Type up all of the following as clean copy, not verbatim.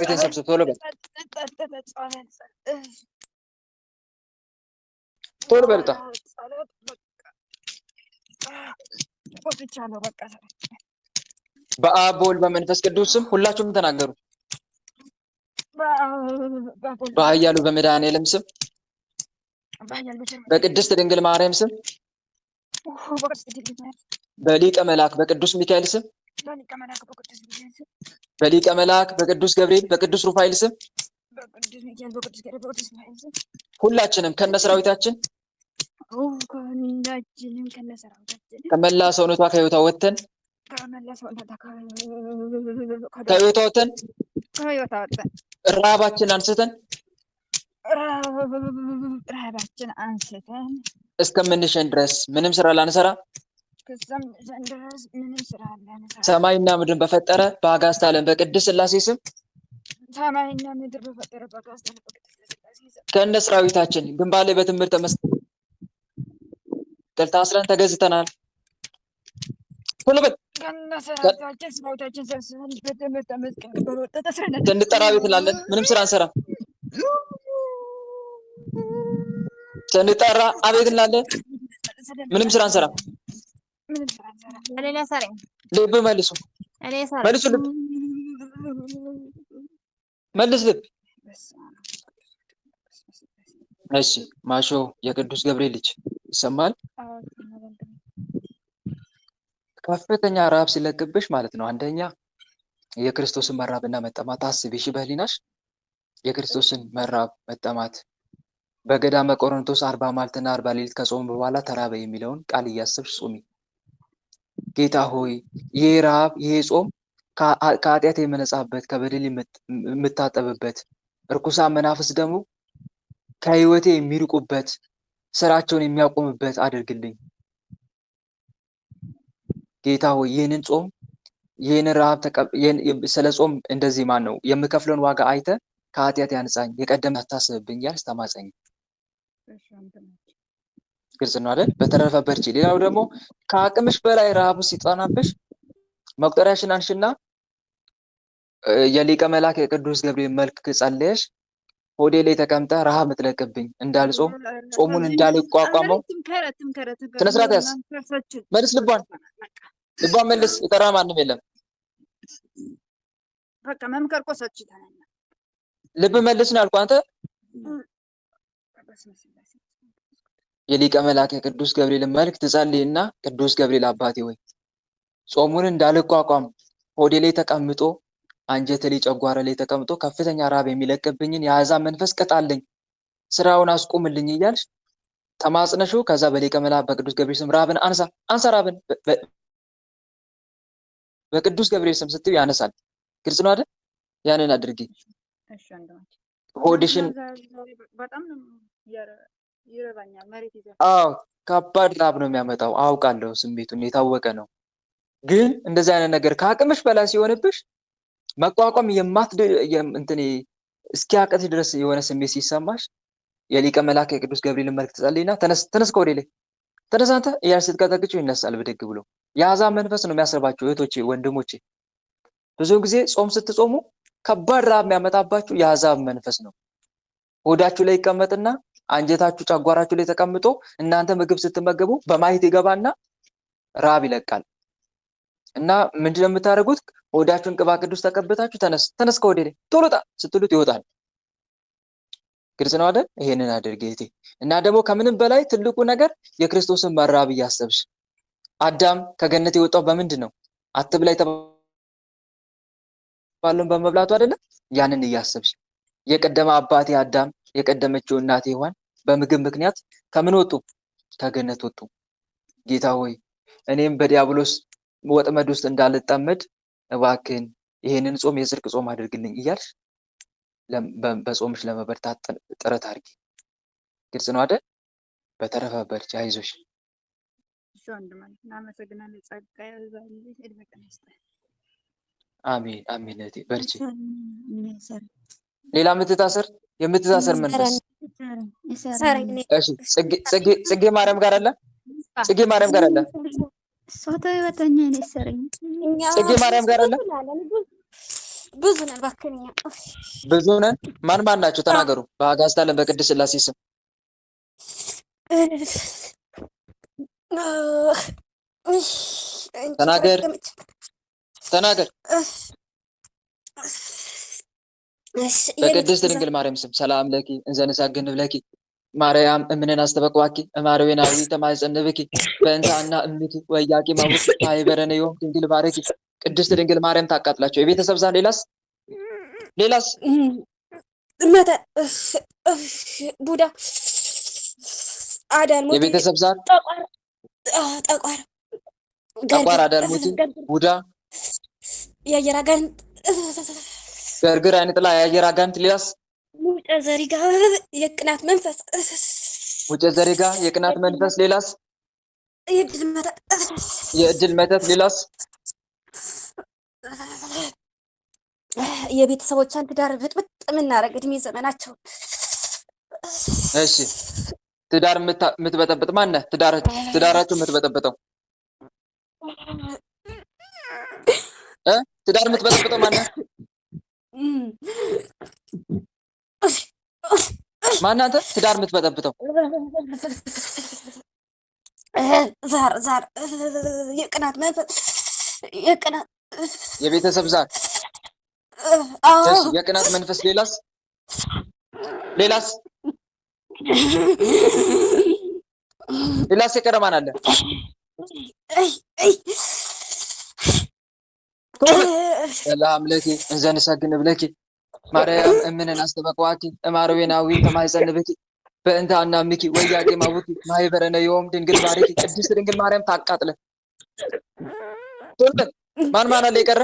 ሰራዊትን ሰብስብ ቶሎ በል ቶሎ በልጣ በአብ በወልድ በመንፈስ ቅዱስ ስም ሁላችሁም ተናገሩ። በኃያሉ በመድኃኔዓለም ስም በቅድስት ድንግል ማርያም ስም በሊቀ መልአክ በቅዱስ ሚካኤል ስም በሊቀ መልአክ በቅዱስ ገብርኤል በቅዱስ ሩፋኤል ስም ሁላችንም ከነሰራዊታችን ከመላ ሰውነቷ ከህይወቷ ወጥተን ረሃባችን አንስተን እስከምንሸን ድረስ ምንም ስራ ላንሰራ ሰማይና ምድርን በፈጠረ በአጋዕዝተ ዓለም በቅድስት ሥላሴ ስም ከነሰራዊታችን ግንባር ላይ በትምህርተ መስቀል ታስረን ተገዝተናል። ስንጠራ ቤት እንላለን፣ ምንም ስራ አንሰራም። ስንጠራ አቤት እንላለን፣ ምንም ስራ አንሰራም። ልብ መልሱ፣ መልሱ፣ ልብ መልስ፣ ልብ። እሺ ማሾ የቅዱስ ገብርኤል ልጅ ይሰማል። ከፍተኛ ረሃብ ሲለቅብሽ ማለት ነው። አንደኛ የክርስቶስን መራብና መጠማት አስቢ። እሺ በህሊናሽ የክርስቶስን መራብ መጠማት በገዳመ ቆሮንቶስ 40 መዓልትና 40 ሌሊት ከጾም በኋላ ተራበ የሚለውን ቃል እያሰብሽ ጾሚ። ጌታ ሆይ ይሄ ረሃብ ይሄ ጾም ከኃጢአት የመነጻበት ከበደል የምታጠብበት እርኩሳን መናፍስት ደግሞ ከህይወቴ የሚርቁበት ስራቸውን የሚያቆምበት አድርግልኝ። ጌታ ሆይ ይህንን ጾም ይህንን ረሃብ ስለ ጾም እንደዚህ ማን ነው የምከፍለውን ዋጋ አይተ ከኃጢአት ያንጻኝ የቀደም አታስብብኝ ያልሽ ተማጸኝ። ግልጽ ነው አይደል? በተረፈ በርቺ። ሌላው ደግሞ ከአቅምሽ በላይ ረሃቡ ሲጠናብሽ መቁጠሪያሽን አንሽና የሊቀ መልአክ የቅዱስ ገብርኤል መልክ ጸልየሽ ሆዴ ላይ ተቀምጠ ረሃብ ምትለቅብኝ እንዳልጾም ጾሙን እንዳልቋቋመው ስነ ስርዓት ያዝ። መልስ፣ ልቧን መልስ። የጠራ ማንም የለም። በቃ መምከር እኮ ሰጥተናል። ልብ መልስ ነው ያልኩህ አንተ። የሊቀ መልአክ የቅዱስ ገብርኤል መልክ ትጸልይና ቅዱስ ገብርኤል አባቴ ወይ ጾሙን እንዳልቋቋም ሆዴ ላይ ተቀምጦ አንጀቴ ላይ ጨጓራ ላይ ተቀምጦ ከፍተኛ ረሃብ የሚለቅብኝን የአሕዛብ መንፈስ ቅጣልኝ፣ ስራውን አስቁምልኝ እያልሽ ተማጽነሹ። ከዛ በሊቀ መልአክ በቅዱስ ገብርኤል ስም ረሃብን አንሳ ረሃብን በቅዱስ ገብርኤል ስም ስትይ ያነሳል። ግልጽ ነው አይደል? ያንን አድርጊ። ሆድሽን በጣም ነው ይረባኛል። መሬት ይዘህ ከባድ ረሃብ ነው የሚያመጣው። አውቃለሁ፣ ስሜቱን የታወቀ ነው። ግን እንደዚህ አይነት ነገር ከአቅምሽ በላይ ሲሆንብሽ መቋቋም እስኪያቅት ድረስ የሆነ ስሜት ሲሰማሽ የሊቀ መልአክ የቅዱስ ገብርኤል መልክ ትጸልይና ተነስ ከወዴ ላይ ተነስ አንተ እያልሽ ስትቀጠቅጪው ይነሳል ብድግ ብሎ። የአሕዛብ መንፈስ ነው የሚያስርባችሁ እህቶቼ ወንድሞቼ። ብዙ ጊዜ ጾም ስትጾሙ ከባድ ረሃብ የሚያመጣባችሁ የአሕዛብ መንፈስ ነው። ሆዳችሁ ላይ ይቀመጥና አንጀታችሁ ጨጓራችሁ ላይ ተቀምጦ እናንተ ምግብ ስትመገቡ በማየት ይገባና ረሃብ ይለቃል። እና ምንድነው የምታደርጉት? ሆዳችሁን ቅባ ቅዱስ ተቀብታችሁ ተነስ ከወዴ ላይ ቶሎ ጣ ስትሉት ይወጣል። ግልጽ ነው አይደል? ይሄንን አድርጊ እህቴ። እና ደግሞ ከምንም በላይ ትልቁ ነገር የክርስቶስን መራብ እያሰብሽ። አዳም ከገነት የወጣው በምንድን ነው? አትብላ የተባለውን በመብላቱ አይደለም? ያንን እያሰብሽ የቀደመ አባቴ አዳም የቀደመችው እናቴ ሔዋን በምግብ ምክንያት ከምን ወጡ? ከገነት ወጡ። ጌታ ሆይ እኔም በዲያብሎስ ወጥመድ ውስጥ እንዳልጠመድ እባክህን ይሄንን ጾም የጽድቅ ጾም አድርግልኝ እያልሽ በጾምሽ ለመበርታት ጥረት አድርጊ። ግልጽ ነው አይደል? በተረፈ በርቺ፣ አይዞሽ። አሜን አሜን እህቴ በርቺ። ሌላ የምትታሰር መንፈስ እሺ፣ ጽጌ ማርያም ጋር አለ። ጽጌ ማርያም ጋር አለ። ጽጌ ማርያም ጋር አለ። ብዙ ነን እባክህ እኛ ብዙ ነን። ማን ማን ናቸው? ተናገሩ። በአጋዕዝተ ዓለም በቅድስት ሥላሴ ስም ተናገር ተናገር። በቅድስት ድንግል ማርያም ስም ሰላም ለኪ እንዘ ንሰግድ ለኪ ማርያም እምነን አስተበቅባኪ እማርዌናዊ ተማጸንብኪ በእንታና እምኪ ወያቂ ማቡኪ ማይበረነ ዮም ድንግል ባረኪ። ቅድስት ድንግል ማርያም ታቃጥላቸው። የቤተሰብ ዛር ሌላስ መተ ቡዳ አዳልሞት የቤተሰብ ዛር ጠቋር አዳልሞት ቡዳ የአየር አጋንንት ገርግር አይነት ላይ የአየር አጋንንት ሌላስ ሙጨ ዘሪጋ የቅናት መንፈስ ሙጨ ዘሪጋ የቅናት መንፈስ ሌላስ የእድል መተት ሌላስ የቤተሰቦቿን ትዳር ብጥብጥ የምናደርግ እድሜ ዘመናቸው። እሺ ትዳር የምትበጠብጥ ማነህ? ትዳራችሁ የምትበጠብጠው ትዳር የምትበጠብጠው ማነህ? ማነህ አንተ? ትዳር የምትበጠብጠው ዛር የቅናት መንፈስ የቅናት የቤተሰብ ዛር የቅናት መንፈስ ሌላስ የቀረ ማን አለ? ሰላም ለኪ እንዘ ንሰግድ ለኪ ማርያም እምነን አስተበቅባኪ እማርዌናዊ ተማጸንብኪ በእንተ አናምኪ ወያቄ ማቡኪ ማይበረነ ዮም ድንግል ባረኪ። ቅድስት ድንግል ማርያም ታቃጥለ። ማን አለ የቀረ?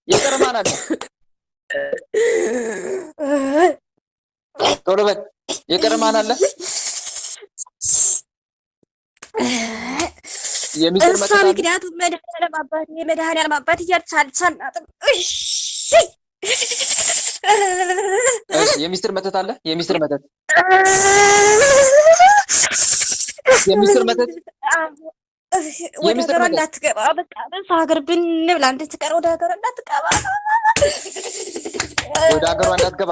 የቀረ ማን አለ? ቶሎ በል። የቀረ ማን አለ? የሚስጥር መተት አለ። ምክንያቱም መድኃኒዓለም አባት እያልሽ አልቻልናትም። የሚስጥር መተት አለ። የሚስጥር መተት ወደ ሀገሯ እንዳትገባ በቃ በሰው ሀገር ብንብላ እንድትቀር ወደ ሀገሯ እንዳትገባ ወደ ሀገሯ እንዳትገባ።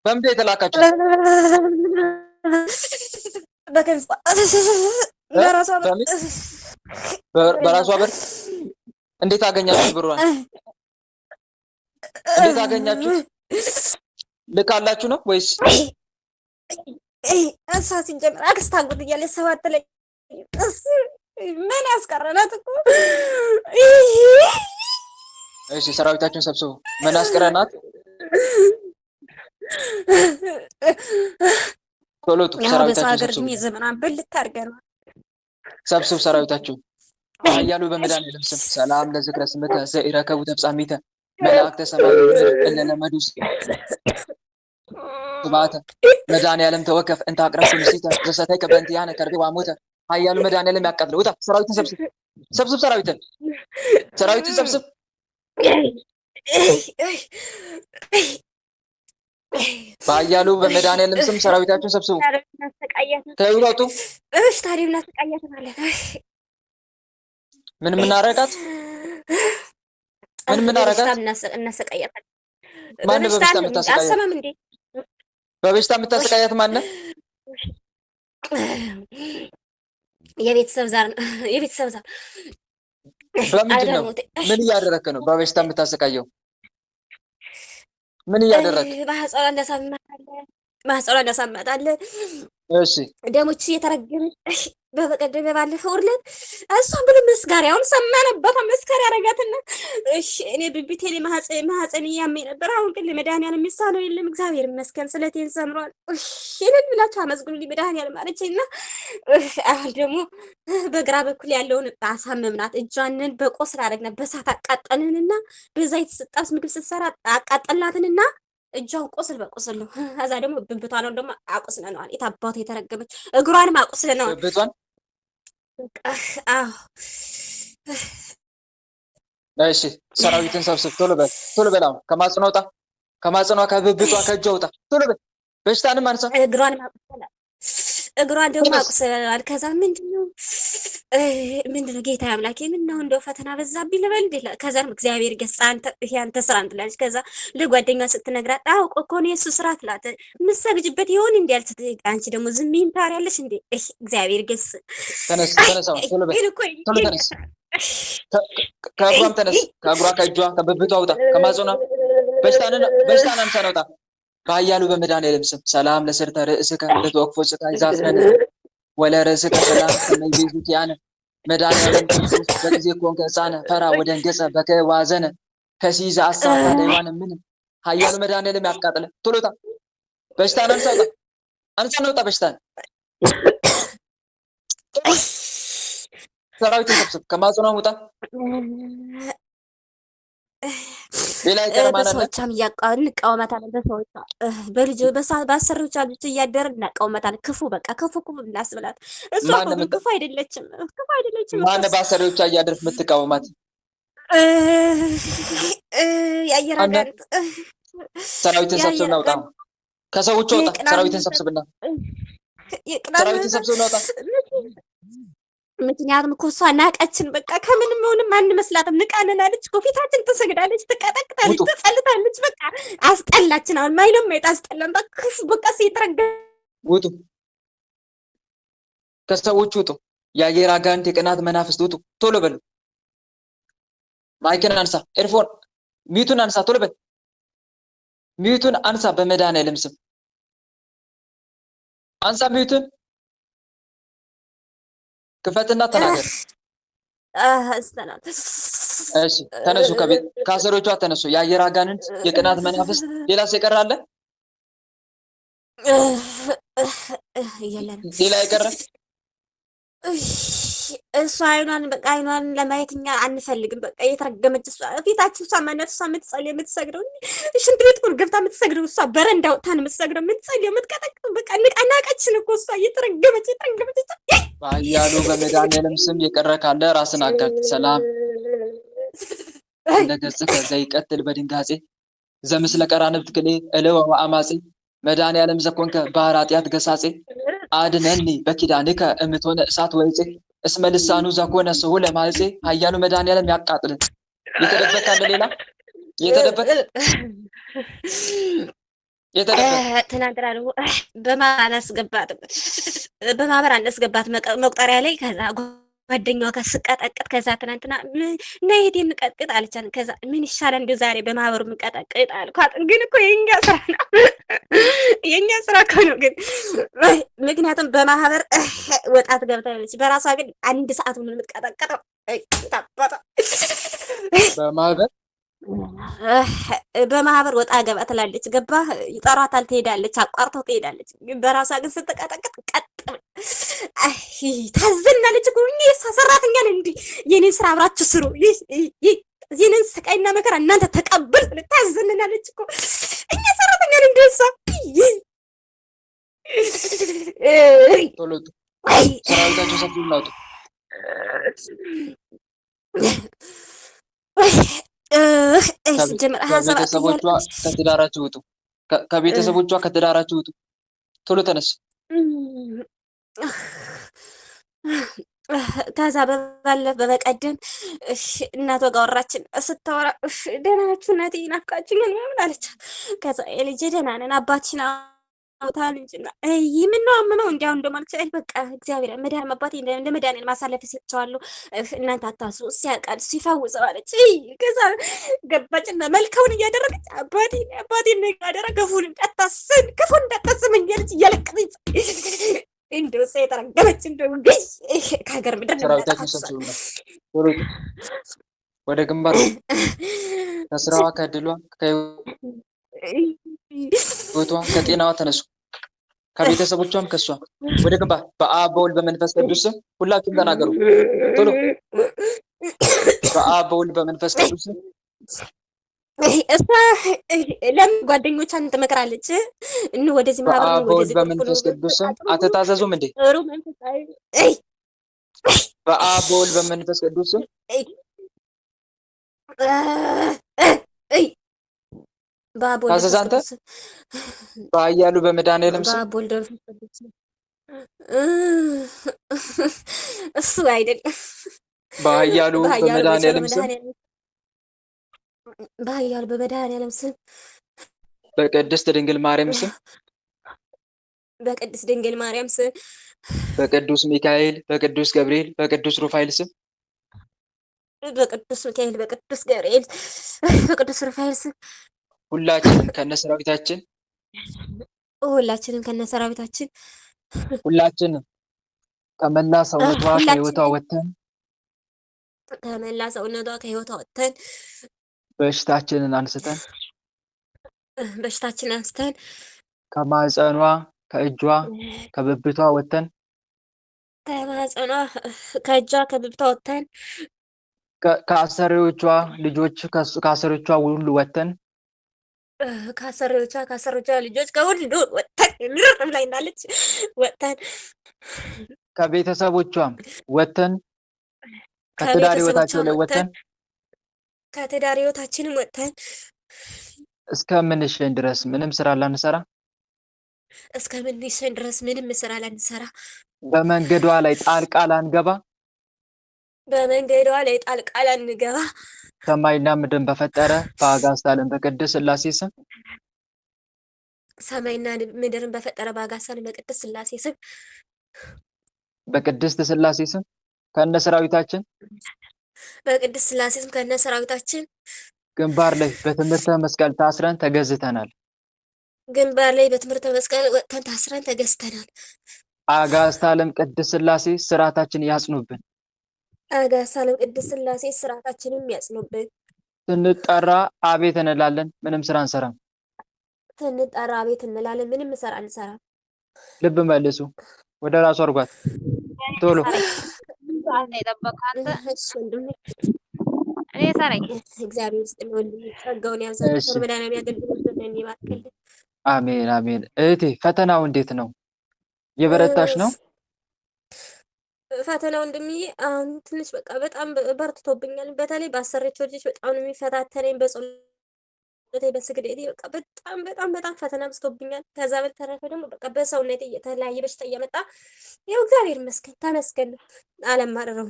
በምንድን የተላካችሁ? በራሷ በር። እንዴት አገኛችሁ ብሯን? እንዴት አገኛችሁት? ልካላችሁ ነው ወይስ? እሷ ሲጀምር አክስት አጎት እያለች ሰባት ላይ ምን ያስቀረናት እኮ። እሺ ሰራዊታችሁን ሰብስቡ። ምን ያስቀረናት? ቶሎቱ ሰራዊታችሁን ሰብስቡ። ዘመናን ብልት አድርገናል። ሰብስቡ ሰራዊታችሁን። ኃያሉ በመድኃኒዓለም ስም ሰላም ለዝክረ ስምከ ዘኢረከቡ ተፍጻሚተ መላእክተ ሰማይ እለ ለመዱስ ስብሐተ መድኃኒዓለም ተወከፍ እንተ አቅረብኩ ንሲተ ዘሰተይከ በእንቲአነ ከርቤ ዋሞተ። ኃያሉ መድኃኒዓለም ያቃጥለው። ውጣ! ሰራዊትን ሰብስብ ሰራዊትን ሰብስብ። በኃያሉ በመድኃኒዓለም ስም ሰራዊታችሁን ሰብስቡ። ተውጣጡ። እሺ ታዲያ እናሰቃያት ማለት ምን ምናረጋት? እናሰቃያት። ማን በበሽታ የምታሰቃያት? አሰማም እንዴ? በበሽታ የምታሰቃያት ማን? የቤተሰብ ዛር በምንድን ነው? ምን እያደረክ ነው? በበሽታ የምታሰቃየው ምን እያደረክ? ማህፀኗ እንዳሳመጣለን። እሺ ደሞች እየተረገመች በቀደም ባለፈው ዕለት እሷን ብሎ መስጋሪያውን ሰማነበት። መስጋሪያ አረጋትና እሺ እኔ ብብቴ ማህፀን ያመኝ ነበር። አሁን ግን ለመድኃኒዓለም የሚሳነው የለም። እግዚአብሔር ይመስገን ስለቴን ሰምሯል። እሺ እኔን ብላችሁ አመስግኑልኝ መድኃኒዓለም አለችኝና አሁን ደግሞ በግራ በኩል ያለውን አሳመምናት። እጇንን በቆስል አደረግናት። በሳት አቃጠልንና በዛ የተሰጣት ምግብ ስትሰራ አቃጠልናትንና እጇን ቆስል በቆስል ነው። ከዛ ደግሞ ብብቷን ደግሞ አቆስለነዋል። የታባቱ የተረገመች እግሯንም አቆስለነዋል። ብብቷን እሺ ሰራዊትን ሰብስብ። ቶሎ በል። ከማጽኗ ውጣ። ከማጽኗ ከብብቷ ከእጇ ውጣ። ቶሎ በል። በሽታንም አንሳ። እግሯንም እግሯ ደግሞ ተነስ አቁስለዋል። ከዛ ምንድነው ጌታ አምላኬ ምነው እንደው ፈተና በዛብኝ ልበል እንዴ? ከዛም እግዚአብሔር ገሳ ያንተ ስራ ትላለች። ከዛ ለጓደኛዋ ስትነግራት አውቆ እኮ ነው የእሱ ስራ ትላት። ምሰግጅበት ይሆን እንዴ አልት አንቺ ደግሞ ዝም ታሪያለሽ እንዴ? እግዚአብሔር ገስ ተነስ አሁን ቶሎ በል ግን እኮ ቶሎ ተነስ። ከእግሯም ተነስ፣ ከእግሯ ከእጇ ከብብቷ አውጣ፣ ከማጽኗ በሽታን አንሳን አውጣ። በኃያሉ በመድኃኒዓለም ስም ሰላም ለስርተ ርእስከ ለተወክፎ ስቃይ ዛዝነን ወለ ርእስከ ሰላም ከመይቤዙት ያነ መድኃኒዓለም ክርስቶስ በጊዜ ኮንከ ሕፃነ ፈራ ወደንገጸ በከ ዋዘነ ከሲዛ አሳታ ደዋነ ምን ኃያሉ መድኃኒዓለም ያቃጥለ። ቶሎ ውጣ፣ በሽታን አንሳን አውጣ በሽታን። ሰራዊትን ሰብስብ፣ ከማጽኗም ውጣ። ሌላ ይቀርማናል። በሰዎቿም እንቃወማታለን። በሰዎቿ በልጅ በአሰሪዎቿ ልጅ እያደረን እናቃወማታለን። ክፉ በቃ ክፉ እናስብላት። እሷ ክፉ አይደለችም። ማን በአሰሪዎቿ እያደረክ የምትቃወማት? የአየር አጋንንት። ሰራዊትን ሰብስብና ውጣ። ከሰዎቿ ውጣ። ሰራዊትን ሰብስብና ውጣ። ምክንያቱም እኮ እሷ ናቀችን። በቃ ከምንም ሆንም አንመስላትም። ንቃንናለች እኮ ፊታችን ትሰግዳለች፣ ትቀጠቅጣለች፣ ትጸልታለች። በቃ አስጠላችን። አሁን ማይለም ማይጣ አስጠላን። በቃ ሲተረገ ውጡ፣ ከሰዎች ውጡ። የአየር አጋንንት፣ የቅናት መናፍስት ውጡ። ቶሎ በሉ። ማይክን አንሳ፣ ኤርፎን ሚዩቱን አንሳ። ቶሎ በል ሚዩቱን አንሳ። በመድኃኒዓለም ስም አንሳ ሚዩቱን። ክፈትና ተናገር። እሺ ተነሱ፣ ከቤት ከአሰሪዎቿ ተነሱ። የአየር አጋንንት፣ የቅናት መናፍስት። ሌላስ የቀረ አለ? ሌላ የቀረ? እሷ አይኗን ለማየት እኛ አንፈልግም። በቃ የተረገመች እሷ ፊታችን፣ እሷ ማነት፣ እሷ የምትጸልየው የምትሰግደው ሽንት ቤት ሁሉ ገብታ የምትሰግደው እሷ በረንዳ ወጥታ ነው የምትሰግደው፣ የምትጸልየው፣ የምትቀጠቅጠው። በቃ ንቃናቀችን እኮ እሷ የተረገመች። በኃያሉ በመድኃኒዓለም ስም የቀረ ካለ ራስን አጋልጥ። ሰላም እንደ ገጽከ ዘይቀትል በድንጋጼ ዘምስለ ቀራንብት ክሌ እልወ ወአማጼ መድኃኒዓለም ዘኮንከ ባህር ኃጢአት ገሳጼ አድነኒ በኪዳንከ እምትሆነ እሳት ወይጼ እስመ ልሳኑ ዘኮነ ስሁ ለማጼ። ኃያሉ መድኃኒዓለም ያቃጥልን። የተደበቀ አለ ሌላ? የተደበቀ ተናገራሉ። በማህበር አናስገባት መቁጠሪያ ላይ። ከዛ ጓደኛዋ ጋር ስቀጠቅጥ፣ ከዛ ትናንትና ነይ ሄድ እንቀጥቅጥ አለቻት። ከዛ ምን ይሻላል እንደው ዛሬ በማህበሩ እንቀጠቅጥ አልኳት። ግን እኮ የኛ ስራ ነው፣ የኛ ስራ እኮ ነው። ግን ምክንያቱም በማህበር ወጣት ገብታለች። በራሷ ግን 1 ሰዓት ምን የምትቀጠቅጠው በማህበር ወጣ ገባ ትላለች። ገባ ይጠሯታል፣ ትሄዳለች፣ አቋርተው ትሄዳለች። በራሷ ግን ስትቀጠቅጥ ቀጥ ታዘናለች እኮ። ሰራተኛ ነን እንዴ? የኔን ስራ አብራችሁ ስሩ፣ የኔን ስቃይና መከራ እናንተ ተቀበል። ታዘናለች እኮ። እኛ ሰራተኛ ነን እንደሷ። ሰራዊታቸው ሰፊ እናውጡ። ከቤተሰቦቿ ከትዳራችሁ ውጡ። ከቤተሰቦቿ ከትዳራችሁ ውጡ። ቶሎ ተነስ። ከዛ በቀደም እናቷ ጋር ወራችን ስታወራ ደህና ናችሁ እናቴ ናፍቃችሁኛል ምናምን አለቻት። ከዛ የልጄ ደህና ነን አባትሽን አውታል እንጂና ምነው አመመው እንዲያው እንደማልኩ በቃ እግዚአብሔር መድኃኒዓለም አባቴ እንደ መድኃኒዓለም ማሳለፍ ሰጥቻለሁ። እናንተ አታስቡ፣ እሱ ያውቃል፣ እሱ ይፈውሰው አለች። ከዛ ገባችና መልካውን እያደረገች አባቴ አደረ ክፉን እንዳታስብ እያለች እያለቀሰች እንደው የተረገመች እንደው ከሀገር ምድር ወደ ግንባር ከስራዋ ከድሏ ከህይወቷ ከጤናዋ ተነሱ። ከቤተሰቦቿም ከሷ ወደ ግንባር። በአብ በወልድ በመንፈስ ቅዱስ ሁላችሁም ተናገሩ ቶሎ። በአብ በወልድ በመንፈስ ቅዱስ እሷ ለምን ጓደኞቿን ትመክራለች? ወደዚህ ማህበር በአብ በወልድ በመንፈስ ቅዱስ አትታዘዙም እንዴ? በአብ በወልድ በመንፈስ ቅዱስ ታዘዝ። አንተ በኃያሉ በመድኃኒዓለም ስም እሱ አይደለም። በኃያሉ በኃያሉ በቸሩ በመድኃኔዓለም ስም መድኃኔዓለም በኃያሉ በመድኃኔዓለም ስም በቅድስት ድንግል ማርያም ስም በቅድስት ድንግል ማርያም ስም በቅዱስ ሚካኤል በቅዱስ ገብርኤል በቅዱስ ሩፋኤል ስም በቅዱስ ሚካኤል በቅዱስ ገብርኤል በቅዱስ ሩፋኤል ስም ሁላችንም ከነሰራዊታችን ሁላችንም ከነሰራዊታችን ሁላችንም ከመላ ሰውነቷ ከህይወቷ ሁላችንም ወጥተን ከመላ ሰውነቷ ከህይወቷ ወጥተን በሽታችንን አንስተን በሽታችን አንስተን ከማህፀኗ ከእጇ ከብብቷ ወጥተን ከማህፀኗ ከእጇ ከብብቷ ወጥተን ከአሰሪዎቿ ልጆች ከአሰሪዎቿ ሁሉ ወጥተን ከአሰሪዎቿ ልጆች ከሁሉ ወጥተን ምርር ላይ እንዳለች ወጥተን ከቤተሰቦቿም ወጥተን ከትዳር ህይወታቸው ላይ ወጥተን ከትዳር ህይወታችንም ወጥተን እስከምንሸኝ ድረስ ምንም ስራ ላንሰራ እስከምንሸኝ ድረስ ምንም ስራ ላንሰራ በመንገዷ ላይ ጣልቃ ላንገባ በመንገዷ ላይ ጣልቃ ላንገባ ሰማይና ምድርን በፈጠረ በአጋዕዝተ ዓለም በቅድስት ሥላሴ ስም ሰማይና ምድርን በፈጠረ በአጋዕዝተ ዓለም በቅድስት ሥላሴ ስም በቅድስት ሥላሴ ስም ከነሰራዊታችን በቅድስት ሥላሴ ስም ከነሰራዊታችን ግንባር ላይ በትምህርተ መስቀል ታስረን ተገዝተናል። ግንባር ላይ በትምህርተ መስቀል ወጥተን ታስረን ተገዝተናል። አጋዕዝተ ዓለም ቅድስት ሥላሴ ስርዓታችን ያጽኑብን። አጋዕዝተ ዓለም ቅድስት ሥላሴ ስርዓታችንን ያጽኑብን። ስንጠራ አቤት እንላለን፣ ምንም ስራ አንሰራም። ስንጠራ አቤት እንላለን፣ ምንም ስራ አንሰራም። ልብ መልሱ፣ ወደ ራሱ አድርጓት ቶሎ። እኔ ሰረኝ እግዚአብሔር ይስጥልኝ ወንድሜ፣ ጸጋውን ያብዛልኝ፣ መድኃኒዓለም ያገልግልን፣ ይባርክልን። አሜን አሜን። እህቴ ፈተናው እንዴት ነው? የበረታሽ ነው? ፈተና ወንድሜ አሁን ትንሽ በቃ በጣም በርትቶብኛል። በተለይ በአሰሪዎቼ ልጆች በጣም ነው የሚፈታተነኝ። በጸሎቴ በስግደቴ በቃ በጣም በጣም በጣም ፈተና በዝቶብኛል። ከዛ በተረፈ ደግሞ በቃ በሰውነቴ የተለያየ በሽታ እየመጣ ያው እግዚአብሔር ይመስገን ተመስገን አለማረረው።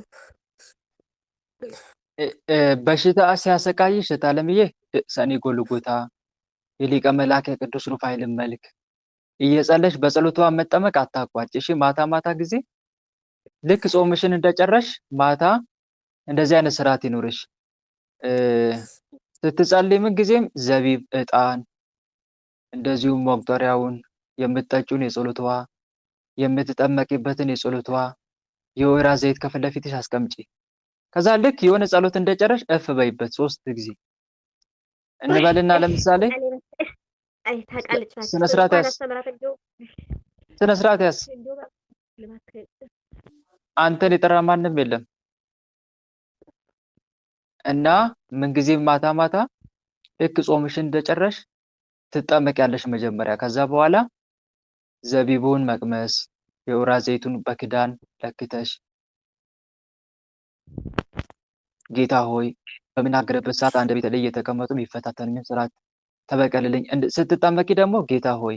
በሽታ ሲያሰቃይሽ እታለምዬ ሰኔ ጎልጎታ የሊቀ መላእክት የቅዱስ ሩፋኤልን መልክ እየጸለሽ በጸሎቷ መጠመቅ አታቋጭ። እሺ ማታ ማታ ጊዜ ልክ ጾምሽን እንደጨረሽ ማታ እንደዚህ አይነት ስርዓት ይኖርሽ። ስትጸልይ ምን ጊዜም ዘቢብ፣ ዕጣን እንደዚሁም መቁጠሪያውን የምትጠጪውን የጸሎት ውሃ የምትጠመቂበትን የጸሎት ውሃ የወይራ ዘይት ከፊት ለፊትሽ አስቀምጪ። ከዛ ልክ የሆነ ጸሎት እንደጨረሽ እፍ በይበት 3 ጊዜ እንበልና ለምሳሌ ስነ ስርዓት ያዝ፣ ስነ ስርዓት ያዝ። አንተን የጠራ ማንም የለም እና ምንጊዜም ማታ ማታ ልክ ጾምሽን እንደጨረሽ ትጠመቂያለሽ መጀመሪያ። ከዛ በኋላ ዘቢቡን መቅመስ የወይራ ዘይቱን በክዳን ለክተሽ ጌታ ሆይ በምናገርበት ሰዓት አንድ ቤት ላይ እየተቀመጡ የሚፈታተኑኝን ስርዓት ተበቀልልኝ። ስትጠመቂ ደግሞ ጌታ ሆይ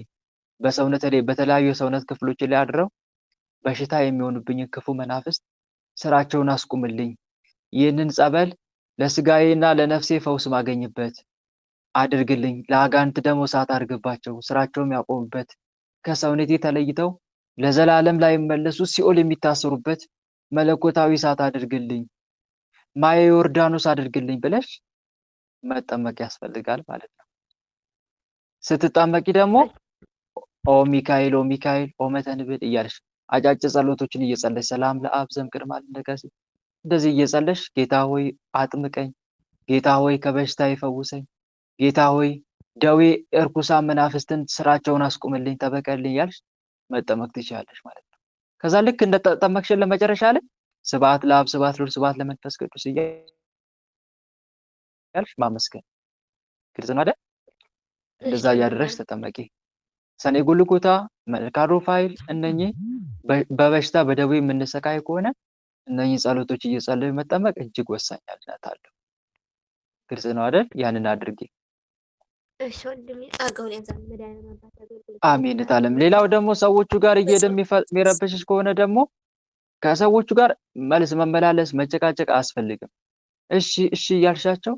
በሰውነት ላይ በተለያዩ የሰውነት ክፍሎች ላይ አድረው በሽታ የሚሆኑብኝን ክፉ መናፍስት ስራቸውን አስቁምልኝ። ይህንን ጸበል ለስጋዬና ለነፍሴ ፈውስ ማገኝበት አድርግልኝ። ለአጋንንት ደግሞ እሳት አድርግባቸው፣ ስራቸውም ያቆሙበት፣ ከሰውነቴ ተለይተው ለዘላለም ላይ መለሱ ሲኦል የሚታሰሩበት መለኮታዊ እሳት አድርግልኝ፣ ማየ ዮርዳኖስ አድርግልኝ ብለሽ መጠመቅ ያስፈልጋል ማለት ነው። ስትጠመቂ ደግሞ ኦ ሚካኤል ኦ ሚካኤል ኦ መተንብል እያለሽ አጫጭር ጸሎቶችን እየጸለሽ ሰላም ለአብ ዘእምቅድመ ዓለም ለገሰ እንደዚህ እየጸለሽ ጌታ ሆይ አጥምቀኝ፣ ጌታ ሆይ ከበሽታ ይፈውሰኝ፣ ጌታ ሆይ ደዌ እርኩሳን መናፍስትን ስራቸውን አስቁምልኝ፣ ተበቀልኝ እያልሽ መጠመቅ ትችላለሽ ማለት ነው። ከዛ ልክ እንደተጠመቅሽን ለመጨረሻ ላይ ስብሐት ለአብ ስብሐት ለወልድ ስብሐት ለመንፈስ ቅዱስ እያልሽ ማመስገን። ግልጽ ነው አይደል? እንደዛ እያደረግሽ ተጠመቂ። ሰኔ ጎልጎታ፣ መልአከ ሩፋኤል እነኚህ በበሽታ በደዌ የምንሰቃይ ከሆነ እነኚህ ጸሎቶች እየጸለዩ መጠመቅ እጅግ ወሳኝነት አለው። ግልጽ ነው አይደል? ያንን አድርጊ። እሺ ወንድሜ ጸጋውን ያብዛል። መድኃኒዓለም አባት አገልግሎት አሜን እታለም። ሌላው ደግሞ ሰዎቹ ጋር እየሄደ የሚረብሽሽ ከሆነ ደግሞ ከሰዎቹ ጋር መልስ መመላለስ መጨቃጨቅ አያስፈልግም። እሺ እሺ እያልሻቸው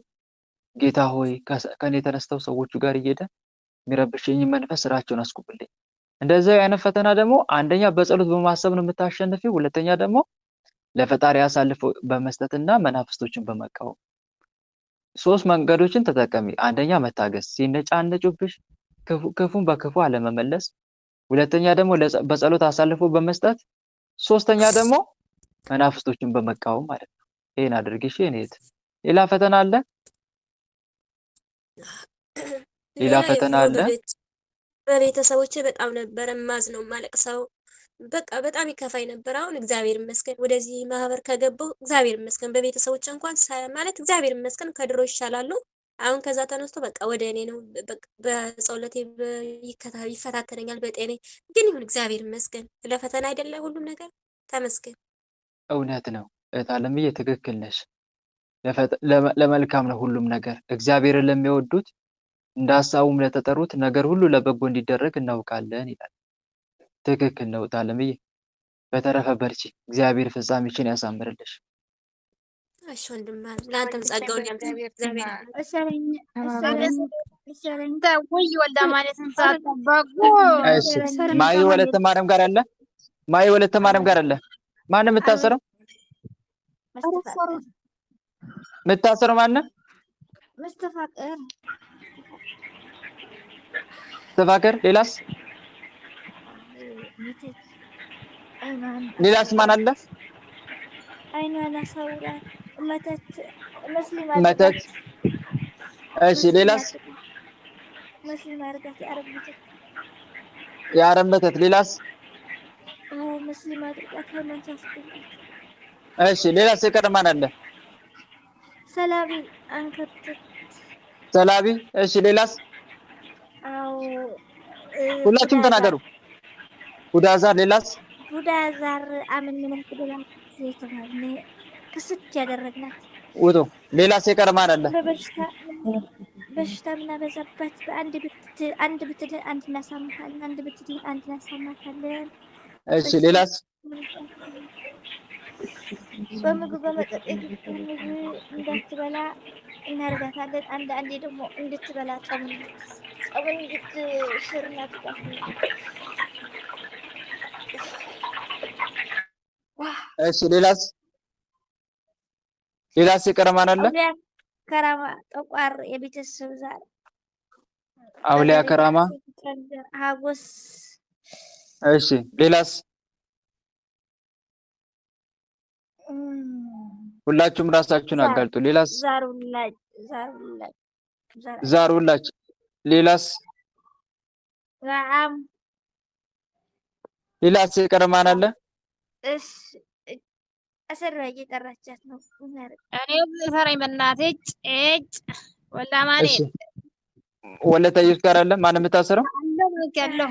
ጌታ ሆይ ከኔ ተነስተው ሰዎቹ ጋር እየሄደ የሚረብሽኝ መንፈስ ስራቸውን አስቁምልኝ። እንደዚህ አይነት ፈተና ደግሞ አንደኛ በጸሎት በማሰብ ነው የምታሸንፊው። ሁለተኛ ደግሞ ለፈጣሪ አሳልፎ በመስጠትና መናፍስቶችን በመቃወም 3 መንገዶችን ተጠቀሚ። አንደኛ መታገስ፣ ሲነጫነጩብሽ ክፉን በክፉ አለመመለስ። ሁለተኛ ደግሞ በጸሎት አሳልፎ በመስጠት። ሶስተኛ ደግሞ መናፍስቶችን በመቃወም ማለት ነው። ይሄን አድርጊሽ የኔ እህት። ሌላ ፈተና አለ? ሌላ ፈተና አለ? በቤተሰቦቼ በጣም ነበር ማዝነው ማለቅሰው። በቃ በጣም ይከፋኝ ነበር። አሁን እግዚአብሔር ይመስገን ወደዚህ ማህበር ከገባሁ እግዚአብሔር ይመስገን በቤተሰቦቼ እንኳን ማለት እግዚአብሔር ይመስገን ከድሮ ይሻላሉ። አሁን ከዛ ተነስቶ በቃ ወደ እኔ ነው። በቃ በጸሎቴ ይፈታተነኛል፣ በጤኔ ግን ይሁን እግዚአብሔር ይመስገን። ለፈተና አይደለ ሁሉም ነገር ተመስገን። እውነት ነው እህት አለምዬ፣ ትክክል ነሽ። ለመልካም ነው ሁሉም ነገር። እግዚአብሔርን ለሚወዱት እንደ ሀሳቡም ለተጠሩት ነገር ሁሉ ለበጎ እንዲደረግ እናውቃለን ይላል። ትክክል ነው እህት አለምዬ። በተረፈ በርቺ፣ እግዚአብሔር ፍጻሜሽን ያሳምርልሽ። እሺ ወንድም ለአንተም ጸጋውን ያብዛል። ወይ ወልዳ ማለት እንሳተባጎ እሺ ማይ ወለተ ማርያም ጋር አለ። ማይ ወለተ ማርያም ጋር አለ። ማን የምታሰረው? የምታሰረው ማን? መስተፋቅር። ሌላስ? ሌላስ ማን አለ? መተት። እሺ ሌላስ? የአረብ መተት። ሌላስ? እሺ ሌላስ የቀረ ማን አለ? ሰላቢ አንከርት ሰላቢ። እሺ ሌላስ? ሁላችሁም ተናገሩ። ሁዳዛር። ሌላስ? ሁዳዛር አምን ምን ትበላት ዘይተባለ ክስት ያደረግናት ውጡ። ሌላስ የቀረ ማን አለ? በሽታ ምናበዛባት አንድ ብትል አንድ እናሳምታለን፣ አንድ ብትል አንድ እናሳማታለን። እሺ ሌላስ? በምግብ በመጠጥ ምግብ እንዳትበላ እናደርጋታለን። አንዴ ደግሞ እንድትበላ ጾምን እንድትሽር እናደርጋታለን። እሺ ሌላስ? ሌላስ የቀረ ማን አለ? ከራማ ጠቋር የቤተሰብ ዛር አውሊያ ከራማ ሀጎስ። እሺ ሌላስ? ሁላችሁም ራሳችሁን አጋልጡ። ሌላስ? ዛሩላች። ሌላስ? ጋም። ሌላስ የቀረ ማን አለ? እሺ አሰራ እየጠራቻት ነው። እኔ ሰራይ በእናትህ እጭ ወላ ማኔ እሺ ወለተ ኢየሱስ ጋር አለ። ማን የምታሰረው? ያለው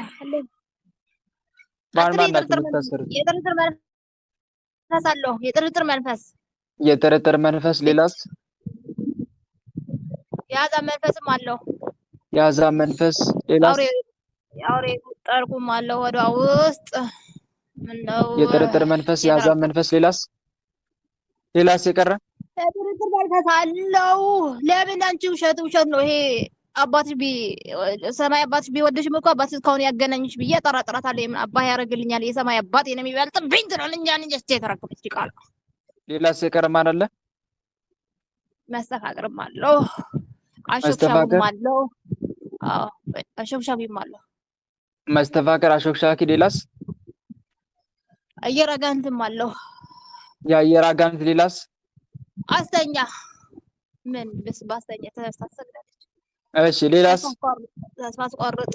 ማን የምታሰረው? የጥርጥር መንፈስ አለው። የጥርጥር መንፈስ። ሌላስ? የአዛብ መንፈስም አለው። የአዛብ መንፈስ። ሌላስ? አውሬ ጠርቁም አለው ወደ ውስጥ ምነው? የጥርጥር መንፈስ፣ የአዛብ መንፈስ። ሌላስ የቀረ? የጥርጥር መንፈስ አለው። ለምን አንቺ ውሸት ነው ይሄ። ሰማይ አባትሽ ቢወደሽም እኮ አባትሽ እስካሁን ያገናኝሽ ብዬ ጠራጥራታለሁ። የምን አባህ ያደርግልኛል? የሰማይ አባት የኔ የሚበልጥብኝ ትላለች እንጂ የተረከበች ቃል። ሌላስ የቀረ ማን አለ? መስተፋቅርም አለው። አሾክሻኪም አለው። አዎ አሾክሻኪም አለው። መስተፋቅር፣ አሾክሻኪ። ሌላስ? አየር አጋንንትም አለው። የአየር አጋንንት። ሌላስ? አስተኛ። ምን ባስተኛ ተሳሰግዳለች። እሺ ሌላስ? ተስፋ አስቆርጥ።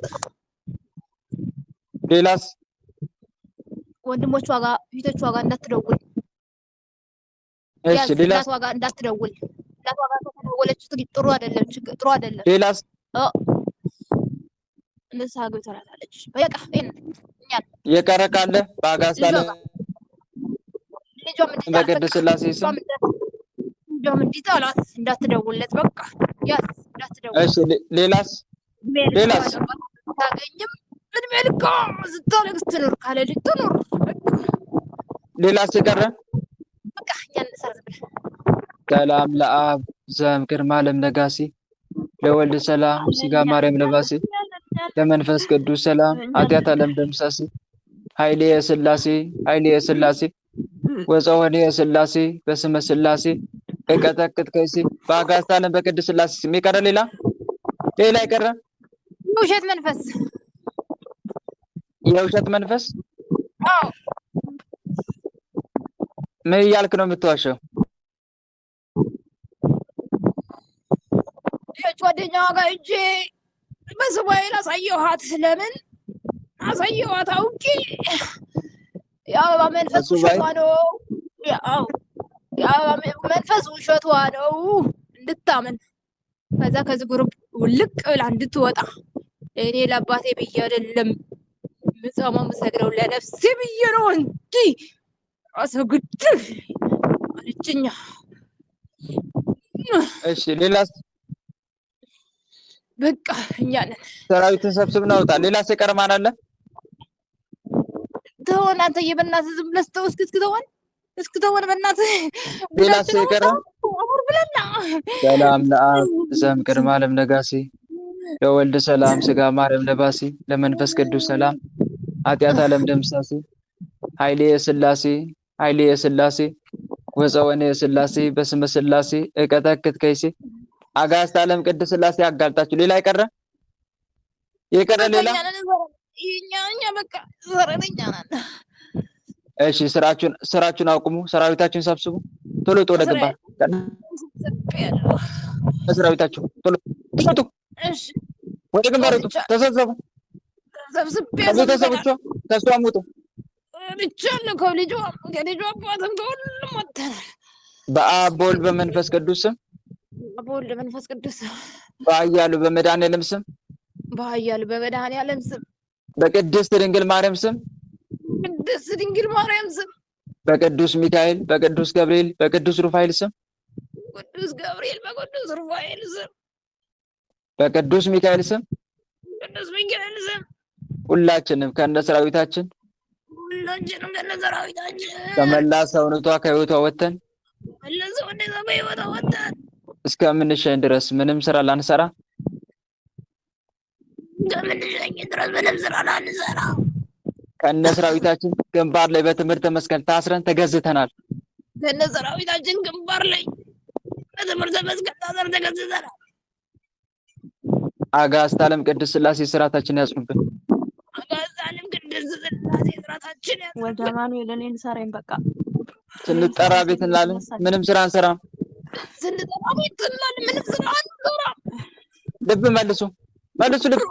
ሌላስ? ወንድሞቿ ጋር ፊቶቿ ጋር እንዳትደውል። እሺ ሌላስ? ዋጋ እንዳትደውል። ዋጋ ከተደወለች ጥሩ አይደለም። ሌላስ? እንደዛ አግብ ትላታለች። በቃ የቀረ ካለ በአጋዕዝተ ዓለም በቅድስት ሥላሴ ስም እንዲጠላት እንዳትደውልለት። በቃ ያዝ እንዳትደውል። እሺ ሌላስ? ሌላስ ታገኝም እድሜ ልኳ ስታለቅስ ትኖር ካለ ልጅ ትኖር። ሌላስ የቀረ በቃ እኛ እንሰራ ዝም ብለን ሰላም ለአብ ዘእምቅድመ ዓለም ነጋሲ ለወልድ ሰላም ሥጋ ማርያም ለባሲ ለመንፈስ ቅዱስ ሰላም ኃጢአት ዓለም ደምሳሲ ኃይሌ የሥላሴ ኃይሌ የሥላሴ ወፀወኔ የሥላሴ በስመ ሥላሴ እቀጠቅጥ ከይሲ በአጋዕዝተ ዓለም በቅድስት ሥላሴ ስም የቀረ ሌላ የቀረ ውሸት መንፈስ የውሸት መንፈስ አዎ ምን እያልክ ነው የምትዋሸው? ጓደኛዋ ጋር ሂጅ በስሟይን አሳየኋት። ለምን አሳየኋት? አውቄ የአበባ መንፈስ ውሸቷ ነው። የአበባ መንፈስ ውሸቷ ነው እንድታምን ከዛ ከዚህ ግሩፕ ውልቅ ብላ እንድትወጣ እኔ ለአባቴ ብዬ አይደለም ምጽመው የምሰግደው ለነፍሴ ብዬ ነው እንጂ አሰግድ አለችኛ። እሺ ሌላስ? በቃ እኛ ነን ሰራዊትን ሰብስብ ነው ወጣ። ሌላስ የቀረ ማን አለ? ተወን አንተዬ በእናትህ ዝም ብለህ ስተው እስክተወን በእናትህ ሌላስ የቀረ አሁን ብለና ሰላም ለአብ ዘእምቅድመ ዓለም ነጋሲ ለወልድ ሰላም ሥጋ ማርያም ለባሲ ለመንፈስ ቅዱስ ሰላም ኃጢአት ዓለም ደምሳሲ ኃይሌ የሥላሴ ኃይሌ የሥላሴ ወፀወኔ የሥላሴ በስመ ሥላሴ እቀጠቅጥ ከይሲ አጋዕዝተ ዓለም ቅድስት ሥላሴ አጋልጣችሁ ሌላ የቀረ ሌላ እኛ በቃ ዘረኛ ነን። እሺ ስራችሁን አቁሙ። ሰራዊታችሁን ሰብስቡ። ቶሎ ወደ ግንባር ሰራዊታችሁ ቶሎ ውጡ። እሺ ወደ ግንባር ውጡ። ተሰብሰቡ። ከቤተሰቦቿ ከእሷም ውጡ። ብቻለሁ ከልጇ አባትም ከሁሉም ወጥተናል። በአብ በወልድ በመንፈስ ቅዱስ ስም በወልድ መንፈስ ቅዱስ በኃያሉ በመድኃኔዓለም ስም በኃያሉ በመድኃኔዓለም ስም በቅድስት ድንግል ማርያም ስም ቅድስት ድንግል ማርያም ስም በቅዱስ ሚካኤል በቅዱስ ገብርኤል በቅዱስ ሩፋኤል ስም ቅዱስ ገብርኤል በቅዱስ ሩፋኤል ስም በቅዱስ ሚካኤል ስም ቅዱስ ሚካኤል ስም ሁላችንም ከነ ሰራዊታችን ከመላ ሰውነቷ ከሕይወቷ ወጥተን እስከምንሸኝ ድረስ ምንም ስራ ላንሰራ ከነ ሰራዊታችን ግንባር ላይ በትምህርተ መስቀል ታስረን ተገዝተናል። ከነ ሰራዊታችን ግንባር ላይ በትምህርተ መስቀል ታስረን ተገዝተናል። አጋዕዝተ ዓለም ቅድስት ሥላሴ ስራታችን ያጽኑብን። አጋዕዝተ ዓለም ቅድስት ሥላሴ ስራታችን ያጽኑብን። ወደ ማኑኤል እኔን ሰራኝ በቃ ስንጠራ ቤት እንላለን፣ ምንም ስራ አንሰራም። ስንጠራ ቤት እንላለን፣ ምንም ስራ አንሰራም። ልብ መልሱ ልብ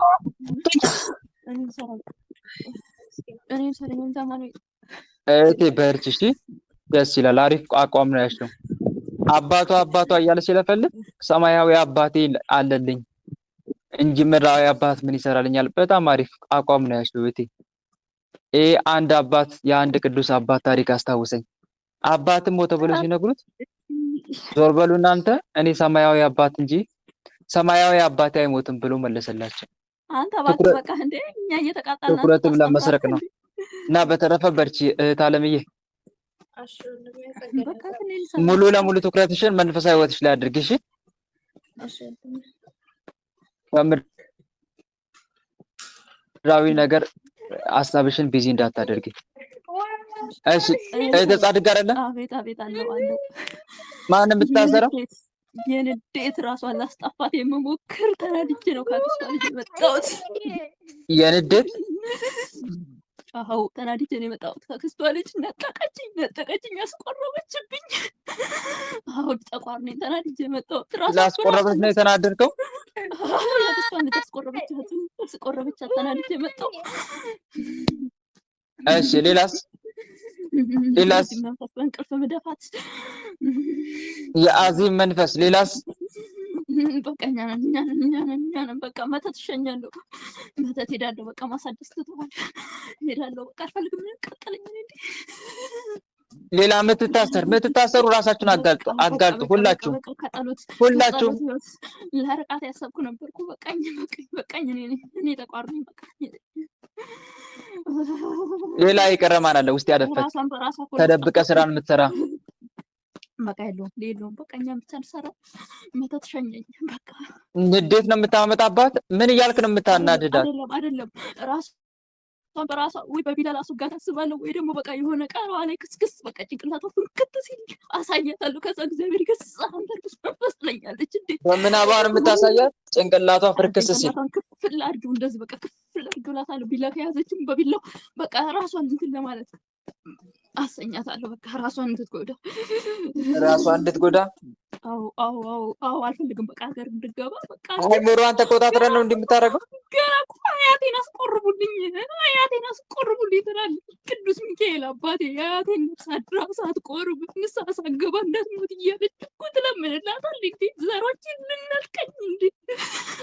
እኔን ሰራኝ እንደ ማኑኤል እህቴ በርቺ። እሺ ደስ ይላል። አሪፍ አቋም ነው ያለው። አባቷ እያለ ሲለፈልግ ሰማያዊ አባቴ አለልኝ እንጂ ምድራዊ አባት ምን ይሰራልኛል? በጣም አሪፍ አቋም ነው ያለው እህቴ። አንድ አባት የአንድ ቅዱስ አባት ታሪክ አስታውሰኝ። አባትም ሞተ ብሎ ሲነግሩት ዞር በሉ እናንተ እኔ ሰማያዊ አባት እንጂ ሰማያዊ አባቴ አይሞትም ብሎ መለሰላቸው። አንተ እባክህ በቃ እንዴ እኛ እየተቃጣና ትኩረትም ለመስረቅ ነው። እና በተረፈ በርቺ እህት አለምዬ። ሙሉ ለሙሉ ትኩረትሽን መንፈሳዊ ህይወትሽ ላይ አድርጊ። እሺ ምድራዊ ነገር ሀሳብሽን ቢዚ እንዳታደርጊ። እሺ እህት ጻድቅ ጋር አለ። አቤት አለው ማን የምትታሰረው? የንዴት ራሷን ላስጣፋት የምሞክር ተናድጄ ነው ካክስቷ ልጅ የመጣሁት። የንዴት አዎ ተናድጄ ነው የመጣሁት። ካክስቷ ልጅ ነጠቀችኝ፣ አስቆረበችብኝ። አዎ ጠቋር ነኝ። ተናድጄ የመጣሁት ላስቆረበች ነው የተናደድከው? ካክስቷን ልጅ አስቆረበቻት። ተናድጄ የመጣሁት። እሺ ሌላስ መንፈስ በእንቅልፍ መደፋት፣ የአዚም መንፈስ። ሌላስ? በቃ እኛ ነን። በቃ መተት እሸኛለሁ፣ መተት ሄዳለሁ። በቃ ማሳደስ ትተዋል። ሄዳለሁ። በቃ አልፈልግም። ቀጠለኝ እንዴ ሌላ የምትታሰሩ ራሳችሁን አጋልጡ። ሁላችሁ ሁላችሁም ለርቃት ያሰብኩ ነበርኩ። በቃኝ እኔ ተቋርኝ በቃኝ። ሌላ የቀረ ማን አለ? ውስጥ ያደፈት ተደብቀ ስራን የምትሰራ በቃ የለውም። በቃ እኛም ብቻ እንሰራ መተት ሸኘኝ። በቃ ንዴት ነው የምታመጣባት። ምን እያልክ ነው የምታናድዳት? አይደለም ራሷን በራሷ ወይ በቢላ ላስወጋት አስባለሁ፣ ወይ ደግሞ በቃ የሆነ ቃሏ ላይ ክስክስ በቃ ጭንቅላቷ ፍንክት ሲል አሳያታለሁ። ከዛ እግዚአብሔር ይገስጽ አንተ ቅዱስ መንፈስ ትለኛለች። እንዴ በምናባን የምታሳያት ጭንቅላቷ ፍርክስ ሲል ክፍል አድርጊው እንደዚህ በቃ ክፍል አድርጊው እላታለሁ። ቢላ ከያዘችም በቢላው በቃ ራሷን እንትን ለማለት አሰኛታለሁ። በቃ ራሷን እንድትጎዳ አዎ አልፈልግም። በቃ ሀገር እንድትገባ በቃ አይምሮዋን ተቆጣጥረን ነው እንደምታደርገው። ገና እኮ አያቴን አስቆርቡልኝ ትላለች። ቅዱስ ሚካኤል አባቴ የአያቴን ነፍስ አድራ ሳትቆርብ ንስሐ ሳትገባ እንዳትሞት እያለች እኮ ትለምንላታለች። እንዴ ዘሮችን ልነጥቀኝ እንዴ!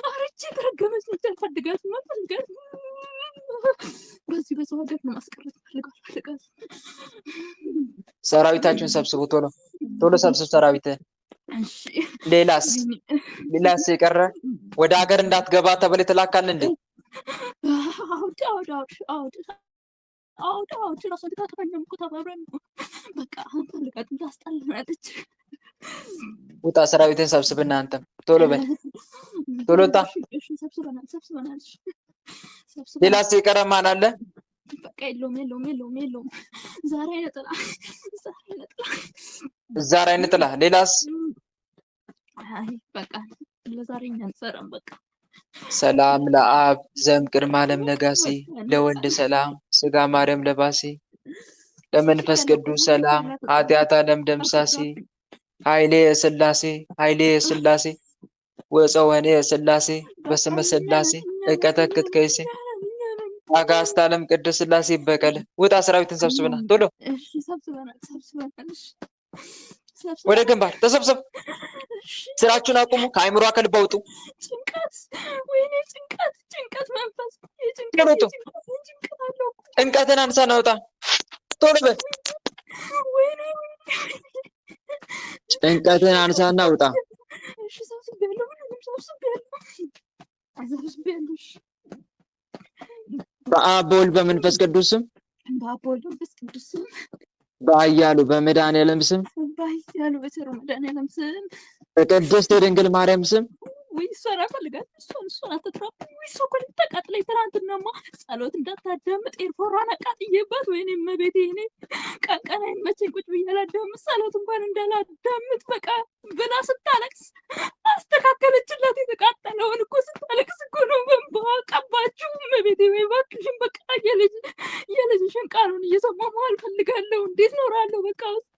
አረቼ ተረገመች ነች። አልፈልጋትም። በዚህ በሰው ሀገር ነው ማስቀረት ፈልጋት። ሰራዊታችሁን ሰብስቡ፣ ቶሎ ሰብስብ ሰራዊት። ሌላስ የቀረ ወደ ሀገር እንዳትገባ ተብለ የተላካል እንዴ? አውድ ራሷ ልታጠፋኛም እኮ ተባብረን ነው። በቃ አንፈልጋት እንዳስጠልናለች። ውጣ ሰራዊትን ሰብስብና አንተም ቶሎ በል ቶሎ ውጣ። ሰብስበናል። ሌላስ የቀረ ማን አለ? በቃ የለውም። ዛሬ አይነጥላ። ሌላስ? በቃ ለዛሬ እኛ እንሰራም። በቃ ሰላም ለአብ ዘእምቅድመ ዓለም ነጋሲ ለወልድ ሰላም ስጋ ማርያም ለባሲ ለመንፈስ ቅዱስ ሰላም ኃጢአት ዓለም ደምሳሲ ኃይሌ የሥላሴ ወፀወኔ የሥላሴ በስመ ሥላሴ እቀተክት ከይሴ አጋዕዝተ ዓለም ቅድስት ሥላሴ ይበቀል። ውጣ ሰራዊትን ሰብስብና ቶሎ ወደ ግንባር ተሰብሰብ። ስራችሁን አቁሙ። ከአይምሮ ከልብ አውጡ። ጭንቀት መንፈስ ጭንቀትን አንሳና ውጣ ቶሎ በል። ጭንቀትን አንሳና ውጣ። በአብ በወልድ በመንፈስ ቅዱስ ስም በኃያሉ በመድኃኔዓለም ስም በቅድስት ድንግል ማርያም ስም እሷን አልፈልጋትም። እሷን አትጥራብኝ። እሷ እኮ ልታቃጥለኝ ትናንትናማ ጸሎት እንዳታዳምጥ ኤርፎሯን አቃጥዬባት። ወይኔ እመቤቴ እኔ ቀን አይመቸኝ ቁጭ ብዬ አላዳምጥ ጸሎት እንኳን እንዳላዳምጥ በቃ ብላ ስታለቅስ አስተካከለችላት። የተቃጠለውን እኮ ስታለቅስ እኮ ነው በእንባ ቀባችሁ። እመቤቴ ወይ እባክሽን በቃ የልጅሽን ቃሉን እየሰማሁ አልፈልጋለሁ። እንዴት ኖራለሁ በቃ ውስጥ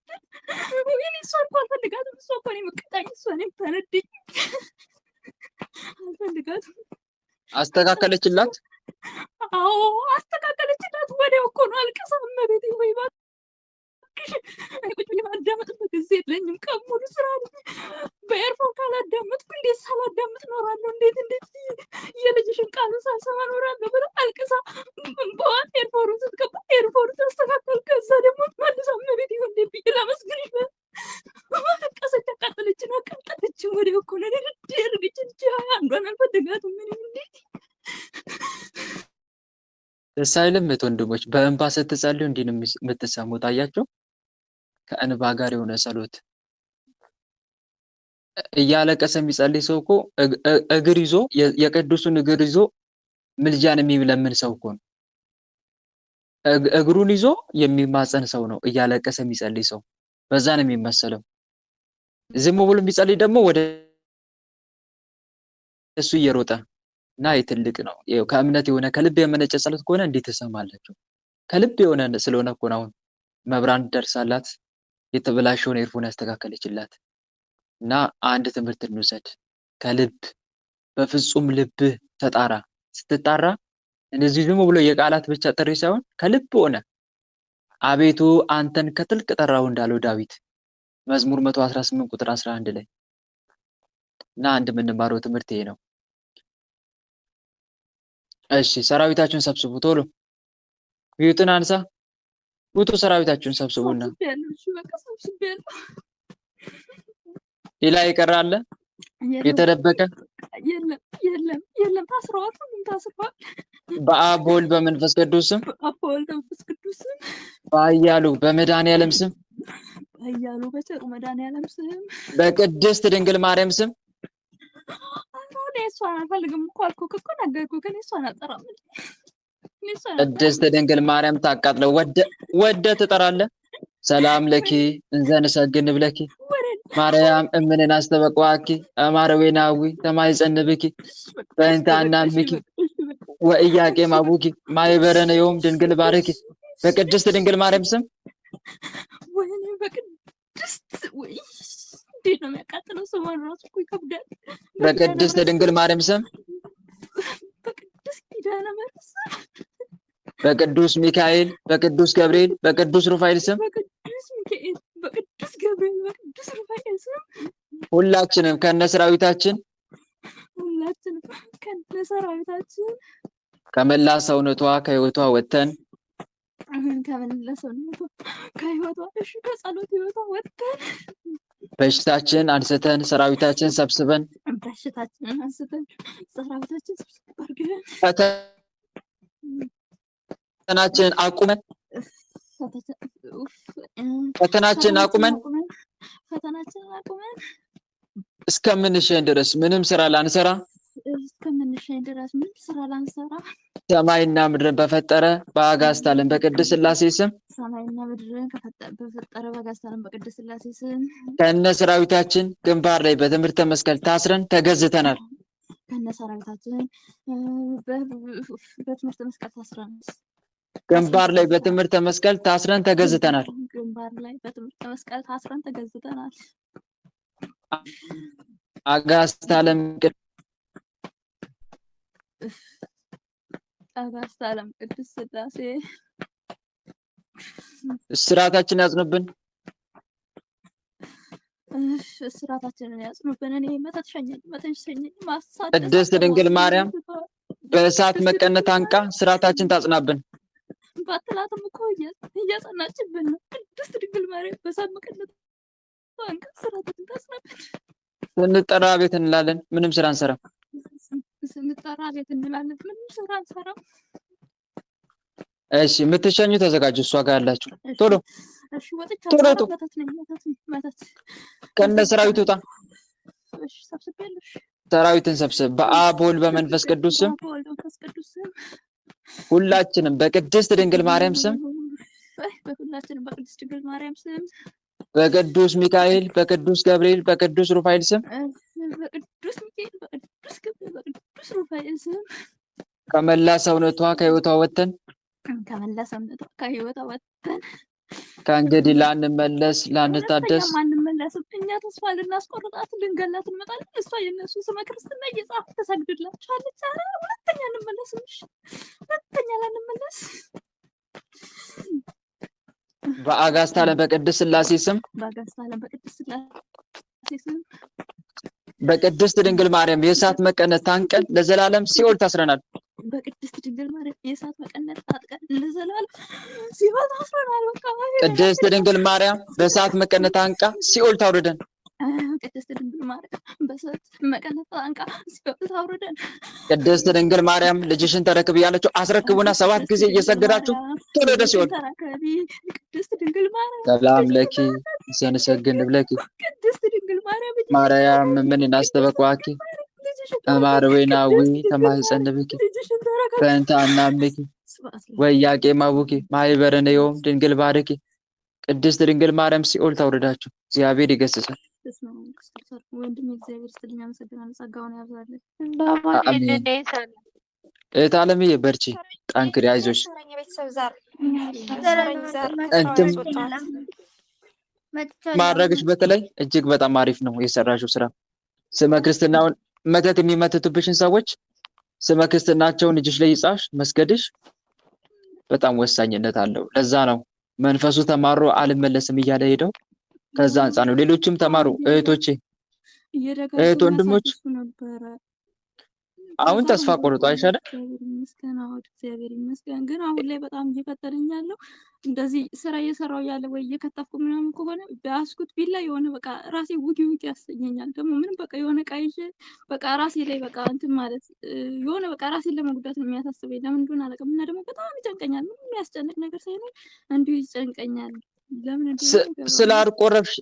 ወይኔ እሷን እኮ አልፈልጋትም። እሷ እኮ እኔ መቀጣኝ፣ እሷ እኔ የምታነድኝ አልፈልጋትም። አስተካከለችላት። አዎ አስተካከለችላት። ወዲያው እኮ ነው አልቅሳ እመቤቴ ወይ እባክሽ ቁጭ ብዬ ማዳመጥበት ጊዜ የለኝም። ቀን ሙሉ ስራ በኤርፎን ካላዳመጥኩ እንዴት ሳላዳምጥ ኖራለሁ? እንዴት የልጅሽን ቃሉን ሳልሰማ ኖራለሁ ብላ አልቅሳ በዋት ኤርፎኑን ስትገባ ኤርፎኑ ታስተካከል። ከዛ ደግሞ መልሳ እመቤቴ ወንዴ ብዬ ላመስግንሽ አለቀሰች። አቃጠለችን ወዲያው እኮ ነው ያደረገችን። አንዷን አልፈልጋትም። ምንም እንዴት ደስ አይልም? ወንድሞች በእንባ ስትጸልዩ እንዲህ ነው የምትሰሙት። አያችሁ? ከእንባ ጋር የሆነ ጸሎት እያለቀሰ የሚጸልይ ሰው እኮ እግር ይዞ የቅዱሱን እግር ይዞ ምልጃን የሚለምን ሰው እኮ ነው። እግሩን ይዞ የሚማጸን ሰው ነው እያለቀሰ የሚጸልይ ሰው። በዛ ነው የሚመሰለው። ዝም ብሎ የሚጸልይ ደግሞ ወደ እሱ እየሮጠ እና የትልቅ ነው። ከእምነት የሆነ ከልብ የመነጨ ጸሎት ከሆነ እንዴት ትሰማላችሁ? ከልብ የሆነ ስለሆነ እኮ ነው አሁን መብራን ደርሳላት የተበላሸውን ኤርፎን ያስተካከለችላት። እና አንድ ትምህርት እንውሰድ። ከልብ በፍጹም ልብህ ተጣራ። ስትጣራ እንደዚህ ዝም ብሎ የቃላት ብቻ ጥሪ ሳይሆን ከልብ ሆነ አቤቱ አንተን ከጥልቅ ጠራው እንዳለው ዳዊት መዝሙር 118 ቁጥር 11 ላይ። እና አንድ የምንማረው ትምህርት ይሄ ነው። እሺ ሰራዊታችሁን ሰብስቡ ቶሎ። ቢዩትን አንሳ። ውጡ፣ ሰራዊታችሁን ሰብስቡና ሰብስቤያለሁ። እሺ በቃ ሰብስቤያለሁ። ሌላ የቀረ አለ የለም የተደበቀ? የለም። ታስረዋል። ሁሉም ታስረዋል። በአብ በወልድ በመንፈስ ቅዱስ ስም በአብ በወልድ በመንፈስ ቅዱስ ስም በኃያሉ በመድኃኔዓለም ስም በኃያሉ በቸሩ መድኃኔዓለም ስም በቅድስት ድንግል ማርያም ስም እኔ እሷን አልፈልግም እኮ አልኩህ እኮ ነገርኩህ። ግን እሷን አልጠራም። ቅድስት ድንግል ማርያም ታቃጥለው ወደ ትጠራለህ። ሰላም ለኪ እንዘ ንሰግድ ብለኪ ማርያም እምንን አስተበቅዋኪ አማረዌናዊ ተማይጸንብኪ በእንታናምኪ ወኢያቄም አቡኪ ማይበረነ ዮም ድንግል ባርኪ። በቅድስት ድንግል ማርያም ስም ወይኔ በቅድስት ወይ እንዴት ነው የሚያቃጥለው? ስሟን ራሱ እኮ ይከብዳል። በቅድስት ድንግል ማርያም ስም በቅድስት ኪዳነ ምሕረት ስም በቅዱስ ሚካኤል በቅዱስ ገብርኤል በቅዱስ ሩፋኤል ስም በቅዱስ ሚካኤል በቅዱስ ገብርኤል በቅዱስ ሩፋኤል ስም ሁላችንም ከነሰራዊታችን ከመላ ሰውነቷ ከህይወቷ ወጥተን እሺ ከጸሎት ህይወቷ ወጥተን በሽታችን አንስተን ሰራዊታችን ሰብስበን አድርገን ፈተናችንን አቁመን እስከምንሸኝ ድረስ ምንም ስራ ላንሰራ ሰማይና ምድርን በፈጠረ በአጋዕዝተ ዓለም በቅድስት ሥላሴ ስም ከነ ሰራዊታችን ግንባር ላይ በትምህርተ መስቀል ታስረን ተገዝተናል። ግንባር ላይ በትምህርተ መስቀል ታስረን ተገዝተናል። አጋዕዝተ ዓለም ቅድስት ሥላሴ እስራታችንን ያጽኑብን። እስራታችንን ያጽኑብን። እኔ መተሸኘኝ ቅድስት ድንግል ማርያም በእሳት መቀነት አንቃ ስራታችን ታጽናብን። ባትላትም እኮ እያጸናችብን ነው። ቅድስት ድንግል ማርያም በእሳት መቀነት አንቃ ስራታችን ታጽናብን። ስንጠራ ቤት እንላለን፣ ምንም ስራ አንሰራም። እሺ የምትሸኙ ተዘጋጁ። እሷ ጋር ያላችሁ ቶሎ ቶሎ ከነ ሰራዊት ውጣ። ሰራዊትን ሰብስብ። በአብ በወልድ በመንፈስ ቅዱስ ስም ሁላችንም በቅድስት ድንግል ማርያም ስም በቅዱስ ሚካኤል በቅዱስ ገብርኤል በቅዱስ ሩፋኤል ስም ከመላ ሰውነቷ ከህይወቷ ወጥተን ከእንግዲህ ላንመለስ ላንታደስ እኛ ተስፋ ልናስቆርጣት ልንገላት እንመጣለን። እሷ የነሱ ስመ ክርስትና እየጻፈች ተሰግድላችኋለች። ሁለተኛ እንመለስም። ሁለተኛ ላንመለስ በአጋዕዝተ ዓለም በቅድስት ሥላሴ ስም በቅድስት ድንግል ማርያም የእሳት መቀነት ታንቀን ለዘላለም ሲኦል ታስረናል። በቅድስት ድንግል ማርያም የእሳት መቀነት ታጥቀን ለዘላለም ሲኦል ታስረናል። ቅድስት ድንግል ማርያም በእሳት መቀነት ታንቃ ሲኦል ታውርደን። ቅድስት ድንግል ማርያም በእሳት መቀነት ታንቃ ሲኦል ታውርደን። ቅድስት ድንግል ማርያም ልጅሽን ተረክብ ያለችው አስረክቡና 7 ጊዜ እየሰገዳችሁ ቶሎ ወደ ሲኦል። ቅድስት ድንግል ማርያም ሰላም ለኪ ዘንሰግድ ብለኪ ማርያም ምን እናስተበቅዋኪ አማረዌናዊ ተማይጸንብኪ በእንተ አናምኪ ወኢያቄም አቡኪ ማይበረነ ዮም ድንግል ባርኪ። ቅድስት ድንግል ማርያም ሲኦል ታውርዳችሁ። እግዚአብሔር ይገስጻል። እህት ዓለምዬ በርቺ፣ ጠንክሪ፣ አይዞሽ። እንትም ማድረግሽ በተለይ እጅግ በጣም አሪፍ ነው የሰራሽው ስራ። ስመ ክርስትናውን መተት የሚመትቱብሽን ሰዎች ስመ ክርስትናቸውን እጅሽ ላይ ይጻፍሽ መስገድሽ በጣም ወሳኝነት አለው። ለዛ ነው መንፈሱ ተማሮ አልመለስም እያለ ሄደው። ከዛ አንጻር ነው። ሌሎችም ተማሩ እህቶቼ፣ እህት ወንድሞች አሁን ከዛ ተስፋ ቆርጦ አይሻልም? እግዚአብሔር ይመስገን። አዎ እግዚአብሔር ይመስገን። ግን አሁን ላይ በጣም እየፈተነኝ ያለው እንደዚህ ስራ እየሰራው ያለ ወይ እየከተፍኩ ምናምን ከሆነ በያዝኩት ቢላ የሆነ በቃ ራሴ ውጊ ውጊ ያሰኘኛል። ደግሞ ምንም በቃ የሆነ ዕቃ ይዤ በቃ ራሴ ላይ በቃ እንትን ማለት የሆነ በቃ ራሴን ለመጉዳት ነው የሚያሳስበኝ። ለምን እንደሆነ አላውቅም። እና ደግሞ በጣም ይጨንቀኛል። ምንም የሚያስጨንቅ ነገር ሳይሆን እንዲሁ ይጨንቀኛል። ለምን እንደሆነ አይገባኝም።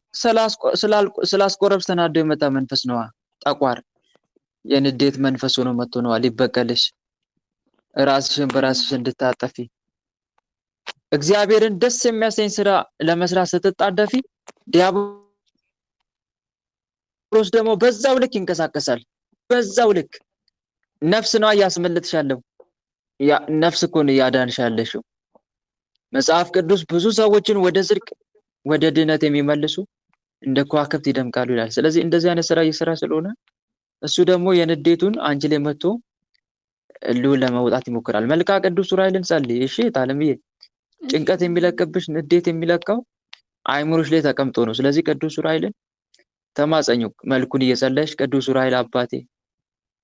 ስላስቆረብሽ ተናዶ የመጣ መንፈስ ነዋ። ጠቋር የንዴት መንፈስ ሆኖ መጥቶ ነዋ ሊበቀልሽ፣ ራስሽን በራስሽ እንድታጠፊ እግዚአብሔርን ደስ የሚያሰኝ ስራ ለመስራት ስትጣደፊ ዲያብሎስ ደግሞ በዛው ልክ ይንቀሳቀሳል። በዛው ልክ ነፍስ ነዋ እያስመልጥሻለሁ። ነፍስ እኮ ነው እያዳንሻለሽው። መጽሐፍ ቅዱስ ብዙ ሰዎችን ወደ ጽድቅ ወደ ድነት የሚመልሱ እንደ ከዋክብት ይደምቃሉ ይላል። ስለዚህ እንደዚህ አይነት ስራ እየሰራ ስለሆነ እሱ ደግሞ የንዴቱን አንቺ ላይ መጥቶ እልውን ለመውጣት ይሞክራል። መልካ ቅዱስ ዑራኤልን ጸልይ እሺ። ታለምዬ ጭንቀት የሚለቅብሽ ንዴት የሚለቀው አይምሮሽ ላይ ተቀምጦ ነው። ስለዚህ ቅዱስ ዑራኤልን ተማጸኙ። መልኩን እየጸለይሽ ቅዱስ ዑራኤል አባቴ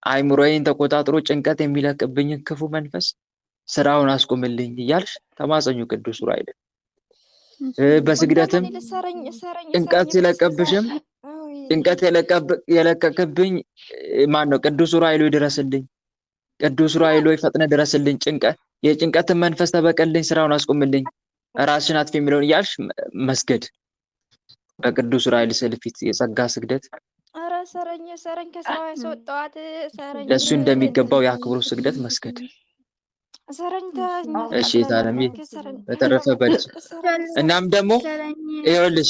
አይምሮዬን ተቆጣጥሮ ጭንቀት የሚለቅብኝን ክፉ መንፈስ ስራውን አስቆምልኝ እያልሽ ተማጸኙ ቅዱስ ዑራኤልን። በስግደትም ጭንቀት ሲለቅብሽም ጭንቀት የለቀቅብኝ ማን ነው? ቅዱስ ዑራኤል ድረስልኝ፣ ቅዱስ ዑራኤል ፈጥነ ድረስልኝ፣ የጭንቀትን መንፈስ ተበቀልኝ፣ ስራውን አስቆምልኝ፣ ራስሽን አጥፊ የሚለውን እያልሽ መስገድ በቅዱስ ዑራኤል ስዕል ፊት የጸጋ ስግደት ኧረ ሰረኝ ከስራ ያስወጣዋት ሰረኝ ለእሱ እንደሚገባው የአክብሮት ስግደት መስገድ። ሰረኝ እሺ ታለሚ በተረፈ በልጅ እናም ደግሞ ይኸውልሽ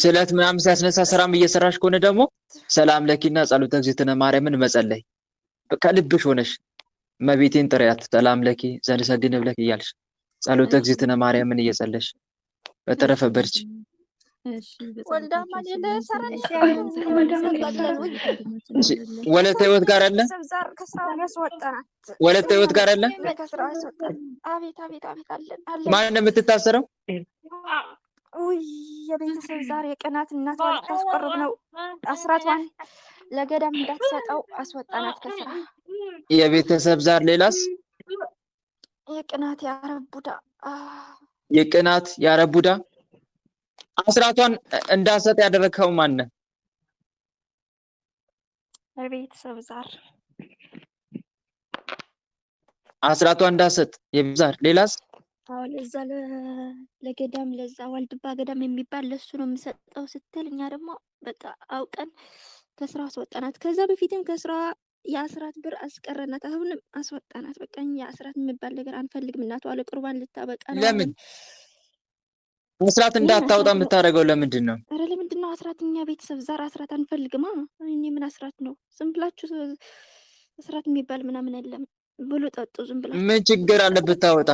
ስለት ምናምን ሲያስነሳ ስራም እየሰራሽ ከሆነ ደግሞ ሰላም ለኪና ጸሎተ እግዝእትነ ማርያምን መጸለይ ከልብሽ ሆነሽ እመቤቴን ጥሪያት ሰላም ለኪ ዘንሰግድ ብለክ እያልሽ ጸሎተ እግዝእትነ ማርያምን እየጸለሽ በተረፈ በልጅ ወልዳ ማለለ ሰረኝ ወለተ ህይወት ጋር አለ ወለተ ህይወት ጋር አለ። አቤት አለ። ማን ነው የምትታሰረው? ውይ የቤተሰብ ዛር የቅናት እናት ልታስቆርብ ነው። አስራቷን ለገዳም እንዳትሰጠው አስወጣናት ከስራ። የቤተሰብ ዛር ሌላስ? የቅናት የአረብ ቡዳ አስራቷን እንዳሰጥ ያደረከው ማን ነው? የቤተሰብ ዛር አስራቷን እንዳሰጥ የዛር ሌላስ? አዎ ለዛ ለገዳም ለዛ ዋልድባ ገዳም የሚባል ለሱ ነው የምሰጠው ስትል እኛ ደግሞ በቃ አውቀን ከስራ አስወጣናት። ከዛ በፊትም ከስራ የአስራት ብር አስቀረናት። አሁንም አስወጣናት። በቃ የአስራት የሚባል ነገር አንፈልግም። እናቷ ለቁርባን ልታበቃ ነው። ለምን አስራት እንዳታወጣ የምታደርገው ለምንድን ነው? ኧረ ለምንድን ነው አስራት? እኛ ቤተሰብ ዛር አስራት አንፈልግማ። እኔ ምን አስራት ነው? ዝም ብላችሁ አስራት የሚባል ምናምን የለም። ብሉ ጠጡ ዝም ብላችሁ። ምን ችግር አለ ብታወጣ?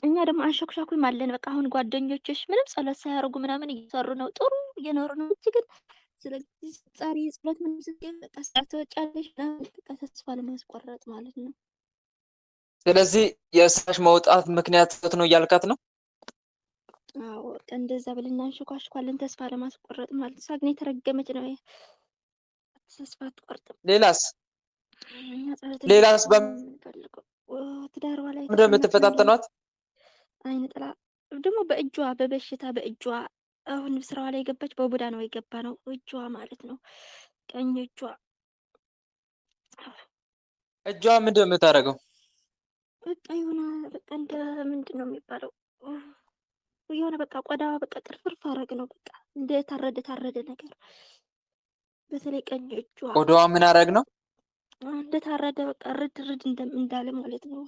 እኛ ደግሞ አንሾክሻኩም አለን። በቃ አሁን ጓደኞችሽ ምንም ጸሎት ሳያደርጉ ምናምን እየሰሩ ነው፣ ጥሩ እየኖሩ ነው። እንጂ ግን ስለዚህ ጻሪ ጸሎት ምን ሲገኝ በቃ ሳትወጫለሽ በቃ ተስፋ ለማስቆረጥ ማለት ነው። ስለዚህ የስራሽ መውጣት ምክንያት ነው እያልካት ነው? አዎ በቃ እንደዛ ብለን አንሾካሽኳለን ተስፋ ለማስቆረጥ ማለት ነው። ሳግኔ ተረገመች ነው ተስፋ አትቆርጥም። ሌላስ በምፈልገው ትዳሯ ላይ ምንድን ነው የምትፈታተኗት? አይነ ጥላ ደግሞ በእጇ በበሽታ በእጇ አሁን ስራዋ ላይ የገባች በቡዳ ነው የገባ ነው እጇ ማለት ነው። ቀኝ እጇ ምንድን ነው የምታደርገው? በቃ የሆነ በቃ እንደ ምንድን ነው የሚባለው የሆነ በቃ ቆዳዋ በቃ ቅርፍርፍ አረግ ነው። በቃ እንደ ታረደ ነገር በተለይ ቀኝ እጇ ቆዳዋ ምን አረግ ነው? እንደ ታረደ በቃ ርድ እንዳለ ማለት ነው።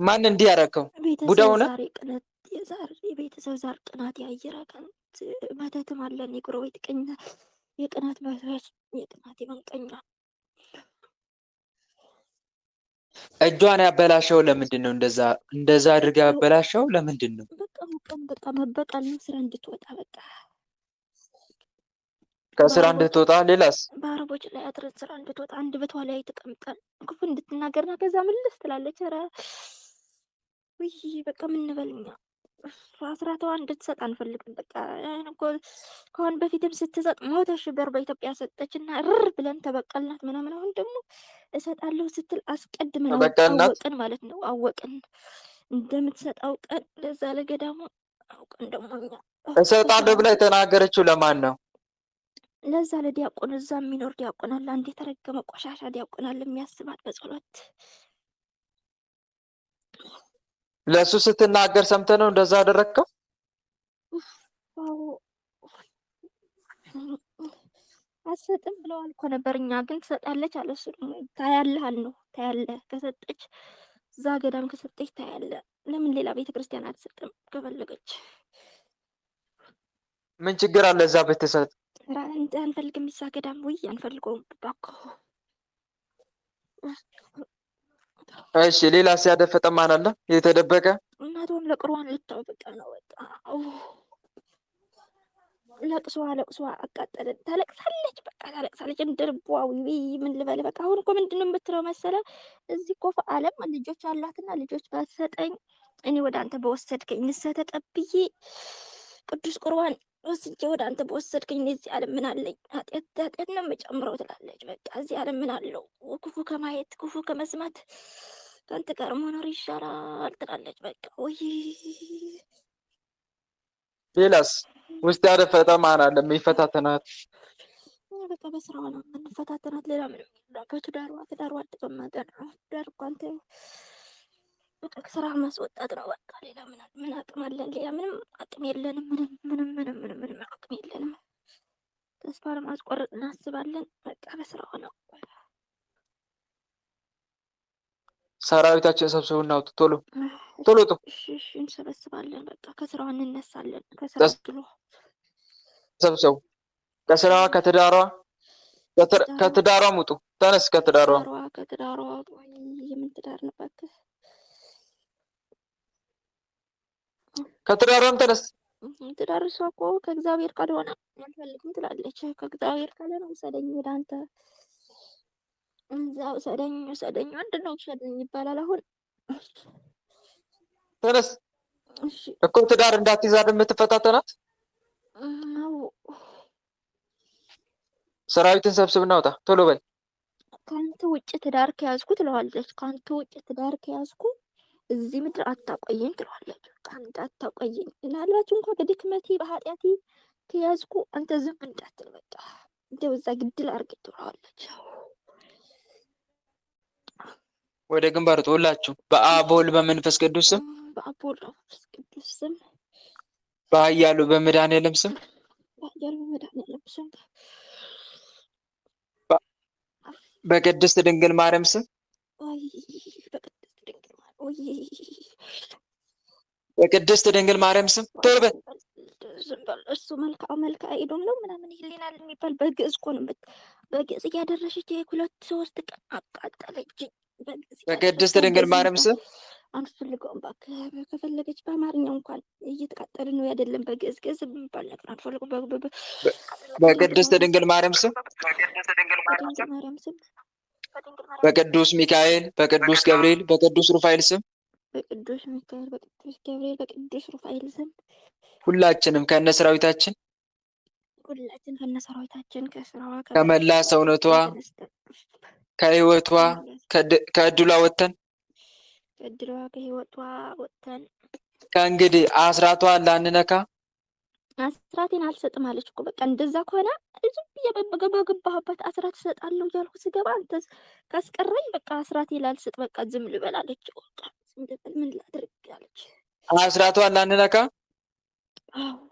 ማን እንዲህ ያረከው? ቡዳው ነው። የቤተሰብ ዛር ቅናት ያየራቀን መተትም አለን። የጎረቤት የቅናት መተት የቅናት መንቀኛ እጇን ያበላሸው ለምንድን ነው? እንደዛ አድርጋ ያበላሸው ለምንድን ነው? በቃ መበቃል ነው። ስራ እንድትወጣ በቃ ከስራ እንድትወጣ። ሌላስ? በአረቦች ላይ አጥረት ስራ እንድትወጣ አንድ በቷ ላይ ተቀምጣ ክፉ እንድትናገርና ከዛ ምልስ ትላለች። ኧረ ውይ በቃ ምን እንበልኛ አስራቷን እንድትሰጥ አንፈልግም። በቃ እኮ ከአሁን በፊትም ስትሰጥ ሞተ ሺህ ብር በኢትዮጵያ ሰጠች እና ርር ብለን ተበቀልናት ምናምን። አሁን ደግሞ እሰጣለሁ ስትል አስቀድመን ተበቀልናት። አወቅን ማለት ነው። አወቅን እንደምትሰጥ አውቀን ለዛ ለገዳሙ አውቀን ደግሞ እኛ እሰጣለሁ ብላ የተናገረችው ለማን ነው? ለዛ ለዲያቆን እዛ የሚኖር ዲያቆን አለ። አንድ የተረገመ ቆሻሻ ዲያቆን አለ የሚያስባት በጸሎት ለሱ ስትናገር ሰምተህ ነው እንደዛ አደረግከው? አትሰጥም ብለዋል እኮ ነበር። እኛ ግን ትሰጣለች አለ። እሱ ደግሞ ታያለህ አልነው። ታያለህ ከሰጠች እዛ ገዳም ከሰጠች ታያለህ። ለምን ሌላ ቤተክርስቲያን አትሰጥም? ከፈለገች ምን ችግር አለ? እዛ ብትሰጥ አንፈልግም። እዛ ገዳም ውይ አንፈልገውም እባክህ። እሺ ሌላ ሲያደፈጠ ማን አለ? የተደበቀ እናቷም ለቅሯን ልታወጣ ነው። በቃ ለቅሷ አቃጠለን። ታለቅሳለች፣ በቃ ታለቅሳለች እንደ ልቧ። ውይ ምን ልበል። በቃ አሁን እኮ ምንድን ነው የምትለው መሰለ? እዚህ እኮ ዓለም ልጆች አላትና ልጆች ባትሰጠኝ እኔ ወደ አንተ በወሰድከኝ ንስሐ ተቀብዬ ቅዱስ ቁርባን ወስጄ ወደ አንተ በወሰድከኝ እዚህ ዓለም ምን አለኝ? ኃጢአት ነው የምጨምረው ትላለች። በቃ እዚህ ዓለም ምን አለው? ክፉ ከማየት ክፉ ከመስማት ከአንተ ጋር መኖር ይሻላል ትላለች። በቃ ወይ ሌላስ ውስጥ ያደፈጠ ማን አለ? የሚፈታተናት በቃ በስራዋ ነው የምንፈታተናት። ሌላ ምንም በትዳሯ አልተቀመጠ ነው። ትዳር እኮ አንተ በቃ ስራ ማስወጣት ነው። በቃ ሌላ ምን አቅም አለን? ሌላ ምንም አቅም የለንም። ምንም አቅም የለንም። ተስፋ ለማስቆረጥ እናስባለን። በቃ በስራዋ ነው። ሰራዊታችን ሰብስቡ እናውጡ። ቶሎ እሺ እንሰበስባለን። በቃ ከስራዋ እንነሳለን። ከስራ ብሎ ሰብሰቡ። ከስራዋ ከትዳሯ ሙጡ። ተነስ ከትዳሯ የምን ትዳር ነው እባክህ? ከትዳሯም ተነስ። ትዳር እሷ እኮ ከእግዚአብሔር ካልሆነ አልፈልግም ትላለች። ከእግዚአብሔር ካልሆነ ውሰደኝ ወደ አንተ እዛ ውሰደኝ። ምንድን ነው ውሰደኝ ይባላል አሁን? ተነስ እኮ ትዳር እንዳትይዛት የምትፈታተናት። ሰራዊትን ሰብስብ እናውጣ። ቶሎ በል። ከአንተ ውጭ ትዳር ከያዝኩ ትለዋለች። ከአንተ ውጭ ትዳር ከያዝኩ እዚህ ምድር አታቆየኝ ትለዋለች። ከአንተ አታቆየኝ። ምናልባት እንኳን በድክመቴ በኃጢአቴ ከያዝኩ አንተ ዝም እንዳትል በቃ እንደው እዛ ግድል አድርገኝ ትለዋለች። ወደ ግንባር ሁላችሁ በአብ በወልድ በመንፈስ ቅዱስ ስም በኃያሉ በመድኃኔዓለም ስም በቅድስት ድንግል ማርያም ስም በቅድስት ድንግል ማርያም ስም ቶሎ በል። እሱ መልክዓ ኤዶም ነው ምናምን ይልናል የሚባል በግዕዝ እኮ ነው። በግዕዝ እያደረሰች የሁለት ሶስት ቀን አቃጠለች። በቅድስት ድንግል ማርያም ስም አንፈልገውም እባክህ። ከፈለገች በአማርኛ እንኳን እየተቃጠለ ነው አይደለም። በግዕዝ የሚባል ነገር አንፈልገውም። በቅድስት ድንግል ማርያም ስም በቅዱስ ሚካኤል በቅዱስ ገብርኤል በቅዱስ ሩፋኤል ስም በቅዱስ ሚካኤል በቅዱስ ገብርኤል በቅዱስ ሩፋኤል ስም ሁላችንም ከነሰራዊታችን ከስራዋ ከመላ ሰውነቷ ከህይወቷ ከእድሏ ወጥተን ከእንግዲህ አስራቷን ላንነካ። አስራቴን አልሰጥም አለች እኮ በቃ እንደዛ ከሆነ ዝም ብዬ በገባህበት አስራት እሰጣለሁ እያልኩ ስገባ አንተ ካስቀረኝ በቃ አስራቴ ላልሰጥ በቃ ዝም ልበል አለች። ምን ላድርግ አለች። አስራቷን ላንነካ።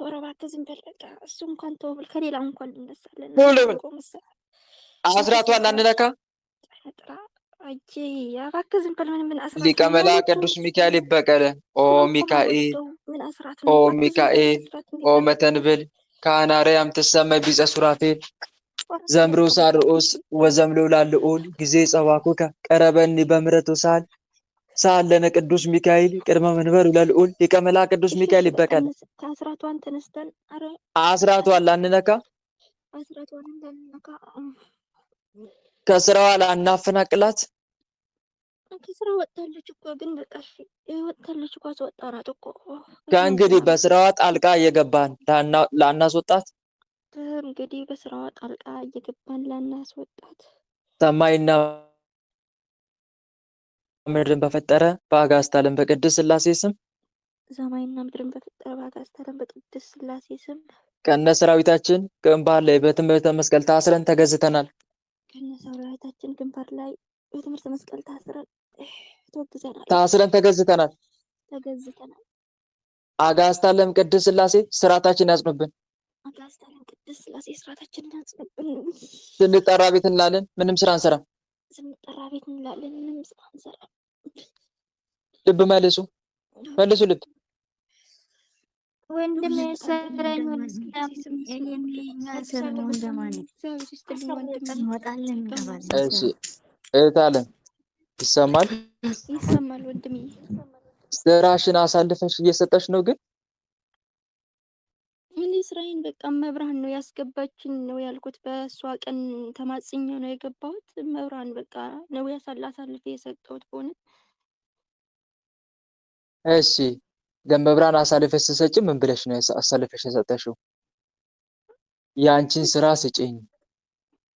ኧረ እባክህ ዝም በል በቃ። እሱ እንኳን ተው ብል ከሌላ እንኳን እንነሳለን። አስራቷን ላንነካ። እባክህ ዝም በል። ምን አስራት? ሊቀ መላእክት ቅዱስ ሚካኤል ይበቀለ። ኦ ሚካኤል ኦ ሚካኤል ኦ መተንብል ካህናርያም ትሰመይ ቢጸ ሱራፌል ዘምሮ ሳርኦስ ወዘምሎ ላልኦል ጊዜ ጸዋኩከ ቀረበኒ በምሕረቱ ሳል ለነ ቅዱስ ሚካኤል ቅድመ መንበሩ ለልዑል ሊቀ መላእክት ቅዱስ ሚካኤል ይበቀል። ከአስራቷን ተነስተን አስራቷን ላንነካ ከስራዋ ላናፈናቅላት ከስራ ወጣለች እኮ ግን በቃ እሺ ወጣለች እኮ አስወጣናት እኮ ከእንግዲህ በስራዋ ጣልቃ እየገባን ላናስወጣት እንግዲህ በስራዋ ጣልቃ እየገባን ላናስወጣት ሰማይና ምድርን በፈጠረ በአጋዕዝተ ዓለም በቅድስት ሥላሴ ስም ሰማይና ምድርን በፈጠረ በአጋዕዝተ ዓለም በቅድስት ሥላሴ ስም ከነ ሰራዊታችን ግንባር ላይ በትምህርተ መስቀል ታስረን ተገዝተናል። ከነ ሰራዊታችን ግንባር ላይ በትምህርተ መስቀል ታስረን ተወግዘናል። ታስረን ተገዝተናል። አጋዕዝተ ዓለም ቅድስት ሥላሴ ስርዓታችን ያጽኑብን። አጋዕዝተ ዓለም ቅድስት ሥላሴ ስርዓታችንን ያጽኑብን። ስንጠራ ቤት እንላለን፣ ምንም ስራ አንሰራም። ስንጠራ ቤት እንላለን፣ ምንም ስራ አንሰራም። ልብ መልሱ፣ መልሱ ልብ። ወንድም የሰረኝ እሺ እህት ዓለም ይሰማል? ይሰማል ወንድሜ። ስራሽን አሳልፈሽ እየሰጠሽ ነው ግን እኔ ስራዬን በቃ መብርሃን ነው ያስገባችን ነው ያልኩት። በእሷ ቀን ተማጽኜ ነው የገባሁት። መብርሃን በቃ ነው አሳልፌ የሰጠሁት በእውነት። እሺ ለመብርሃን አሳልፈሽ ስትሰጪ ምን ብለሽ ነው አሳልፈሽ የሰጠሽው? ያንቺን ስራ ስጪኝ።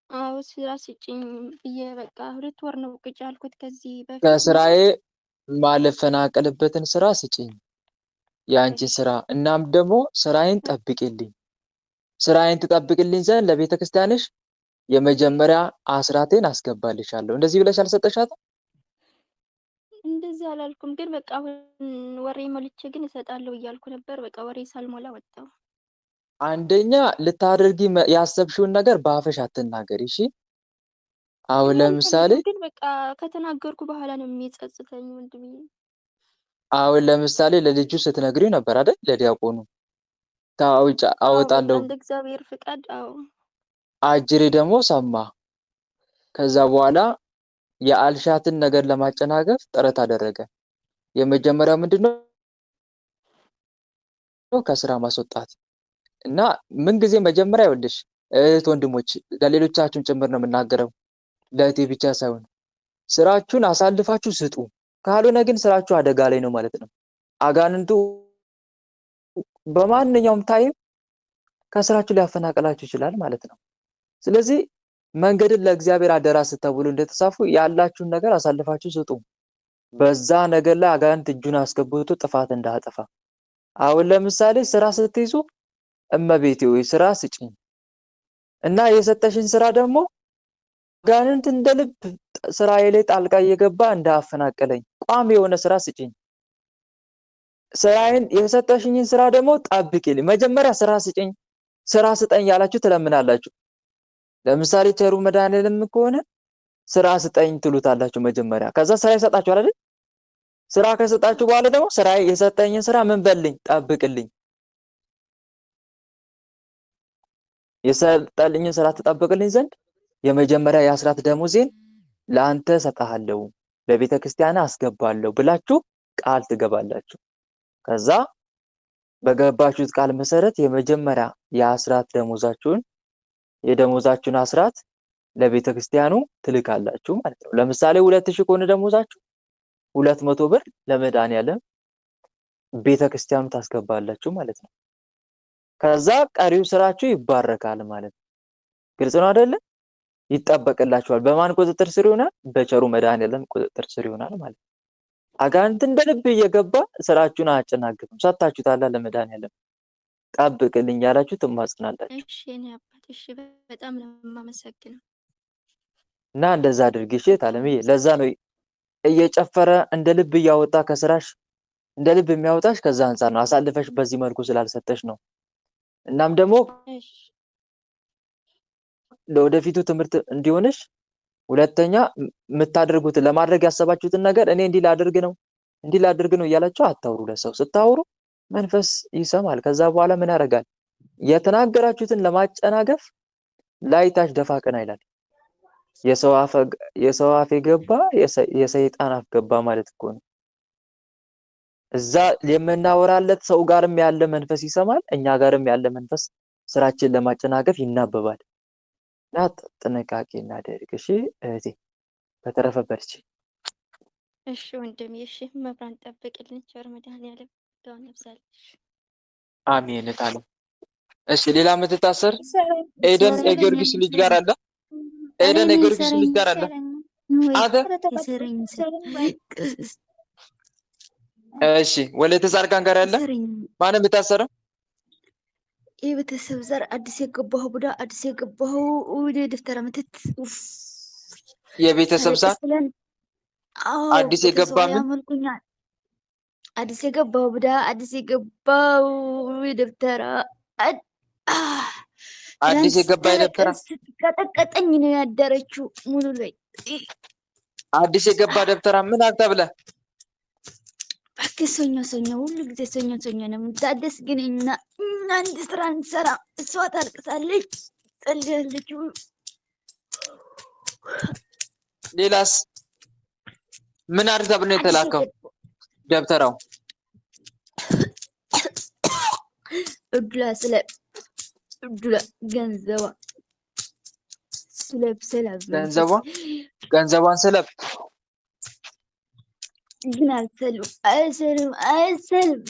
አዎ ስራ ስጪኝ ብዬ በቃ 2 ወር ነው ቁጭ ያልኩት ከዚህ በፊት። ከስራዬ ማልፈናቀልበትን ስራ ስጪኝ፣ ያንቺን ስራ። እናም ደግሞ ስራዬን ጠብቂልኝ። ስራዬን ትጠብቅልኝ ዘንድ ለቤተ ክርስቲያንሽ የመጀመሪያ አስራቴን አስገባልሻለሁ። እንደዚህ ብለሽ አልሰጠሻትም? እንደዚህ አላልኩም፣ ግን በቃ አሁን ወሬ ሞልቼ ግን እሰጣለሁ እያልኩ ነበር። በቃ ወሬ ሳልሞላ ወጣሁ። አንደኛ ልታደርጊ ያሰብሽውን ነገር በአፍሽ አትናገሪ። እሺ አሁን ለምሳሌ ግን በቃ ከተናገርኩ በኋላ ነው የሚጸጽተኝ ወንድሜ። አሁን ለምሳሌ ለልጁ ስትነግሪው ነበር አይደል? ለዲያቆኑ አወጣለሁ እንደ እግዚአብሔር ፍቃድ። አዎ አጅሬ ደግሞ ሰማ። ከዛ በኋላ የአልሻትን ነገር ለማጨናገፍ ጥረት አደረገ። የመጀመሪያው ምንድነው? ከስራ ማስወጣት እና ምን ጊዜ መጀመሪያ ይኸውልሽ እህት ወንድሞች፣ ለሌሎቻችሁም ጭምር ነው የምናገረው፣ ለእህቴ ብቻ ሳይሆን ስራችሁን አሳልፋችሁ ስጡ። ካልሆነ ግን ስራችሁ አደጋ ላይ ነው ማለት ነው። አጋንንቱ በማንኛውም ታይም ከስራችሁ ሊያፈናቅላችሁ ይችላል ማለት ነው። ስለዚህ መንገድን ለእግዚአብሔር አደራ ስትተብሉ እንደተጻፉ ያላችሁን ነገር አሳልፋችሁ ስጡ። በዛ ነገር ላይ አጋንንት እጁን አስገብቶ ጥፋት እንዳያጠፋ። አሁን ለምሳሌ ስራ ስትይዙ እመቤቴ ወይ ስራ ስጪኝ እና የሰጠሽን ስራ ደግሞ አጋንንት እንደ ልብ ስራዬ ላይ ጣልቃ እየገባ እንዳያፈናቅለኝ ቋሚ የሆነ ስራ ስጪኝ። ስራዬን የሰጠሽኝን ስራ ደግሞ ጠብቂልኝ። መጀመሪያ ስራ ስጪኝ፣ ስራ ስጠኝ ያላችሁ ትለምናላችሁ። ለምሳሌ ቸሩ መድኃኔዓለም ከሆነ ስራ ስጠኝ ትሉታላችሁ መጀመሪያ። ከዛ ስራ ይሰጣችኋል አይደል? ስራ ከሰጣችሁ በኋላ ደግሞ ስራ የሰጠኝን ስራ ምን በልኝ? ጠብቅልኝ። የሰጠልኝን ስራ ተጠብቅልኝ ዘንድ የመጀመሪያ የአስራት ደሞዜን ለአንተ ሰጣለሁ፣ ለቤተ ክርስቲያን አስገባለሁ ብላችሁ ቃል ትገባላችሁ። ከዛ በገባችሁት ቃል መሰረት የመጀመሪያ የአስራት ደሞዛችሁን የደሞዛችሁን አስራት ለቤተ ክርስቲያኑ ትልካላችሁ ማለት ነው። ለምሳሌ 2000 ከሆነ ደሞዛችሁ 200 ብር ለመድኃኔዓለም ቤተ ክርስቲያኑ ታስገባላችሁ ማለት ነው። ከዛ ቀሪው ስራችሁ ይባረካል ማለት ነው። ግልጽ ነው አይደለ? ይጠበቅላችኋል። በማን ቁጥጥር ስር ይሆናል? በቸሩ መድኃኔዓለም ቁጥጥር ስር ይሆናል ማለት ነው። አጋንንት እንደ ልብ እየገባ ስራችሁን አያጨናግፍም። ሰጣችሁታል ለመድኃኔዓለም ጠብቅልኝ ያላችሁ ትማጽናላችሁ። እሺ እኔ አባት እሺ፣ በጣም ነው የማመሰግነው። እና እንደዛ አድርጊ እሺ ታለምዬ። ለዛ ነው እየጨፈረ እንደ ልብ እያወጣ ከስራሽ እንደ ልብ የሚያወጣሽ ከዛ አንፃር ነው። አሳልፈሽ በዚህ መልኩ ስላልሰጠሽ ነው። እናም ደግሞ ለወደፊቱ ትምህርት እንዲሆንሽ ሁለተኛ የምታደርጉት ለማድረግ ያሰባችሁትን ነገር እኔ እንዲህ ላድርግ ነው እያላችሁ አታውሩ። ለሰው ስታወሩ መንፈስ ይሰማል። ከዛ በኋላ ምን ያደርጋል? የተናገራችሁትን ለማጨናገፍ ላይታች ደፋ ቀና ይላል። የሰው አፍ ገባ የሰይጣን አፍ ገባ ማለት እኮ ነው። እዛ የምናወራለት ሰው ጋርም ያለ መንፈስ ይሰማል፣ እኛ ጋርም ያለ መንፈስ ስራችን ለማጨናገፍ ይናበባል። እና ጥንቃቄ እናድርግ እሺ እህቴ። በተረፈ በርቺ። እሺ ወንድሜ፣ እሺ መብራን ጠብቅልን። ቸር መድኃኒዓለም ጋውን ያብዛልሽ። አሜን እታለ። እሺ ሌላ የምትታሰር ሰረኝ ኤደን ሰረኝ የጊዮርጊስ ልጅ ጋር አለ። እኔ ኤደን ነኝ የጊዮርጊስ ልጅ ሰረኝ ጋር አለ። ሰረኝ ወይ አንተ ኧረ ተቀበል የሰረኝ ሰረኝ ባይ እሺ ወለተ ጻድቃን ጋር ያለ ሰረኝ ማን የምታሰረው? የቤተሰብ ዘር አዲስ የገባሁ ቡዳ አዲስ የገባሁ ወደ ደፍተራ ምትት ኡፍ የቤተሰብ ዛር አለቅስ ብለን አዎ አዲስ የገባ ቤተሰብ ምን ያመልኩኛል። አዲስ የገባው ቡዳ አዲስ የገባው ደብተራ አዲስ ትናንት የገባ የደብተራ ስትቀጠቀጠኝ ነው ያደረችው ሙሉ ላይ። አዲስ የገባ ደብተራ ምን አልተ ብለህ እባክህ ሶኞ ሶኞ ሁሉ ጊዜ ሶኞ ሶኞ ነው የምታደስ። ግን እና አንድ ስራ እንሰራ እሷ ታልቅሳለች ጸልያለች። ሌላስ ምን አድርጋ ብለህ የተላከው ደብተራው? እድላ ስለ እድላ ገንዘቧ ስለብ ስለብ ገንዘቧን ስለብ ግን አልሰልም አይሰልም አይሰልም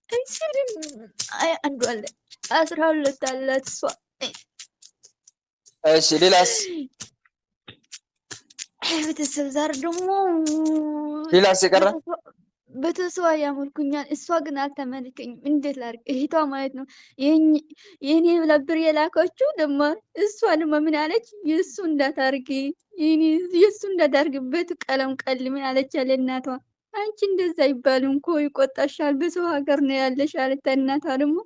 አይሰልም። አይ አንዱ አለ 12 አላት እሷ። እሺ ሌላስ ቤተሰብ ዛር ደግሞ ሌላስ የቀረ ቤተሰቧ ያመልኩኛል። እሷ ግን አልተመልከኝም። እንዴት ላድርግ? እህቷ ማለት ነው የኔ ብላ ብር የላከችው ደግሞ እሷ ደግሞ ምን አለች? የእሱ እንዳታርጊ የእሱ እንዳታርግበት ቀለም ቀል ምን አለች ያለ እናቷ። አንቺ እንደዛ አይባልም እኮ ይቆጣሻል፣ በሰው ሀገር ነው ያለሽ አለች እናቷ ደግሞ።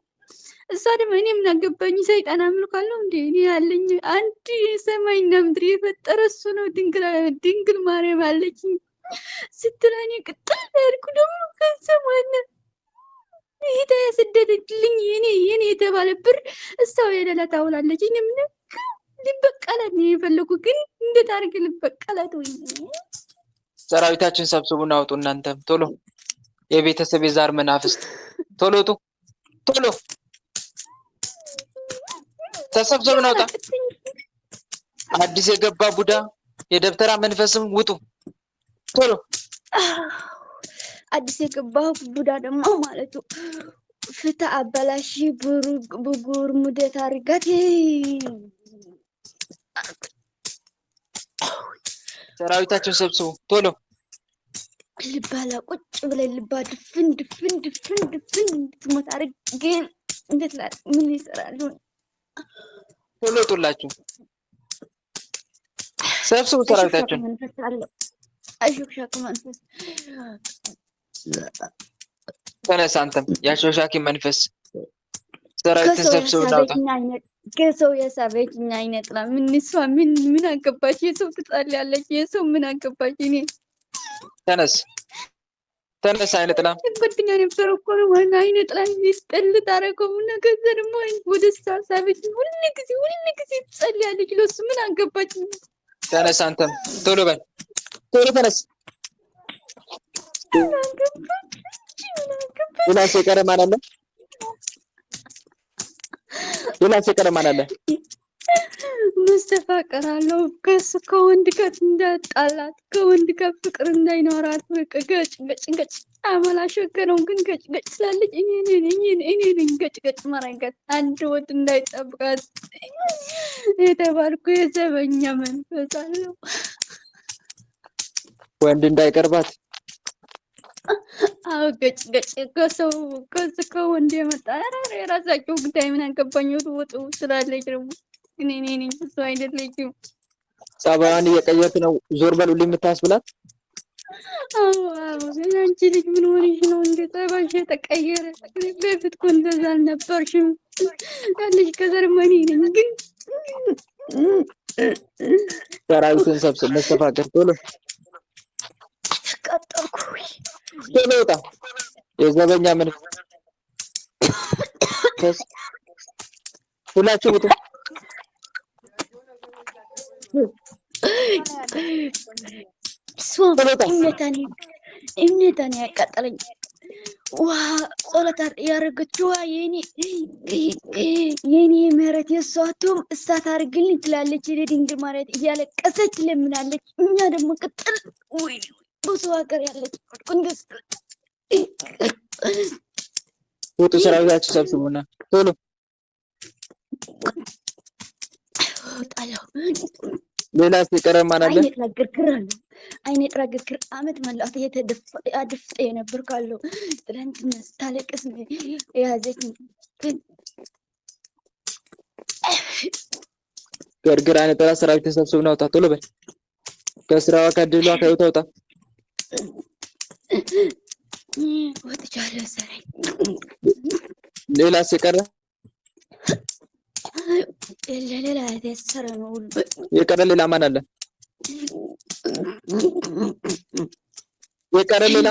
እሷ ደግሞ እኔ ምን አገባኝ ሰይጣን አምልካለሁ እንዴ? እኔ ያለኝ አንድ ሰማይና ምድር የፈጠረ እሱ ነው። ድንግል ማርያም አለችኝ ስትለኝ ቅጥል ያልኩ ደግሞ ከሰማነ ይሄ ያስደደድልኝ የኔ የተባለ ብር እሷው የሌላ ታውላለች። እኔ ምን ልበቀላት ነው የፈለኩ፣ ግን እንዴት አድርግ ልበቀላት? ወይ ሰራዊታችን ሰብስቡና አውጡ። እናንተም ቶሎ የቤተሰብ የዛር መናፍስት ቶሎ ጡ ቶሎ ተሰብስቡና አውጣ። አዲስ የገባ ቡዳ የደብተራ መንፈስም ውጡ ቶሎ። አዲስ የገባው ቡዳ ደግሞ ማለቱ ፍታ አበላሽ ብጉር ሙደት አርጋት ሰራዊታችን ሰብስቡ ቶሎ። ልባላ ቁጭ ብለን ልባ ድፍን ድፍን ድፍን ድፍን እንድትሞት አርግ። ግን እንዴት ላድርግ? ምን ይሰራሉ? ቶሎ ጡላችሁ ሰብስቡ ሰራዊታችን። አሾክሻክ መንፈስ ተነስ አንተም የአሾክሻኪ መንፈስ ሰራዊትን ሰብስቡ እናውጣ። ከሰው የሳበችኝ አይነት ነው። ምን እሷ ምን አገባች? የሰው ትጣላለች። የሰው ምን አገባች? እኔ ተነስ አይነት ጥላ ጓደኛ ነበር እኮ ነው ዋና አይነት ጥላ ይስጠል ታረቀው ነገር ደግሞ ወደ ሳበች። ሁሉ ጊዜ ትጸልያለች። ለሱ ምን አገባች? ተነስ አንተም ቶሎ በል ቶሎ ተነስ። ሌላስ የቀረ ማን አለ? ሌላስ የቀረ ማን አለ? መስተፋቅር አለው ከወንድ ጋር እንዳጣላት ከወንድ ጋር ፍቅር እንዳይኖራት በቃ ገጭ አመላሸገረው። ግን ገጭ ስላለች እኔ ነኝ ገጭ ማረጋት አንድ ወድ እንዳይጠብቃት የተባልኩ የዘበኛ መንፈስ አለው። ወንድ እንዳይቀርባት አዎ ገጭ ከወንድ የመጣ የራሳቸው ጉዳይ ምን አገባኝ ወጡ ስላለች ደግሞ እኔ ነኝ እሱ አይደለችም። ጸባዋን እየቀየርክ ነው ዞር በሉልኝ የምታስብላት። አዎ አንቺ ልጅ ምን ሆነሽ ነው እንደ ጸባሽ የተቀየረ? በፊት እኮ እንደዛ አልነበርሽም ያለሽ ከዘርመኒ ነኝ። ግን ሰራዊትን ሰብስብ መስተፋቅር ቶሎ ተቃጠልኩ። ቶሎ ወጣ የዘበኛ መንፈስ ሁላችሁ ውጡ። እምነታን ያቃጠለኝ ዋ ጸሎት ያረገችዋ የኔ ምህረት የሷቱም እሳት አርግልኝ ትላለች። ድንግል ማርያም እያለቀሰች ለምናለች። እኛ ደግሞ ቅጥል ወይ ብዙ ሀገር ያለች ቅዱስ ውጡ፣ ሰራዊታችሁ ሰብስቡና ቶሎ ጣለው። ሌላ ሲቀረ ማን አለ? አይኔ ጥራግርግር አለ። አይኔ ጥራግርግር አመት መላእክት አድፍጤ ነበር ካለው ትላንትና ስታለቅስ የያዘች ገርግር አይነ ጥራ ሰራዊት ተሰብስቡና ውጣ ቶሎ በል። ከስራዋ ከድሏ ከውጣ ውጣ። ወጥቻለሁ ሰራይ ሌላ ሲቀረ ሌላ የተሰረ ነው ሁሉ የቀረ ሌላ ማን አለ? የቀረ ሌላ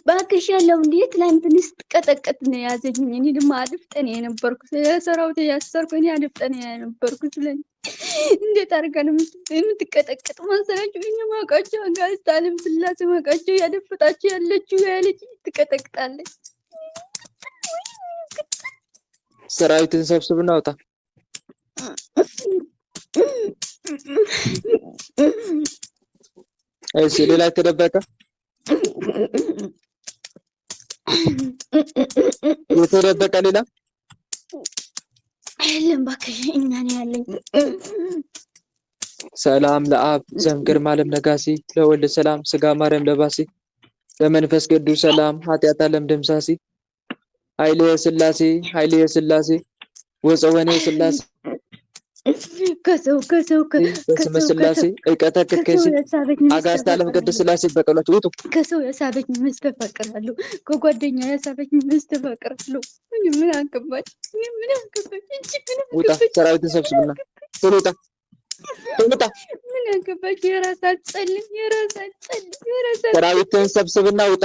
ባክሽ ያለው እንዴ ትላንትን ስትቀጠቀጥ ነው ያዘኝ። እኔ ደግሞ አድፍጠን የነበርኩት ሰራዊት ያሰርኩ እኔ አድፍጠን የነበርኩት ለኝ እንዴት አድርጋ ነው የምትቀጠቀጥ መሰላችሁ? እኛ ማውቃቸው አጋዕዝተ ዓለም ሥላሴ ማውቃቸው ያደፍጣቸው ያለችው ያለች ትቀጠቅጣለች። ሰራዊትን ሰብስብና ውጣ። እሺ ሌላ ተደበቀ? የተደበቀ ሌላ የለም ባክሽ እኛ ነው ያለኝ። ሰላም ለአብ ዘእምግርማ ለነጋሲ ለወልድ ሰላም ስጋ ማርያም ለባሲ ለመንፈስ ቅዱስ ሰላም ኃጢአት ዓለም ደምሳሲ ኃይለ ሥላሴ ኃይለ ሥላሴ ወፀወኔ ሥላሴ ከሰው በስመ ሥላሴ እቀጠቅጥከሲ አጋዕዝተ ዓለም ቅድስት ሥላሴ በቀሏቸው ውጡ። ከሰው ያሳበኝ ሚስት እፈቅራለሁ፣ ከጓደኛ ያሳበኝ ሚስት እፈቅራለሁ። ምን አገባኝ? ውጣ። ሰራዊትን ሰብስብና ቶሎ ውጣ። ውጣ። ምን አገባኝ? የራሳት ጸልም ሰራዊትን ሰብስብና ውጣ።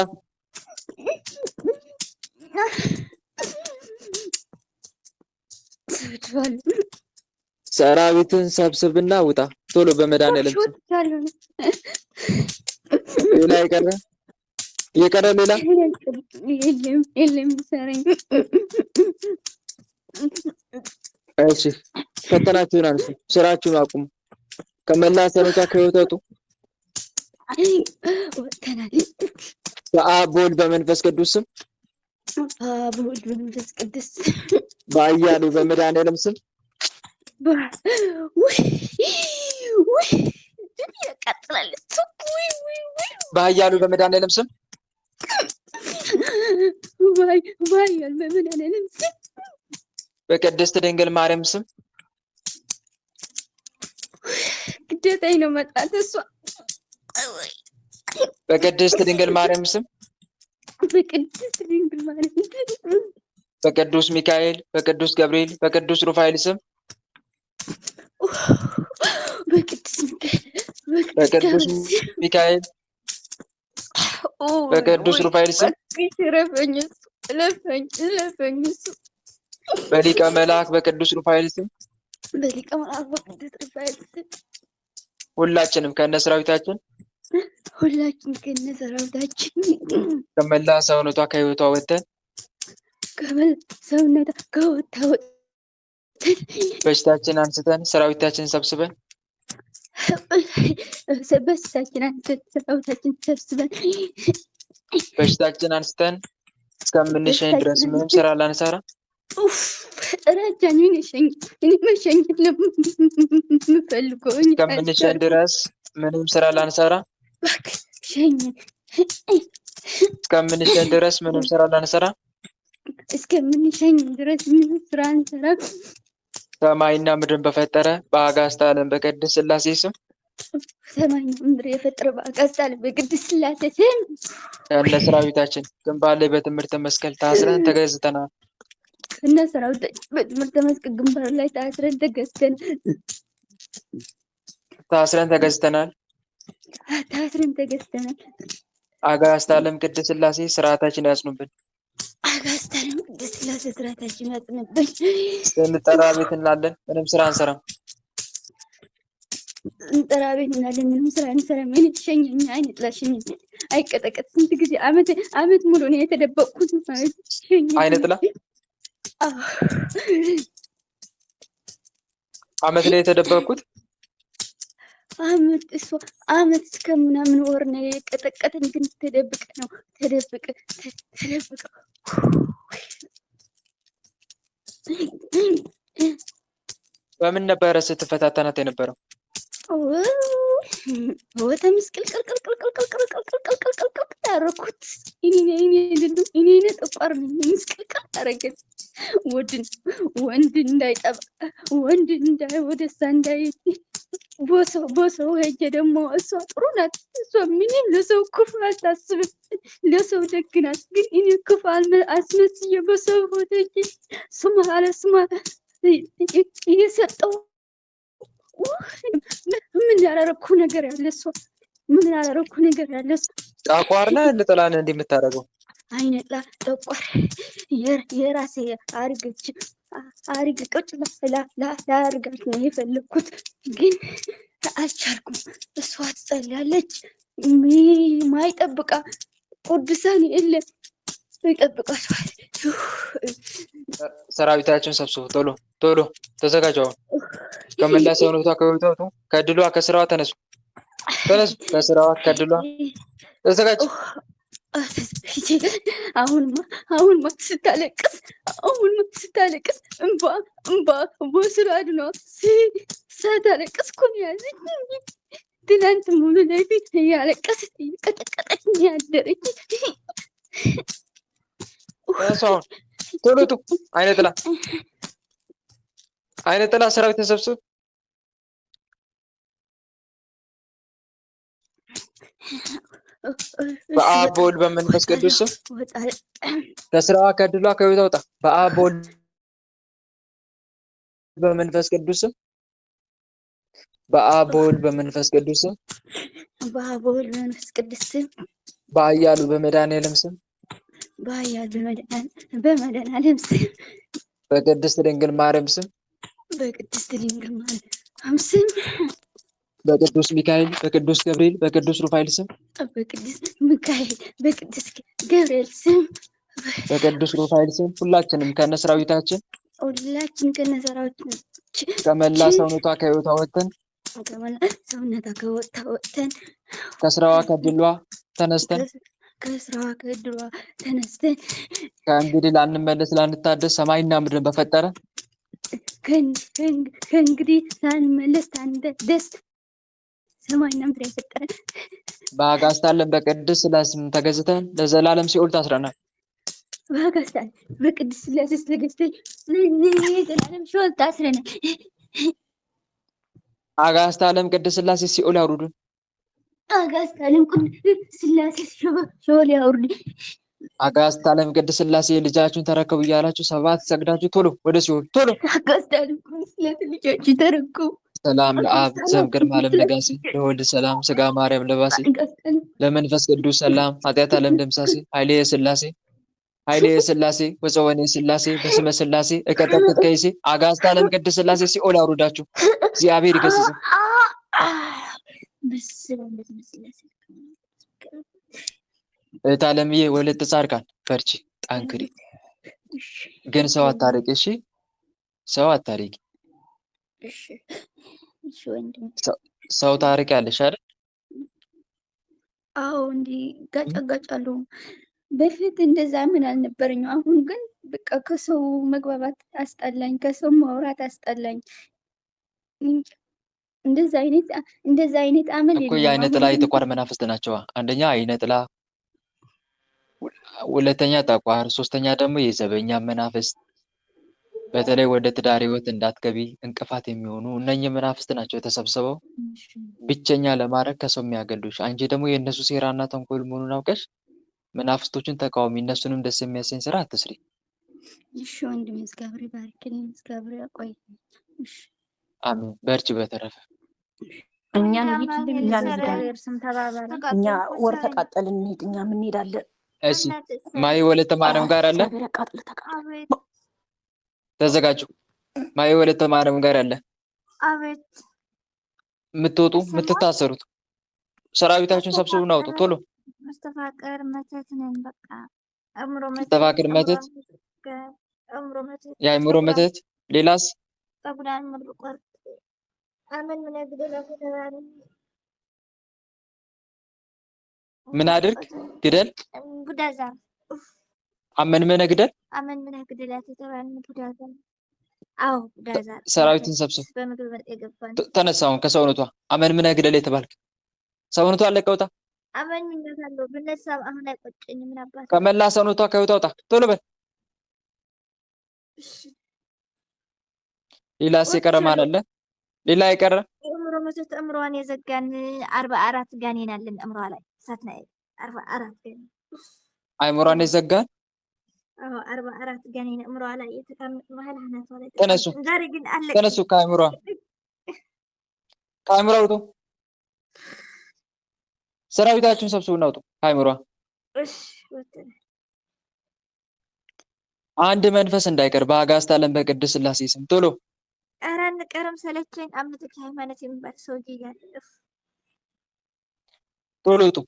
ሰራዊትን ሰብስብና ውጣ ቶሎ በመድኃኒዓለም ሌላ የቀረ ሌላ የለም ሰረኝ። እሺ ፈተናችሁን አንሱ፣ ስራችሁን አቁሙ፣ ከመላ ሰራዊታ ከህይወት ውጡ። በአብ በወልድ በመንፈስ ቅዱስ ስም በአብ በወልድ በመንፈስ ቅዱስ በኃያሉ በመድኃኒዓለም ስም ያቃጥላል። በኃያሉ በመድኃኒዓለም ስም በኃያሉ በመድኃኒዓለም ስም በቅድስት ድንግል ማርያም ስም ግዴታዬ ነው መጣት እሷ በቅድስት ድንግል ማርያም ስም በቅድስት ድንግል ማርያም በቅዱስ ሚካኤል በቅዱስ ገብርኤል በቅዱስ ሩፋኤል ስም በቅዱስ ሚካኤል በቅዱስ ሩፋኤል ስም በሊቀ መልአክ በቅዱስ ሩፋኤል ስም ሁላችንም ከነሰራዊታችን ከመላ ሰውነቷ ከህይወቷ ወጥተን በሽታችን አንስተን ሰራዊታችን ሰብስበን በሽታችን አንስተን እስከምንሸኝ ድረስ ምንም ስራ ላንሰራ እስከምንሸኝ ድረስ ምንም ስራ ላንሰራ እስከምንሸኝ ድረስ ምንም ስራ ላንሰራ እስከምንሸኝ ድረስ ምንም ስራ አንሰራ ሰማይና ምድርን በፈጠረ በአጋዕዝተ ዓለም በቅድስት ሥላሴ ስም ሰማይና ምድር የፈጠረ በአጋዕዝተ ዓለም በቅድስት ሥላሴ ስም ከነ ሰራዊታችን ግንባር ላይ በትምህርተ መስቀል ታስረን ተገዝተናል። ከነ ሰራዊታችን በትምህርተ መስቀል ግንባር ላይ ታስረን ተገዝተናል። አጋዕዝተ ዓለም ቅድስት ሥላሴ ስርዓታችን ያጽኑብን። አጋዕዝተ ዓለም ቅድስት ሥላሴ ስርዓታችን ያጽኑብን። እንጠራ ቤት እንላለን፣ ምንም ስራ አንሰራም። እንጠራ ቤት እንላለን፣ ምንም ስራ አንሰራም። ምን ትሸኘኝ? አይን ጥላሽኝ አይቀጠቀጥ። ስንት ጊዜ አመት ሙሉ ነው የተደበቅኩት። አይነ ጥላ አመት ላይ የተደበቅኩት እሷ አመት እስከምናምን ወር ነው የቀጠቀጠን፣ ግን ተደብቀ ነው ተደብቀ በምን ነበረ ስትፈታተናት የነበረው? ወተምስቅልቅልቅልቅልቅልቅልቅልቅልቅልቅልቅልቅልቅልቅልቅልቅል ያደረኩት እኔ ጠቋር ምስቅልቅል አደረገን። ወንድ እንዳይጠባ ወንድ ወደሳ እንዳይሄድ በሰው ሄጄ ደግሞ እሷ ጥሩ ናት። እሷ ምንም ለሰው ክፉ አታስብም፣ ለሰው ደግ ናት። ግን እኔ ክፉ አስመስዬ በሰው ሄጄ ስማ አለ ስማ እየሰጠው ምን ያላረኩ ነገር ያለ እሷ ምን ያላረኩ ነገር ያለ እሷ ጠቋር ነህ ልጥላን እንዲህ የምታደርገው? አይነጥላ ጠቋር የራሴ አርግ ቁጭ ላርጋት ነው የፈለግኩት፣ ግን አልቻልኩም። እሷ ትጸልያለች፣ ማይጠብቃ ቅዱሳን የለ ይጠብቃቸዋል። ሰራዊታችን ሰብስቡ፣ ቶሎ ቶሎ ተዘጋጁ። ከመላ ሰውነቷ ከውታቱ ከድሏ ከስራዋ ተነሱ፣ ከስራዋ ከድሏ ተዘጋጅ። አሁንማ ስታለቅስ እንባ በስራ አድኗ ሳታለቅስ እኮ ነው ያዘኝ። ትናንት ሙሉ ለፊት እያለቀሰች እየቀጠቀጠች ያደረች። አሁን ቶሎ አይነ ጥላ ሰራዊት ተሰብስብ። በአብ በወልድ በመንፈስ ቅዱስ ስም ከስራዋ ከድሏ ከቤቷ ወጣ። በአብ በወልድ በመንፈስ ቅዱስ ስም በአብ በወልድ በመንፈስ ቅዱስ ስም በኃያሉ በመድኃኒዓለም ስም በመድኃኒዓለም ስም በቅድስት ድንግል ማርያም ስም በቅዱስ ሚካኤል በቅዱስ ገብርኤል በቅዱስ ሩፋኤል ስም በቅዱስ ገብርኤል ስም በቅዱስ ሩፋኤል ስም ሁላችን ከነሰራዊታችን ከመላ ሰውነቷ ከህይወቷ ወጥተን ከስራዋ ከድሏ ተነስተን ከእንግዲህ ላንመለስ ላንታደስ ሰማይና ምድርን በፈጠረ ከእንግዲህ ላንመለስ ላንታደስ ሰማይና ምድር የፈጠረ በአጋዕዝተ ዓለም በቅድስት ሥላሴ ስም ተገዝተን ለዘላለም ሲኦል ታስረናል። በቅድስት ሥላሴ ተገዝተን ለዘላለም ሲኦል ታስረናል። አጋዕዝተ ዓለም ቅድስት ሥላሴ ሲኦል ያውርዱን። አጋዕዝተ ዓለም ቅድስት ሥላሴ ሲኦል ያውርዱን። አጋዕዝተ ዓለም ቅድስት ሥላሴ ልጃችሁን ተረከቡ እያላችሁ ሰባት ሰግዳችሁ ቶሎ ወደ ሲኦል ቶሎ። አጋዕዝተ ዓለም ቅድስት ሥላሴ ልጃችሁን ተረከቡ። ሰላም ለአብ ዘእምቅድመ ዓለም ለጋሴ ለወልድ ሰላም ስጋ ማርያም ለባሴ ለመንፈስ ቅዱስ ሰላም ኃጢአት ዓለም ደምሳሴ ኃይሌ የሥላሴ ወፀወኔ ሥላሴ በስመ ሥላሴ እቀጠቅጥ ከይሴ አጋዕዝተ ዓለም ቅድስት ሥላሴ ሲኦል ያውርዳችሁ። እግዚአብሔር ይገስጽ። እህት ዓለምዬ ወለተ ጻድቃን በርቺ፣ ጠንክሪ። ግን ሰው አታርቂ፣ እሺ? ሰው አታርቂ። ሰው ታርቂያለሽ አይደል? አዎ፣ እንዲህ ጋጫጋጫለሁ። በፊት እንደዛ ምን አልነበረኝም። አሁን ግን በቃ ከሰው መግባባት አስጠላኝ፣ ከሰው ማውራት አስጠላኝ። እንደዛ አይነት አመል እኮ የአይነ ጥላ የጠቋር መናፍስት ናቸው። አንደኛ አይነ ጥላ፣ ሁለተኛ ጠቋር፣ ሶስተኛ ደግሞ የዘበኛ መናፍስት። በተለይ ወደ ትዳር ህይወት እንዳትገቢ እንቅፋት የሚሆኑ እነኚህ መናፍስት ናቸው ተሰብስበው ብቸኛ ለማድረግ ከሰው የሚያገሉሽ። አንቺ ደግሞ የእነሱ ሴራና ተንኮል መሆኑን አውቀሽ መናፍስቶችን ተቃዋሚ፣ እነሱንም ደስ የሚያሰኝ ስራ አትስሪ። እሺ ወንድሜ፣ እግዚአብሔር ይባርክልኝ፣ እግዚአብሔር ያቆይ። እሺ አሜን። በርቺ። በተረፈ እኛን እኛ ወር ተቃጠልን እንሂድ፣ እኛ ምን እንሄዳለን? እሺ ማይ ወለተ ማርያም ጋር አለ፣ ተዘጋጁ። ማይ ወለተ ማርያም ጋር አለ። አቤት። የምትወጡ የምትታሰሩት ሰራዊታችሁን ሰብስቡና አውጡ ቶሎ። መስተፋቅር መተት ነን። በቃ አእምሮ መተት፣ መስተፋቅር መተት፣ አእምሮ መተት፣ የአእምሮ መተት። ሌላስ? ፀጉራን ሙሉ ቆርጥ አመን ምን ያግደላት ተባለ ምን አድርግ ግደል ቡዳዛ አመን ምን ግደል አመን ምን ያግደላት ተባለ ቡዳዛ አዎ ቡዳዛ ሰራዊትን ሰብስብ በምግብ መጥ የገባን ተነሳውን ከሰውነቷ አመን ምን ግደል የተባልክ ሰውነቷ አለቀውታ አመን ምን ያታለው ብነሳም አሁን አይቆጨኝ ምን አባት ከመላ ሰውነቷ ከውጣውጣ ቶሎ በል ሌላ ሲቀረ ማን አለ ሌላ የቀረ እምሮ መሰት እምሮዋን የዘጋን 44 ጋኔን አለን እምሮዋ ላይ ሳትናይ 44 ጋኔን አይሞራን የዘጋን 44 ጋኔን እምሮዋ ላይ የተቀመጠ መሀል ሀናቷ ላይ ተነሱ ዛሬ ግን አለቀ ተነሱ ከአይምሯ ውጡ ሰራዊታችሁን ሰብስቡና ውጡ ከአይምሯ እሺ ወተነ አንድ መንፈስ እንዳይቀር በአጋዕዝተ ዓለም በቅድስት ሥላሴ ስም ቶሎ ኧረ አንቀርም ሰለቸኝ አምልጦ ሃይማኖት የሚባል ሰውዬ እያለ ቶሎ ውጡ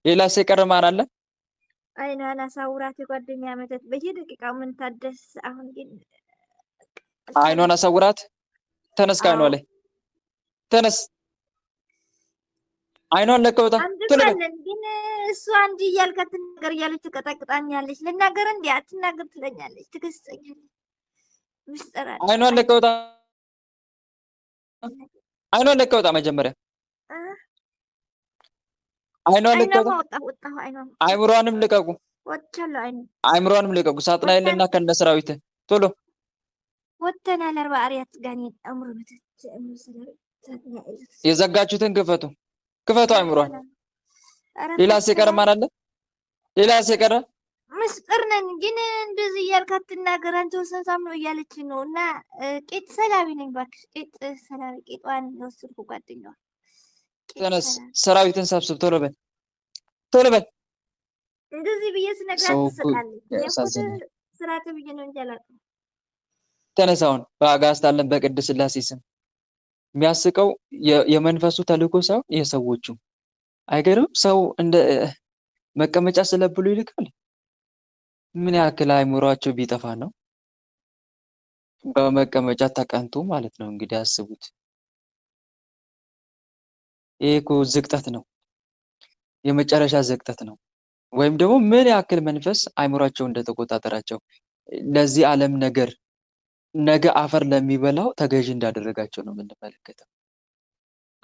ሌላስ የቀረ ማን አለ አይኗን አሳውራት የጓደኛ መተት በየደቂቃው ምን ታደስ አሁን ግን አይኗን አሳውራት ተነስ ከአይኗ ላይ ተነስ አይኗን ለቀውታ ቶሎ በል ግን እሷ እንዲ እያልካት ትናገር እያለች ትቀጠቅጣኛለች ልናገር እንዲ አትናገር ትለኛለች ትገስጸኛለች ምስጢር አለ አይኗን ለቀውታ መጀመሪያ አይኗን ለቀውታ አይምሯንም ልቀቁ አይምሯንም ልቀቁ ሳጥናኤልና ከነ ሰራዊት ቶሎ ወተናል 44 ጋኔን አምሮ መተት የዘጋችሁትን ክፈቱ አይምሯን ሌላስ የቀረ ማን አለ ሌላስ የቀረ ምስጢር ነን ግን እንደዚህ እያልካት ትናገር አንተ ወሰታም ነው እያለች ነው እና ቄጥ ሰላቢ ነኝ እባክሽ ቄጥ ሰላቢ ቄጧን የወሰድኩ ጓደኛዋ ተነስ ሰራዊትን ሰብስብ ቶሎ በል እንደዚህ ብዬ ስነግራት ትስቃለች ስራት ብዬ ነው እንጂ አላውቅም ተነሳውን በአጋዕዝተ ዓለም በቅድስት ሥላሴ ስም የሚያስቀው የመንፈሱ ተልእኮ ሳይሆን የሰዎቹ አይገርም ሰው እንደ መቀመጫ ስለብሉ ይልካል ምን ያክል አይምሯቸው ቢጠፋ ነው በመቀመጫ ተቀንቶ ማለት ነው እንግዲህ አስቡት ይሄ እኮ ዝቅጠት ነው የመጨረሻ ዝቅጠት ነው ወይም ደግሞ ምን ያክል መንፈስ አይምሯቸው እንደተቆጣጠራቸው ለዚህ ዓለም ነገር ነገ አፈር ለሚበላው ተገዥ እንዳደረጋቸው ነው የምንመለከተው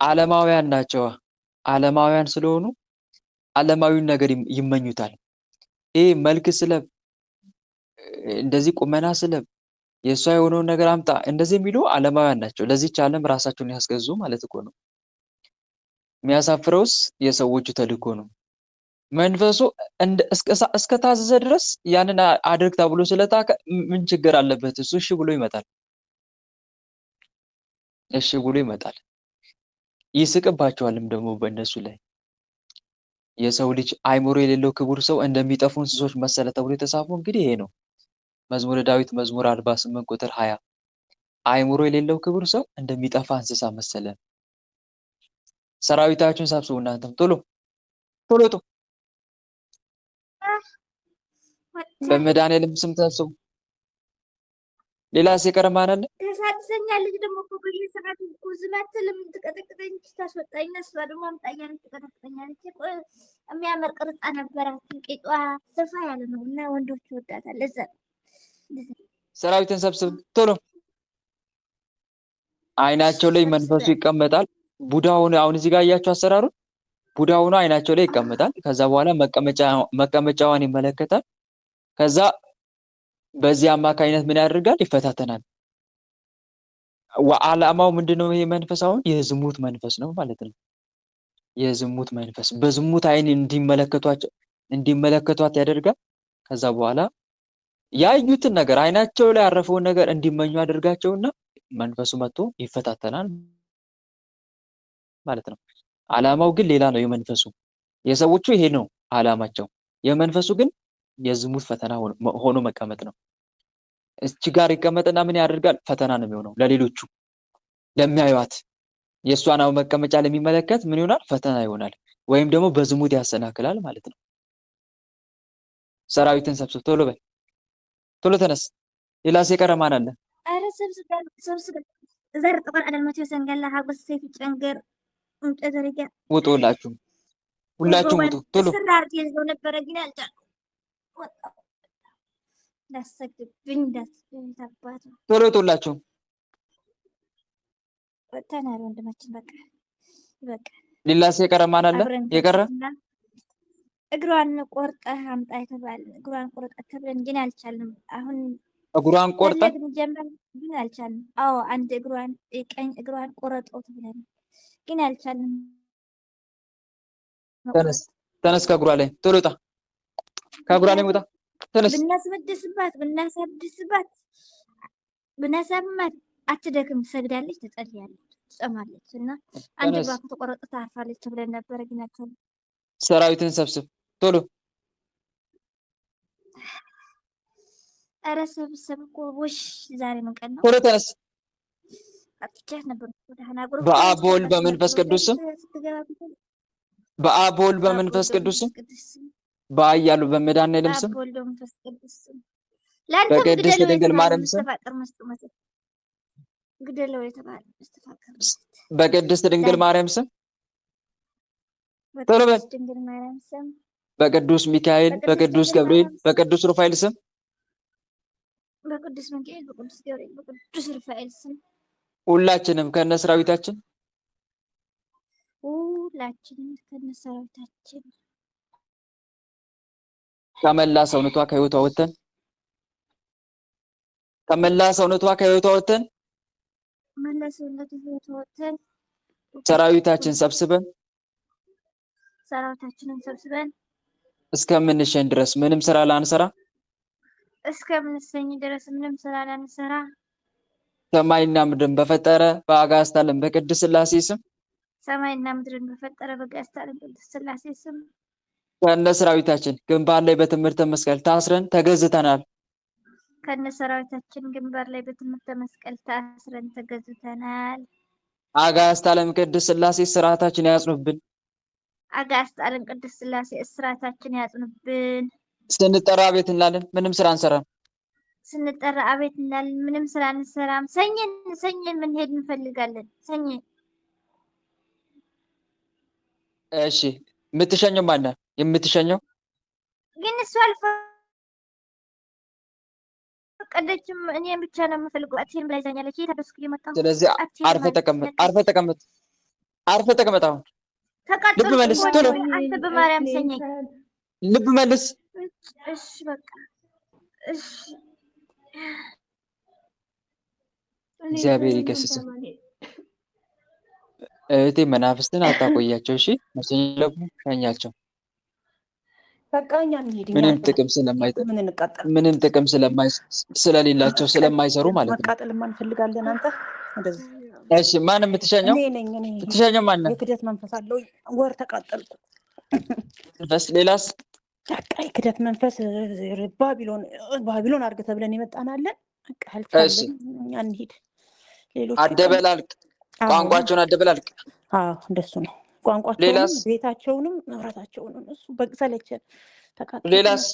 ዓለማውያን ናቸው ዓለማውያን ስለሆኑ ዓለማዊውን ነገር ይመኙታል ይሄ መልክ ስለብ እንደዚህ ቁመና ስለብ የሷ የሆነውን ነገር አምጣ እንደዚህ የሚሉ ዓለማውያን ናቸው ለዚህች ዓለም ራሳቸውን ያስገዙ ማለት እኮ ነው የሚያሳፍረውስ የሰዎቹ ተልእኮ ነው መንፈሱ እስከ ታዘዘ ድረስ ያንን አድርግ ተብሎ ስለታከ ምን ችግር አለበት እሱ እሺ ብሎ ይመጣል ይስቅባቸዋልም ደግሞ በእነሱ ላይ የሰው ልጅ አይምሮ የሌለው ክቡር ሰው እንደሚጠፉ እንስሶች መሰለ ተብሎ የተጻፈው እንግዲህ ይሄ ነው መዝሙረ ዳዊት መዝሙር 48 ቁጥር 20 አይምሮ የሌለው ክቡር ሰው እንደሚጠፋ እንስሳ መሰለ ሰራዊታችሁን ሰብስቡ እናንተም ቶሎ በመድኃኒዓለም ስም ተሰብስቡ ሌላስ የቀረ ማን አለ ተሳድሰኛለች ደግሞ እኮ በየሰዓቱ እኮ ዝም አትልም ትቀጠቅጠኝ ታስወጣኝ እሷ ደግሞ አምጣኛለች ትቀጠቅጠኛለች የሚያምር ቅርጻ ነበራት ቄጧ ሰፋ ያለ ነው እና ወንዶች ይወዳታል ለዛ ሰራዊትን ሰብስብ ቶሎ አይናቸው ላይ መንፈሱ ይቀመጣል ቡዳውን አሁን እዚህ ጋር ያያችሁ አሰራሩ ቡዳውን አይናቸው ላይ ይቀመጣል ከዛ በኋላ መቀመጫዋን ይመለከታል ከዛ በዚህ አማካይነት ምን ያደርጋል ይፈታተናል ዓላማው ምንድነው ይሄ መንፈስ አሁን የዝሙት መንፈስ ነው ማለት ነው የዝሙት መንፈስ በዝሙት አይን እንዲመለከቷት ያደርጋል ከዛ በኋላ ያዩትን ነገር አይናቸው ላይ ያረፈውን ነገር እንዲመኙ አድርጋቸውና መንፈሱ መጥቶ ይፈታተናል ማለት ነው ዓላማው ግን ሌላ ነው የመንፈሱ የሰዎቹ ይሄ ነው ዓላማቸው የመንፈሱ ግን የዝሙት ፈተና ሆኖ መቀመጥ ነው እቺ ጋር ይቀመጥና ምን ያደርጋል ፈተና ነው የሚሆነው ለሌሎቹ ለሚያዩት የሷን መቀመጫ ለሚመለከት ምን ይሆናል ፈተና ይሆናል ወይም ደግሞ በዝሙት ያሰናክላል ማለት ነው ሰራዊትን ሰብስብ ቶሎ ተነስ ሌላስ የቀረ ማን አለ አረ ሰብስብ ዘር ጥቁር አደል መቼ ሰንገላ ሀጎስ ሰይፍ ጨንገር እንጨ ደረጃ ውጡ ሁላችሁም ውጡ ቶሎ። ስራ አርጌ ይዘው ነበረ ግን አልቻልኩም። ወጣሁ እንዳሰግብኝ እንዳስባቱ ቶሎ ውጡ ሁላችሁም። ወጥተናል ወንድማችን በቃ በቃ ሊላስ የቀረ ማን አለ የቀረ? እግሯን ቆርጠህ አምጣ የተባለ እግሯን ቆርጠህ ተብለን ግን አልቻልንም። አሁን እግሯን ቆርጠህ ፈለግን ጀመር ግን አልቻልንም። አዎ አንድ እግሯን ቀኝ እግሯን ቆረጠው ተብለን ግን አልቻልንም። ተነስ ከእግሯ ላይ ቶሎ ውጣ። ከእግሯ ላይ ውጣ ተነስ። ብናሳብማት አትደክም፣ ትሰግዳለች፣ ትጸልያለች፣ ትጾማለች እና አንድ እግሯ ከተቆረጠ ታርፋለች ተብለን ነበረ ግን አልቻልንም። ሰራዊትን ሰብስብ ቶሎ። ኧረ ሰብስብ እኮ ውሽ ዛሬ ምን ቀን ነው? ቶሎ ተነስ። አጥቻት ነበር ወደህና ጉሩ በአብ በወልድ በመንፈስ ቅዱስ ስም በአብ በወልድ በመንፈስ ቅዱስ ስም በኃያሉ በመድኃኔዓለም ስም በቅድስት ድንግል ማርያም ስም ግደለው የተባለ መስተፋቅር በቅድስት ድንግል ማርያም ስም ቶሎ በል። ድንግል ማርያም ስም በቅዱስ ሚካኤል በቅዱስ ገብርኤል በቅዱስ ሩፋኤል ስም በቅዱስ ሚካኤል በቅዱስ ገብርኤል በቅዱስ ሩፋኤል ስም ሁላችንም ከነሰራዊታችን ከመላ ሰውነቷ ከህይወቷ ወጥተን ሰራዊታችንን ሰብስበን እስከምንሸኝ ድረስ ምንም ስራ ላንሰራ ሰማይና ምድርን በፈጠረ በአጋዕዝተ ዓለም በቅድስት ሥላሴ ስም ከነ ሰራዊታችን ግንባር ላይ በትምህርተ መስቀል ታስረን ተገዝተናል። አጋዕዝተ ዓለም ቅድስት ሥላሴ ስርዓታችን ያጽኑብን። ስንጠራ ቤት እንላለን፣ ምንም ስራ አንሰራም። ሰኝን ምንሄድ እንፈልጋለን። ሰኝን እሺ፣ የምትሸኘው ማነው? የምትሸኘው ግን እሱ አልፈቀደችም። እኔ ብቻ ነው የምፈልገው። አትሄድም ብላ ይዛኛለች። እየታደስኩ እየመጣሁ ስለዚህ አርፈህ ተቀመጥ። አሁን ልብ መልስ፣ ቶሎ አንተ በማርያም ሰኘኝ። ልብ መልስ። እሺ በቃ እሺ። እግዚአብሔር ይገስጽ። እህቴ መናፍስትን አታቆያቸው። እሺ መሰለኝ ሸኛቸው። በቃ እኛ እንሂድ። ምንም ጥቅም ስለሌላቸው ስለማይሰሩ ማለት ነው። መቃጠል እንፈልጋለን። አንተ እንደዚህ እሺ። ማን የምትሸኘው? የምትሸኘው ማን ነው? የክደት መንፈስ አለው። ወር ተቃጠልኩ። መንፈስ ሌላስ? በቃ የክደት መንፈስ ባቢሎን አድርገህ ተብለን የመጣናለን። እሺ እኛ እንሂድ። ሌሎች አደበላልቅ፣ ቋንቋቸውን አደበላልቅ። አዎ እንደሱ ነው። ቋንቋቸውንም ቤታቸውንም ንብረታቸውንም እሱ በሰለቸን ተቃጠልን። ሌላስ?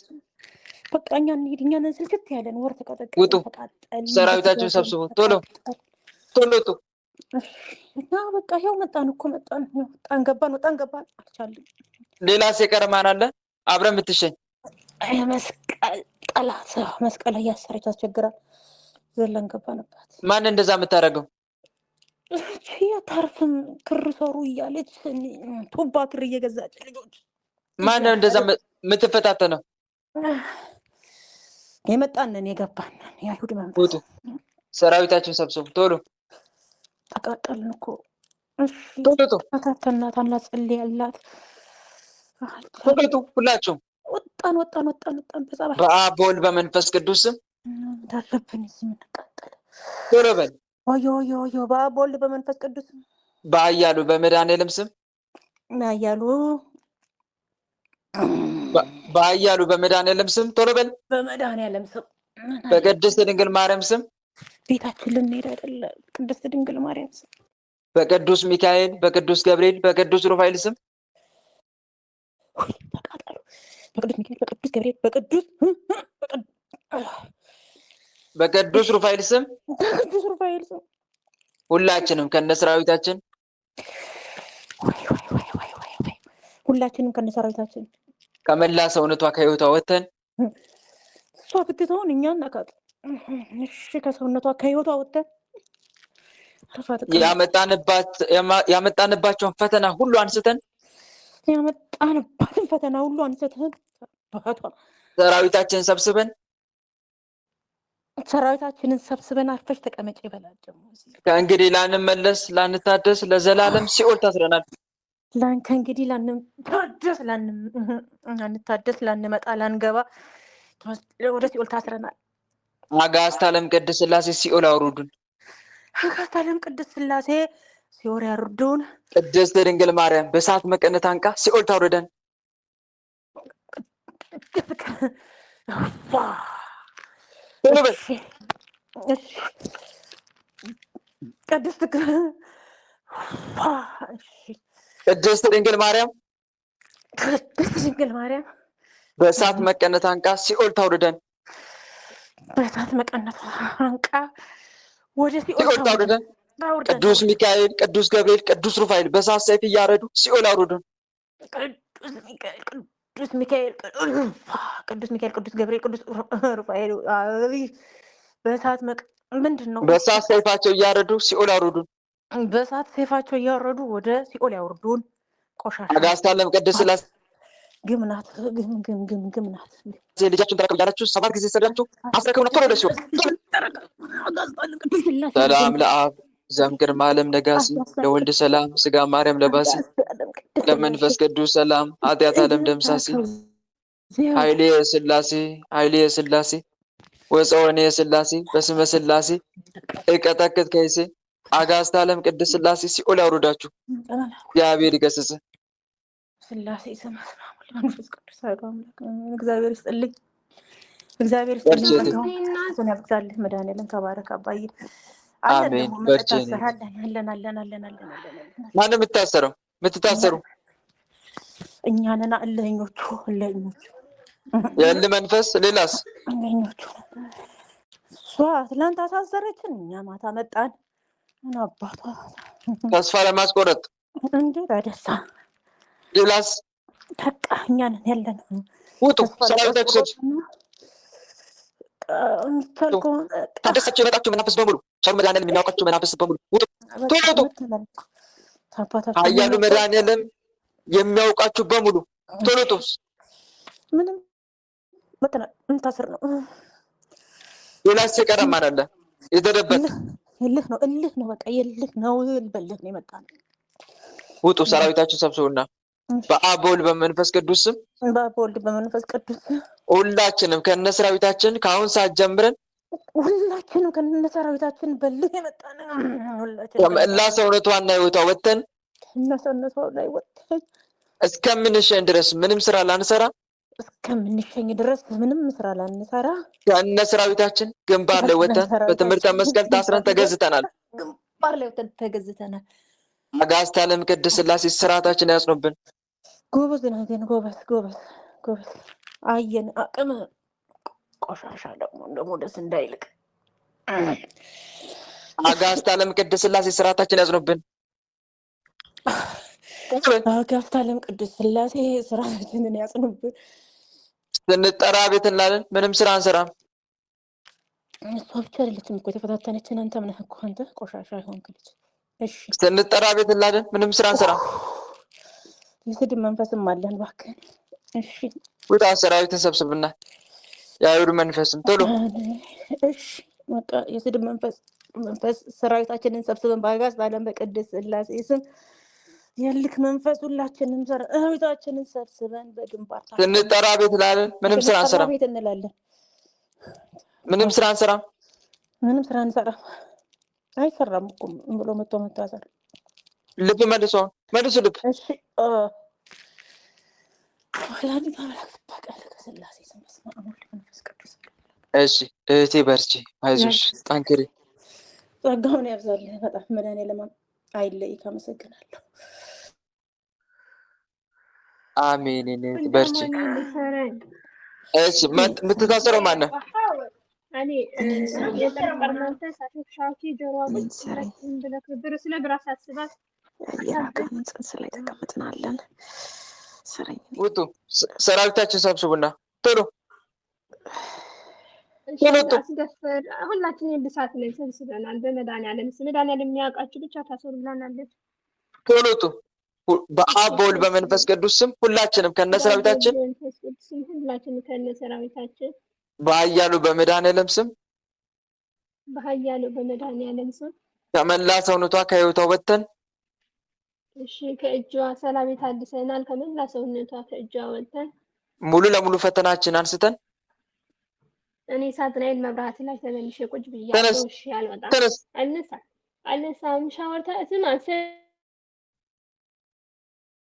በቃ እኛ እንሂድ። እኛ ነን ስልክት ያለን። ወር ተቃጠልን። ውጡ። ሰራዊታችሁን ሰብስቡ። ቶሎ ውጡ። በቃ ይኸው መጣን። ገባን አልቻልም። ሌላስ የቀረ ማን አለ? አብረን የምትሸኝ መስቀል ጠላት መስቀል ላይ ያሰረች ያስቸግራል። ዘለን ገባንባት። ማን እንደዛ የምታደርገው? ታርፍም ክር ሰሩ እያለች ቱባ ክር እየገዛች ልጆች። ማን እንደዛ የምትፈታተነው? የመጣንን የገባንን የአይሁድ መንፈስ። ውጡ። ሰራዊታችሁን ሰብስቡ ቶሎ። ተቃጠልን እኮ። ቶሎ ተፈታተናት። አላጸልያላት ቶሎ ሁላችሁም ወጣን። በጸባይ በአብ በወልድ በመንፈስ ቅዱስ ስም እንዳለብን የምንቃጠል ቶሎ በል። ወዮ በአብ በወልድ በመንፈስ ቅዱስ በኃያሉ በመድኃኔዓለም ስም በኃያሉ በመድኃኔዓለም ስም ቶሎ በል። በመድኃኔዓለም ስም በቅድስት ድንግል ማርያም ስም ቤታችን ልንሄድ አይደለ? ቅድስት ድንግል ማርያም ስም በቅዱስ ሚካኤል በቅዱስ ገብርኤል በቅዱስ ሩፋኤል ስም ተቃጠሉ። በቅዱስ ሚካኤል በቅዱስ ገብርኤል በቅዱስ ሩፋኤል ስም ሁላችንም ከነሰራዊታችን ሁላችንም ከነሰራዊታችን ከመላ ሰውነቷ ከህይወቷ ወተን እሷ ብትተውን እኛ እናቃጥ። እሺ ከሰውነቷ ከህይወቷ ወተን ያመጣንባቸውን ፈተና ሁሉ አንስተን ሰራዊታችንን ሰብስበን አርፈሽ ተቀመጪ ይበላል። ደግሞ ከእንግዲህ ላንመለስ ላንታደስ ለዘላለም ሲኦል ታስረናል። ከእንግዲህ ላንታደስ ላንመጣ ላንገባ ወደ ሲኦል ታስረናል። አጋዕዝተ ዓለም ቅድስት ሥላሴ ሲኦል አውርዱን። አጋዕዝተ ዓለም ቅድስት ሥላሴ ሲኦል ያውርዱን። ቅድስት ድንግል ማርያም በእሳት መቀነት አንቃ ሲኦል ታውርደን። ቅድስት ድንግል ማርያም በእሳት መቀነት አንቃ ሲኦል ታውርደን። በእሳት መቀነት አንቃ ወደ ሲኦል ታውርደን። ቅዱስ ሚካኤል፣ ቅዱስ ገብርኤል፣ ቅዱስ ሩፋኤል በእሳት ሰይፍ እያረዱ ሲኦል አውርዱን። ቅዱስ ሚካኤል፣ ቅዱስ ገብርኤል፣ ቅዱስ ሩፋኤል በእሳት ምንድን ነው? በእሳት ሰይፋቸው እያረዱ ሲኦል አውርዱን። በእሳት ሰይፋቸው እያረዱ ወደ ሲኦል ያውርዱን። ቆሻሻ አጋዕዝተ ዓለም ቅድስት ሥላሴ ግምናት ልጃችሁን ተረከቡ እያላችሁ 7 ጊዜ ሰዳችሁ አስረከቡና ቶሎ ወደ ሲኦል። ሰላም ለአብ ዘእምግርማ ዓለም ነጋሲ ለወልድ ሰላም ስጋ ማርያም ለባሲ ለመንፈስ ቅዱስ ሰላም ኃጢአት ዓለም ደምሳሲ ኃይሌ ሥላሴ ወፀወኔ ሥላሴ በስመ ሥላሴ እቀጠቅጥ ከይሴ አጋዕዝተ ዓለም ቅድስት ሥላሴ ሲኦል ያውርዳችሁ። እግዚአብሔር ይገስጽ። ሥላሴ ስም መንፈስ ቅዱስ አምላክ እግዚአብሔር ይስጥልኝ። እግዚአብሔር ይስጥልኝ። ያብዛልህ መድኃኒዓለም ተባረክ አባዬ። አሜን። ማን የምታሰረው የምትታሰሩ እኛ ነን። እልኸኞቹ የእልህ መንፈስ ሌላስ እልኸኞቹ እሷ ትላንት አሳሰረችን፣ እኛ ማታ መጣን። አባቷ ተስፋ ለማስቆረጥ እንዴ በደስታ ሌላስ በቃ እኛ ነን ያለን። ውጡ ሰራዊታችሁ ታደሳችሁ የመጣችሁ መናፍስ በሙሉ ቸሩ መድኃኒዓለም የሚያውቃችሁ መናፍስ በሙሉ ውጡ ቶሎ ውጡ። ኃያሉ መድኃኒዓለም የሚያውቃችሁ በሙሉ ቶሎ ውጡ። ምንም እንታስር ነው። ሌላስ የቀረ ማን አለ? የተደበቀ እልህ ነው በቃ የልህ ነው። በልህ ነው የመጣ ነው። ውጡ ሰራዊታችሁ ሰብስቡና በአብ በወልድ በመንፈስ ቅዱስ ስም ሁላችንም ከነሰራዊታችን ከአሁን ሰዓት ጀምረን ሁላችንም ከነሰራዊታችን በልህ የመጣን ከመላ ሰውነቷና ህይወቷ ወተን ከነሰውነቷ ላይ ወተን እስከምንሸኝ ድረስ ምንም ስራ ላንሰራ ከነሰራዊታችን ግንባር ላይ ወተን በትምህርተ መስቀል ታስረን ተገዝተናል። አጋዕዝተ ዓለም ቅድስት ሥላሴ ስርዓታችን ያጽኑብን። ጎበዝ ነህ ግን ጎበዝ አየን አቅም ቆሻሻ ደግሞ ደስ እንዳይልቅ አጋዕዝተ ዓለም ቅድስት ሥላሴ ስርዓታችን ያጽኑብን። አጋዕዝተ ዓለም ቅድስት ሥላሴ ስርዓታችንን ያጽኑብን። ስንጠራ ቤት እንላለን፣ ምንም ስራ አንሰራም። እሷ ብቻ አይደለችም እኮ የተፈታተነችን፣ አንተም ነህ እኮ አንተ ቆሻሻ ይሆንክ ልጅ። እሺ ስንጠራ ቤት እንላለን፣ ምንም ስራ አንሰራም። የስድብ መንፈስም አለን እባክህ። እሺ ውጣ ሰራዊትን ሰብስብና የአይሁድ መንፈስም ቶሎ። እሺ በቃ የስድብ መንፈስ ሰራዊታችንን ሰብስበን በአጋዕዝተ ዓለም በቅድስት ሥላሴ ስም የልክ መንፈስ ሁላችንም ሰራዊታችንን ሰብስበን በግንባር ስንጠራ ቤት እንላለን፣ ምንም ስራ አንሰራም። ቤት እንላለን፣ ምንም ስራ አንሰራም። አይሰራም እኮ ብሎ መጥቶ መታሰር። ልብ መልሱ ልብ። እሺ ወላዲተ አምላክ በቃል ከሥላሴ ስም መንፈስ ቅዱስ። እሺ እህቴ በርቺ፣ አይዞሽ፣ ጠንክሪ። ጸጋውን ያብዛልህ። በጣም መድኃኒዓለም አይለይክ። አመሰግናለሁ። አሜን። በርቺ። እሺ የምትታሰረው ማነው? እኔ የጠርጠር መንፈስ አሸሻኪ ጆሮዋ ቁጭ ብለህ ብር ስለ ብር አሳስባት የራቀን ጽንስ ላይ ተቀምጥናለን። ሰረኝ ውጡ። ሰራዊታችን ሰብስቡና ቶሎ አስደፍር። ሁላችን የብሳት ላይ ሰብስበናል። በመድኃኒዓለም ስም መድኃኒዓለም የሚያውቃችሁ ብቻ ታሰሩ ብላናለች። ቶሎ ውጡ። በአብ በወልድ በመንፈስ ቅዱስ ስም ሁላችንም ከነሰራዊታችን ሁላችንም ከነሰራዊታችን በኃያሉ በመድኃኒዓለም ስም በኃያሉ በመድኃኒዓለም ስም ከመላ ሰውነቷ ከህይወቷ ወጥተን እሺ ከእጇ ሰላም ታድሰናል። ከመላ ሰውነቷ ከእጇ ወጥተን ሙሉ ለሙሉ ፈተናችን አንስተን እኔ ሳጥናኤል መብራት ላይ ተመልሼ ቁጭ ብያለሁ። እሺ አልወጣም። አልነሳም። ሻወርታ ስማ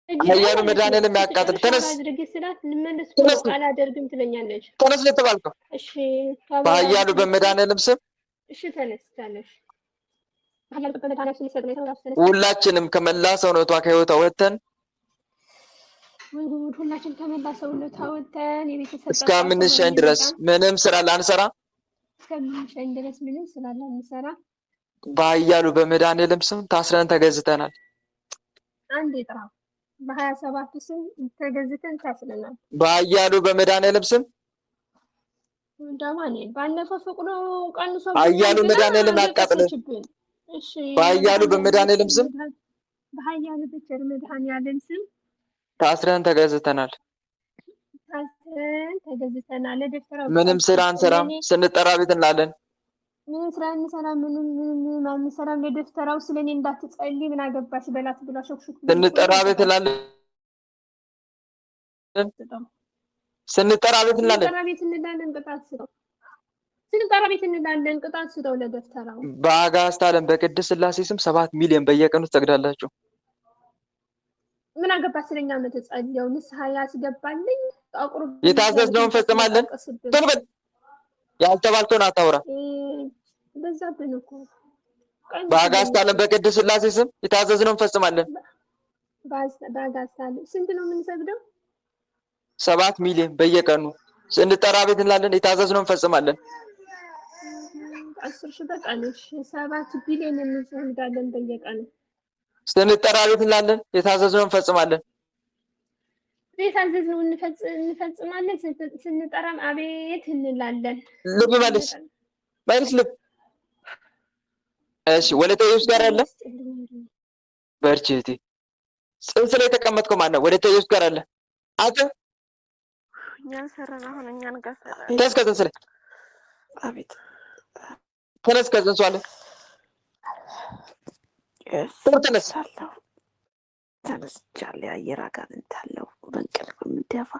ኃያሉ መድኃኒዓለም ያቃጥል። ተነስ አድርጊ ስላት ልመለስ አላደርግም ትለኛለች። ተነስ ለተባልከው እሺ በኃያሉ በመድኃኒዓለም ስም እሺ ተነስ። በኃያሉ በመድኃኒዓለም ስም ሰጥና ተነስ። ሁላችንም ከመላ ሰውነቷ ከህይወቷ ወጥተን ሁላችን ከመላ ሰውነቷ ወጥተን የቤተሰብ እስከምንሸኝ ድረስ ምንም ስራ ላንሰራ እስከምንሸኝ ድረስ ምንም ስራ ላንሰራ በኃያሉ በመድኃኒዓለም ስም ታስረን ተገዝተናል። አንድ ጥራ በ27 ስም ተገዝተን ታስረናል። በኃያሉ በመድኃኒዓለም ስም ዳማኔ ባለፈው ፍቅሩ ቀንሶ ኃያሉ መድኃኒዓለም ያቃጥል። እሺ በኃያሉ በመድኃኒዓለም ስም በኃያሉ በቸር መድኃኒዓለም ስም ታስረን ተገዝተናል። ተገዝተናል። ለደፍተራው ምንም ስራ አንሰራም። ስንጠራ ቤት እንላለን። ምንም ስራ እንሰራም። ምንም አንሰራም። ለደፍተራው ስለኔ እንዳትጸልይ ምን አገባሽ በላት ብላ ሾክሹክ ስንጠራ ቤት እንላለን። ስንጠራ ቤት እንላለን። ስንጠራ ቤት እንላለን። ቅጣት ስጠው ለደፍተራው። በአጋዕዝተ ዓለም በቅድስት ሥላሴ ስም 7 ሚሊዮን በየቀኑ ትሰግዳላችሁ። ምን አገባሽ ስለኛ የምትጸልየው? ንስሐ ያስገባልኝ አቁሩ የታዘዝነውን እንፈጽማለን። ቶሎ በል። ያልተባልከውን አታውራ። በዛብን እኮ በአጋዕዝተ ዓለም በቅድስት ሥላሴ ስም የታዘዝነውን እንፈጽማለን። በአጋዕዝተ ዓለም ስንት ነው የምንሰግደው? 7 ሚሊዮን በየቀኑ ስንጠራ ቤት እንላለን። የታዘዝነውን እንፈጽማለን። 10 ሺህ በቀን 7 ቢሊዮን እንሰግዳለን በየቀኑ። ስንጠራ ቤት እንላለን። የታዘዝነውን እንፈጽማለን። የታዘዝነውን እንፈጽማለን። ስንጠራም አቤት እንላለን። ልብ መልስ ልብ። እሺ ወለተ ኢየሱስ ጋር አለ። በርቺ እህቴ። ጽንስ ላይ የተቀመጥከው ማን ነው? ወለተ ኢየሱስ ጋር አለ። አንተ እኛን ሰራን። አሁን እኛን ጋር ሰራን። ተነስ ከጽንስ ላይ። አቤት ተነስ ከጽንሱ አለ። ተነስ ተነስቻለሁ። የአየር አጋንንት አለው በእንቅልፍ የምደፋ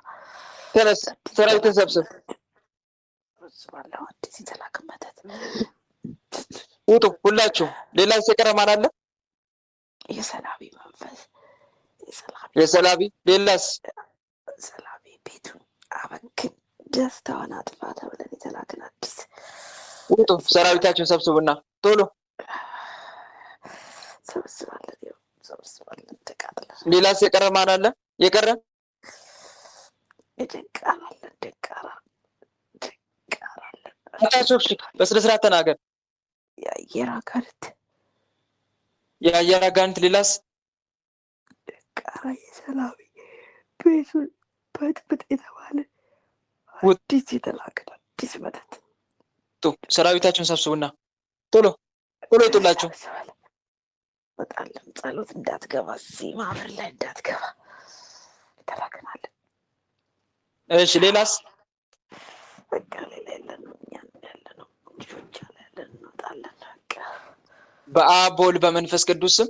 ተነስ። ሰራዊትን ሰብስብ። ባለው አዲስ የተላከ መተት ውጡ ሁላችሁ። ሌላ የቀረ ማን አለ? የሰላቢ መንፈስ የሰላቢ ሌላስ? ሰላቢ ቤቱን አበክን ደስታዋን አጥፋ ተብለን የተላክን አዲስ ውጡ። ሰራዊታችሁን ሰብስቡና ቶሎ ሰብስባለን። ተቃጥለን ሌላስ የቀረ ማን አለ? የቀረ ደንቃራለን። አታሾክሽ። በስነ ስርዓት ተናገር። የአየር አጋንንት ሌላስ? ደንቃራ የሰላቢ ቤቱን በጥብጥ የተባለ አዲስ የተላከን አዲስ መተት። ሰራዊታችሁን ሰብስቡና ቶሎ ውጡላችሁ። በጣም ጸሎት እንዳትገባ እዚህ ማህበር ላይ እንዳትገባ ተላከናለን። እሺ ሌላስ? በቃ ሌላ የለንም። እኛም ያለነው ልጆች ያለን እንወጣለን። በቃ በአብ በወልድ በመንፈስ ቅዱስ ስም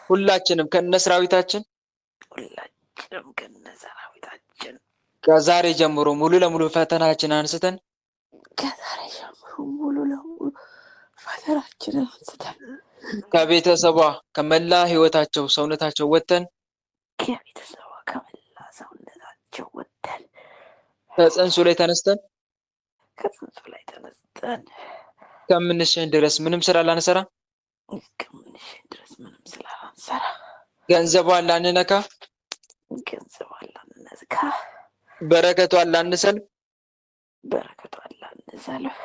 ሁላችንም ከነሰራዊታችን ከዛሬ ጀምሮ ሙሉ ለሙሉ ፈተናችን አንስተን ከቤተሰቧ ከመላ ህይወታቸው ሰውነታቸው ወጥተን ከጽንሱ ላይ ተነስተን ከምንሸኝ ድረስ ምንም ስራ ላንሰራ ገንዘቧን ላንነካ በረከቷን ላንሰልብ በረከቱ አላህ እንዛለሁ።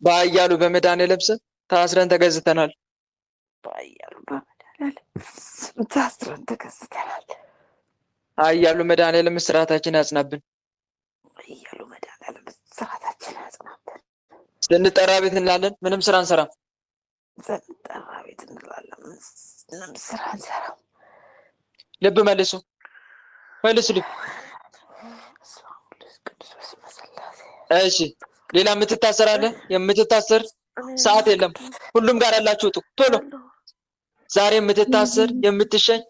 በኃያሉ በመድኃኔዓለም ስም ታስረን ተገዝተናል። በኃያሉ በመድኃኔዓለም ስም ታስረን ተገዝተናል። ኃያሉ መድኃኔዓለም እስራታችን ያጽናብን። በኃያሉ መድኃኔዓለም እስራታችን ያጽናብን። ስንጠራ ቤት እንላለን፣ ምንም ስራ አንሰራም። ስንጠራ ቤት እንላለን፣ ምንም ስራ አንሰራም። ልብ መልሱ፣ መልሱ ልብ። እሺ ሌላ የምትታሰራለህ? የምትታሰር ሰዓት የለም። ሁሉም ጋር ያላችሁ ውጡ ቶሎ። ዛሬ የምትታሰር የምትሸኝ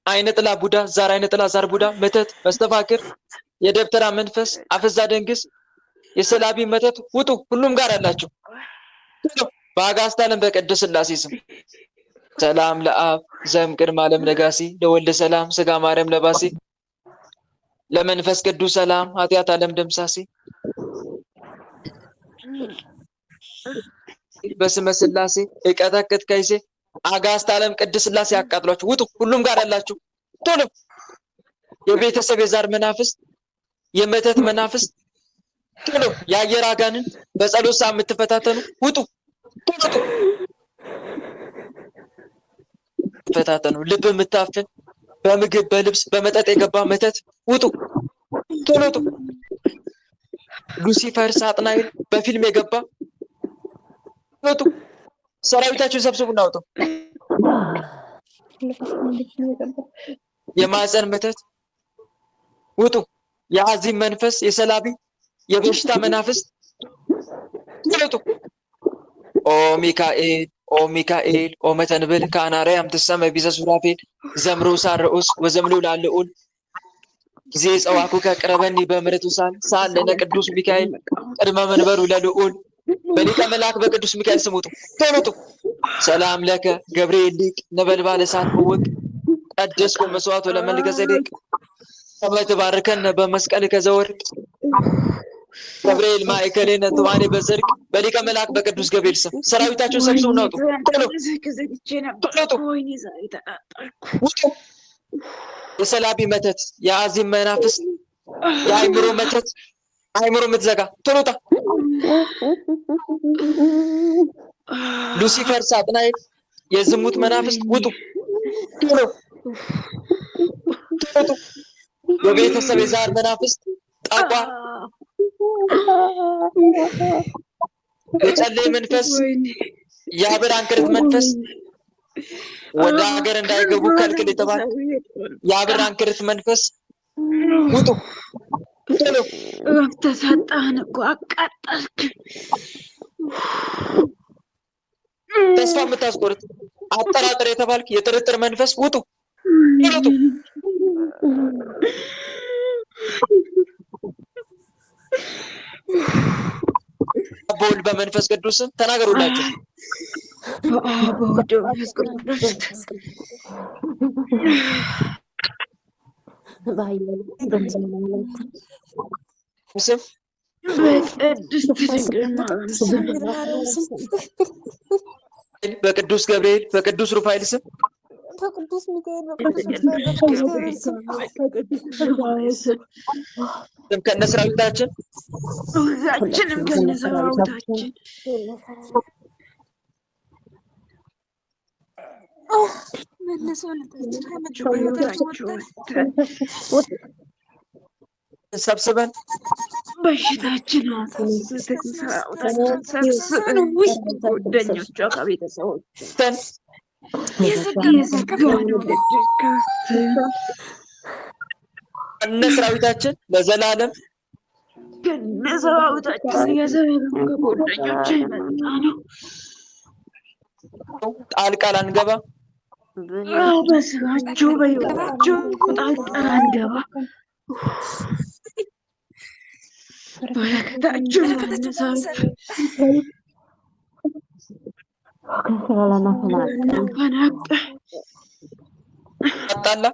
አይነ ጥላ ቡዳ፣ ዛር አይነ ጥላ፣ ዛር ቡዳ፣ መተት፣ መስተፋክር፣ የደብተራ መንፈስ፣ አፈዛ ደንግስ፣ የሰላቢ መተት ውጡ። ሁሉም ጋር ያላችሁ ቶሎ። በአጋዕዝተ ዓለም በቅድስት ሥላሴ ስም ሰላም ለአብ ዘእምቅድመ ዓለም ነጋሲ ለወልደ ሰላም ስጋ ማርያም ለባሴ ለመንፈስ ቅዱስ ሰላም ኃጢአት ዓለም ደምሳሴ በስመ ሥላሴ እቀጠቅጥ ከይሴ አጋዕዝተ ዓለም ቅድስት ሥላሴ ያቃጥሏችሁ ውጡ። ሁሉም ጋር ያላችሁ ቶሎ። የቤተሰብ የዛር መናፍስት፣ የመተት መናፍስት ቶሎ። የአየር አጋንን በጸሎት ሰዓት የምትፈታተኑ ውጡ ቶሎ። ፈታተኑ ልብ የምታፍን በምግብ በልብስ በመጠጥ የገባ መተት ውጡ ቶሎ። ሉሲፈር ሳጥናኤል በፊልም የገባ ውጡ። ሰራዊታችሁን ሰብስቡና ውጡ። የማህፀን መተት ውጡ። የአዚም መንፈስ፣ የሰላቢ የበሽታ መናፍስት ውጡ። ኦ ሚካኤል ኦ ሚካኤል ኦ መተንብል ከአናርያም ትሰመ ቢዘ ሱራፌል ዘምሮ ሳርዑስ ወዘምሎ ላለኡል ጊዜ ጸዋኩከ ቅረበኒ በምሕረት ውሳል ሳል ለነ ቅዱስ ሚካኤል ቅድመ መንበሩ ለልዑል በሊቀ መልአክ በቅዱስ ሚካኤል ስም ውጡ ቶሎ ውጡ። ሰላም ለከ ገብርኤል ሊቅ ነበልባለ እሳት ምውቅ ቀደስኩ መስዋዕት ለመልከ ጼዴቅ ከመ ትባርከነ በመስቀልከ ዘወርቅ ገብርኤል ማእከሌነ ትዋኔ በጽድቅ በሊቀ መልአክ በቅዱስ ገብርኤል ስም ሰራዊታችሁን ሰብስቡና ውጡ ቶሎ ውጡ። የሰላቢ መተት፣ የአዚም መናፍስት፣ የአይምሮ መተት፣ አይምሮ የምትዘጋ ቶሎ ውጣ። ሉሲፈር ሳጥናኤል የዝሙት መናፍስት ውጡ ቶሎ ቶሎ። የቤተሰብ የዛር መናፍስት ጠቋር፣ የጨሌ መንፈስ፣ የአብር አንክርት መንፈስ ወደ ሀገር እንዳይገቡ ከልክል የተባለ የአብር አንክርት መንፈስ ውጡ ቶሎ። ተሰጣህን እኮ አቃጠልክ። ተስፋ የምታስቆርጥ አጠራጥር የተባልክ የጥርጥር መንፈስ ውጡ ቶሎ። በወልድ በመንፈስ ቅዱስም ተናገሩላቸው። በወልድ በመንፈስ ቅዱስ ስም በቅድስት ድንግል ማርያም ስም በቅዱስ ገብርኤል በቅዱስ ሩፋኤል ስም በቅዱስ ሚካኤል ከነ ሰራዊታችን ሁላችንም ከነ ሰራዊታችን ሰብስበን በሽታችን አሳስተን ሰራዊታችን ሰብስበን ጓደኞቿ ከቤተሰቦቿ ከነ ሰራዊታችን ለዘላለም ከነ ሰራዊታችን የዘላለም ከጓደኞቿ የመጣ ነው። ጣልቃ አንገባ። በስራቸው በሕይወታቸው ጣልቃ አንገባ። በረከታቸው ከነሳት አጣላ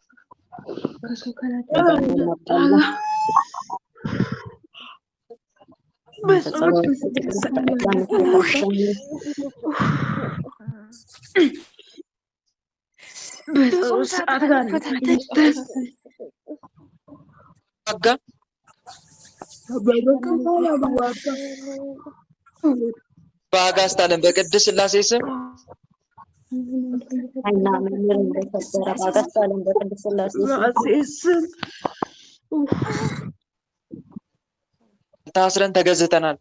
በጸሎት ሰዓት ጋር በአጋዕዝተ ዓለም በቅድስት ሥላሴ ስም እና መምህር እንደከበረ በአጋዕዝተ ዓለም በቅድስት ሥላሴ ስም ታስረን ተገዝተናል።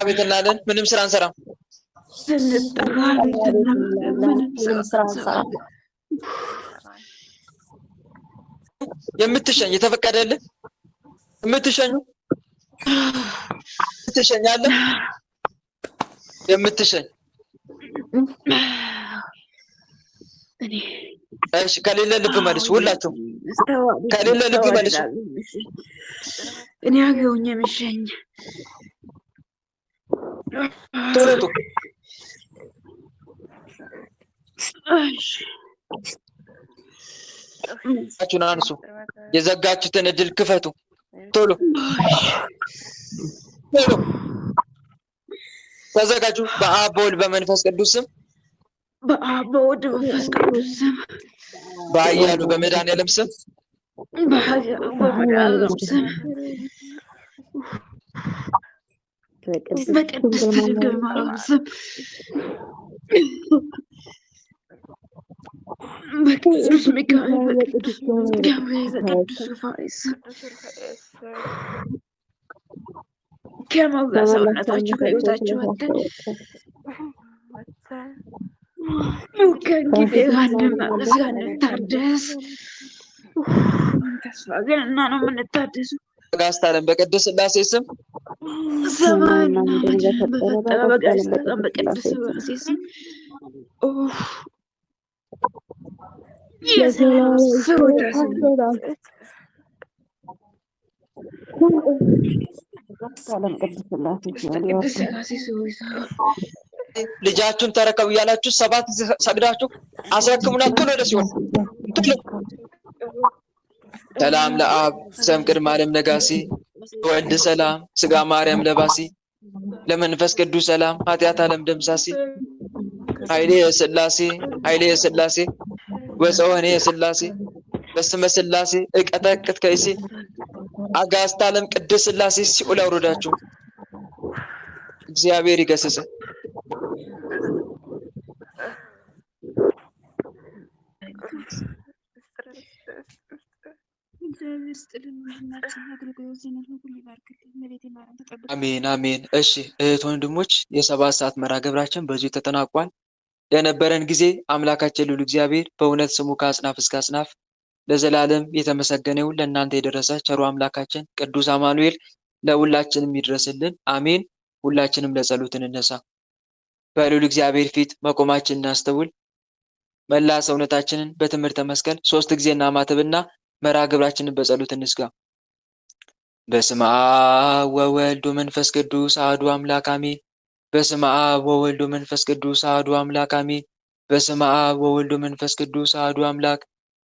ቤት እናለን፣ ምንም ስራ አንሰራም። የምትሸኝ የተፈቀደልህ የምትሸኙ ትሸኛለህ። የምትሸኝ እሺ፣ ከሌለ ልብ መልሱ። ሁላችሁም ከሌለ ልብ መልሱ። እኔ አገውኝ የምሸኝ ቶሎ እጃችሁን አንሱ። የዘጋችሁትን እድል ክፈቱ። ቶሎ ቶሎ ተዘጋጁ። በአብ በወልድ በመንፈስ ቅዱስ ስም በአብ በወልድ በመንፈስ ቅዱስ ስም በኃያሉ በመድኃኒዓለም ስም በመድኃኒዓለም ስም በቅድስት ድንግል ማርያም ስም በቅዱስ ሚካኤል በቅዱስ ገብርኤል በቅዱስ ሩፋኤል ስም ከመላ ሰውነታችሁ ከሕይወታችሁ ወጥተን ከእንግዲህ ጋር እንታደስ። ተስፋ ግን እና ነው የምንታደሱ። በአጋዕዝተ ዓለም በቅድስት ሥላሴ ስም ሰማይና ምድርን በፈጠረ በአጋዕዝተ ዓለም በቅድስት ሥላሴ ስም የዘላለም ሰዎች ልጃችሁን ተረከቡ እያላችሁ ሰባት ሰግዳችሁ አስረክቡና ቶሎ ወደ ሲሆን ሰላም ለአብ ሰም ቅድመ ዓለም ነጋሲ ወልድ ሰላም ስጋ ማርያም ለባሲ ለመንፈስ ቅዱስ ሰላም ኃጢአት ዓለም ደምሳሲ ኃይሌ የሥላሴ ኃይሌ የሥላሴ ወፀወኔ የሥላሴ በስመ ሥላሴ እቀጠቅጥ ከይሲ አጋዕዝተ ዓለም ቅድስት ሥላሴ ሲኦል አውርዳችሁ እግዚአብሔር ይገስጽ። አሜን አሜን። እሺ እህት ወንድሞች፣ የሰባት ሰዓት መርሃ ግብራችን በዚሁ ተጠናቋል። ለነበረን ጊዜ አምላካችን ልዑል እግዚአብሔር በእውነት ስሙ ከአጽናፍ እስከ አጽናፍ ለዘላለም የተመሰገነ ይሁን። ለእናንተ የደረሰ ቸሩ አምላካችን ቅዱስ አማኑኤል ለሁላችንም ይድረስልን። አሜን። ሁላችንም ለጸሎት እንነሳ። በልዑል እግዚአብሔር ፊት መቆማችንን እናስተውል። መላ ሰውነታችንን በትምህርተ መስቀል 3 ጊዜ እናማትብና መርሃ ግብራችንን በጸሎት እንስጋ። በስመ አብ ወወልድ ወመንፈስ ቅዱስ አሐዱ አምላክ አሜን። በስመ አብ ወወልድ ወመንፈስ ቅዱስ አሐዱ አምላክ አሜን። በስመ አብ ወወልድ ወመንፈስ ቅዱስ አሐዱ አምላክ።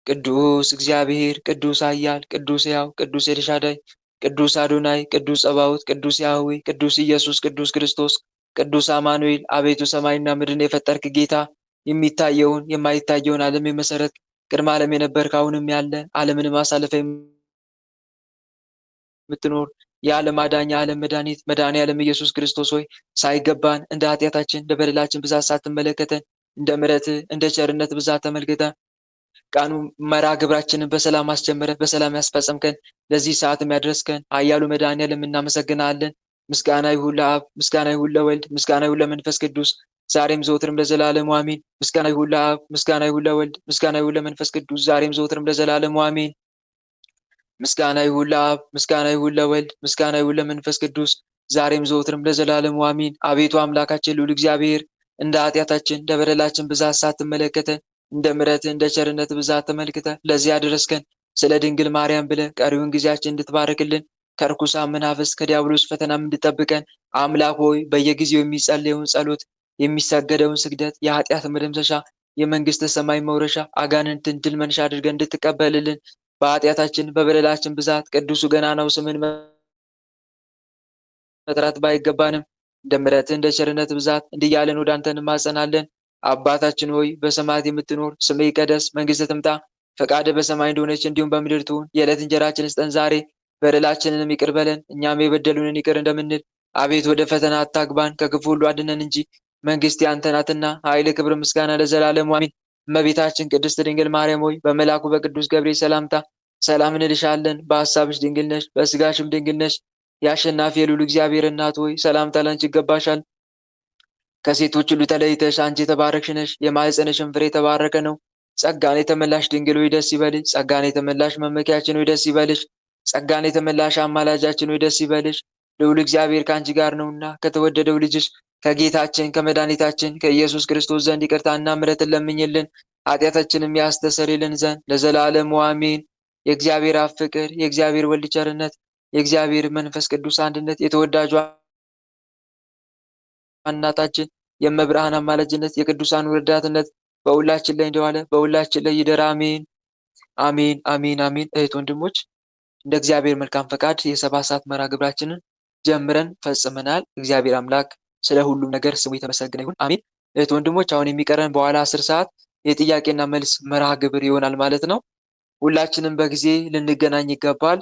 ቅዱስ እግዚአብሔር፣ ቅዱስ ኃያል፣ ቅዱስ ሕያው፣ ቅዱስ ኤልሻዳይ፣ ቅዱስ አዶናይ፣ ቅዱስ ጸባኦት፣ ቅዱስ ያህዌ፣ ቅዱስ ኢየሱስ፣ ቅዱስ ክርስቶስ፣ ቅዱስ አማኑኤል፣ አቤቱ ሰማይና ምድርን የፈጠርክ ጌታ፣ የሚታየውን የማይታየውን ዓለም የመሰረት ቅድመ ዓለም የነበርክ አሁንም ያለ ዓለምንም አሳልፈህ የምትኖር የዓለም አዳኝ የዓለም መድኃኒት መድኃኔ ዓለም ኢየሱስ ክርስቶስ ሆይ ሳይገባን እንደ ኃጢአታችን እንደ በደላችን ብዛት ሳትመለከተን እንደ ምሕረትህ እንደ ቸርነት ብዛት ተመልክተህ ቃኑ መርሃ ግብራችንን በሰላም አስጀምረህ በሰላም ያስፈጸምከን ለዚህ ሰዓት የሚያደርስከን ኃያሉ መድኃኔ ዓለም እናመሰግናለን። ምስጋና ይሁን ለአብ፣ ምስጋና ይሁን ለወልድ፣ ምስጋና ይሁን ለመንፈስ ቅዱስ ዛሬም ዘወትርም ለዘላለሙ አሜን። ምስጋና ይሁን ለአብ፣ ምስጋና ይሁን ለወልድ፣ ምስጋና ይሁን ለመንፈስ ቅዱስ ዛሬም ዘወትርም ለዘላለሙ አሜን። ምስጋና ይሁን ለአብ፣ ምስጋና ይሁን ለወልድ፣ ምስጋና ይሁን ለመንፈስ ቅዱስ ዛሬም ዘወትርም ለዘላለሙ አሜን። አቤቱ አምላካችን ልዑል እግዚአብሔር እንደ ኃጢአታችን እንደ በደላችን ብዛት ሳትመለከተን እንደ ምሕረትህ እንደ ቸርነት ብዛት ተመልክተህ ለዚህ ያደረስከን ስለ ድንግል ማርያም ብለህ ቀሪውን ጊዜያችን እንድትባርክልን ከርኩሳን መናፍስት ከዲያብሎስ ፈተናም እንድጠብቀን አምላክ ሆይ በየጊዜው የሚጸለየውን ጸሎት የሚሰገደውን ስግደት የኃጢአት መደምሰሻ የመንግስተ ሰማይ መውረሻ አጋንንትን ድል መንሻ አድርገን እንድትቀበልልን በኃጢአታችን በበደላችን ብዛት ቅዱሱ ገናናው ስምን መጥራት ባይገባንም እንደ ምሕረትህ እንደ ቸርነት ብዛት እንዲህ እያልን ወደ አንተ እንማጸናለን። አባታችን ሆይ በሰማያት የምትኖር ስምህ ይቀደስ፣ መንግስትህ ትምጣ፣ ፈቃድህ በሰማይ እንደሆነች እንዲሁም በምድር ትሁን። የዕለት እንጀራችንን ስጠን ዛሬ፣ በደላችንንም ይቅር በለን እኛም የበደሉንን ይቅር እንደምንል። አቤት ወደ ፈተና አታግባን፣ ከክፉ ሁሉ አድነን እንጂ መንግስት ያንተ ናትና፣ ኃይል፣ ክብር፣ ምስጋና ለዘላለሙ አሜን። እመቤታችን ቅድስት ድንግል ማርያም ሆይ በመልአኩ በቅዱስ ገብርኤል ሰላምታ ሰላም እንልሻለን። በሐሳብሽ ድንግል ነሽ፣ በስጋሽም ድንግል ነሽ። የአሸናፊ የልዑል እግዚአብሔር እናት ሆይ ሰላምታ ላንቺ ይገባሻል። ከሴቶች ሁሉ ተለይተሽ አንቺ የተባረክሽ ነሽ፣ የማኅፀንሽም ፍሬ የተባረከ ነው። ጸጋን የተመላሽ ድንግል ሆይ ደስ ይበልሽ። ጸጋን የተመላሽ መመኪያችን ሆይ ደስ ይበልሽ። ጸጋን የተመላሽ አማላጃችን ሆይ ደስ ይበልሽ። ልዑል እግዚአብሔር ከአንቺ ጋር ነውና ከተወደደው ልጅሽ ከጌታችን ከመድኃኒታችን ከኢየሱስ ክርስቶስ ዘንድ ይቅርታና ምሕረትን ለምኝልን ኃጢአታችንም ያስተሰርይልን ዘንድ ለዘላለሙ አሜን። የእግዚአብሔር አብ ፍቅር፣ የእግዚአብሔር ወልድ ቸርነት፣ የእግዚአብሔር መንፈስ ቅዱስ አንድነት፣ የተወዳጇ እናታችን የእመብርሃን አማላጅነት፣ የቅዱሳን ረዳትነት በሁላችን ላይ እንደዋለ በሁላችን ላይ ይደር። አሜን አሜን አሜን አሜን። እህት ወንድሞች እንደ እግዚአብሔር መልካም ፈቃድ የሰባት ሰዓት መርሃ ግብራችንን ጀምረን ፈጽመናል። እግዚአብሔር አምላክ ስለ ሁሉም ነገር ስሙ የተመሰገነ ይሁን። አሜን። እህት ወንድሞች አሁን የሚቀረን በኋላ 10 ሰዓት የጥያቄና መልስ መርሃ ግብር ይሆናል ማለት ነው። ሁላችንም በጊዜ ልንገናኝ ይገባል።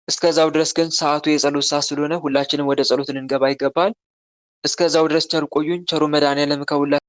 እስከዛው ድረስ ግን ሰዓቱ የጸሎት ሰዓት ስለሆነ ሁላችንም ወደ ጸሎት ልንገባ ይገባል። እስከዛው ድረስ ቸር ቆዩኝ። ቸሩ መድኃኔዓለም ከሁላችን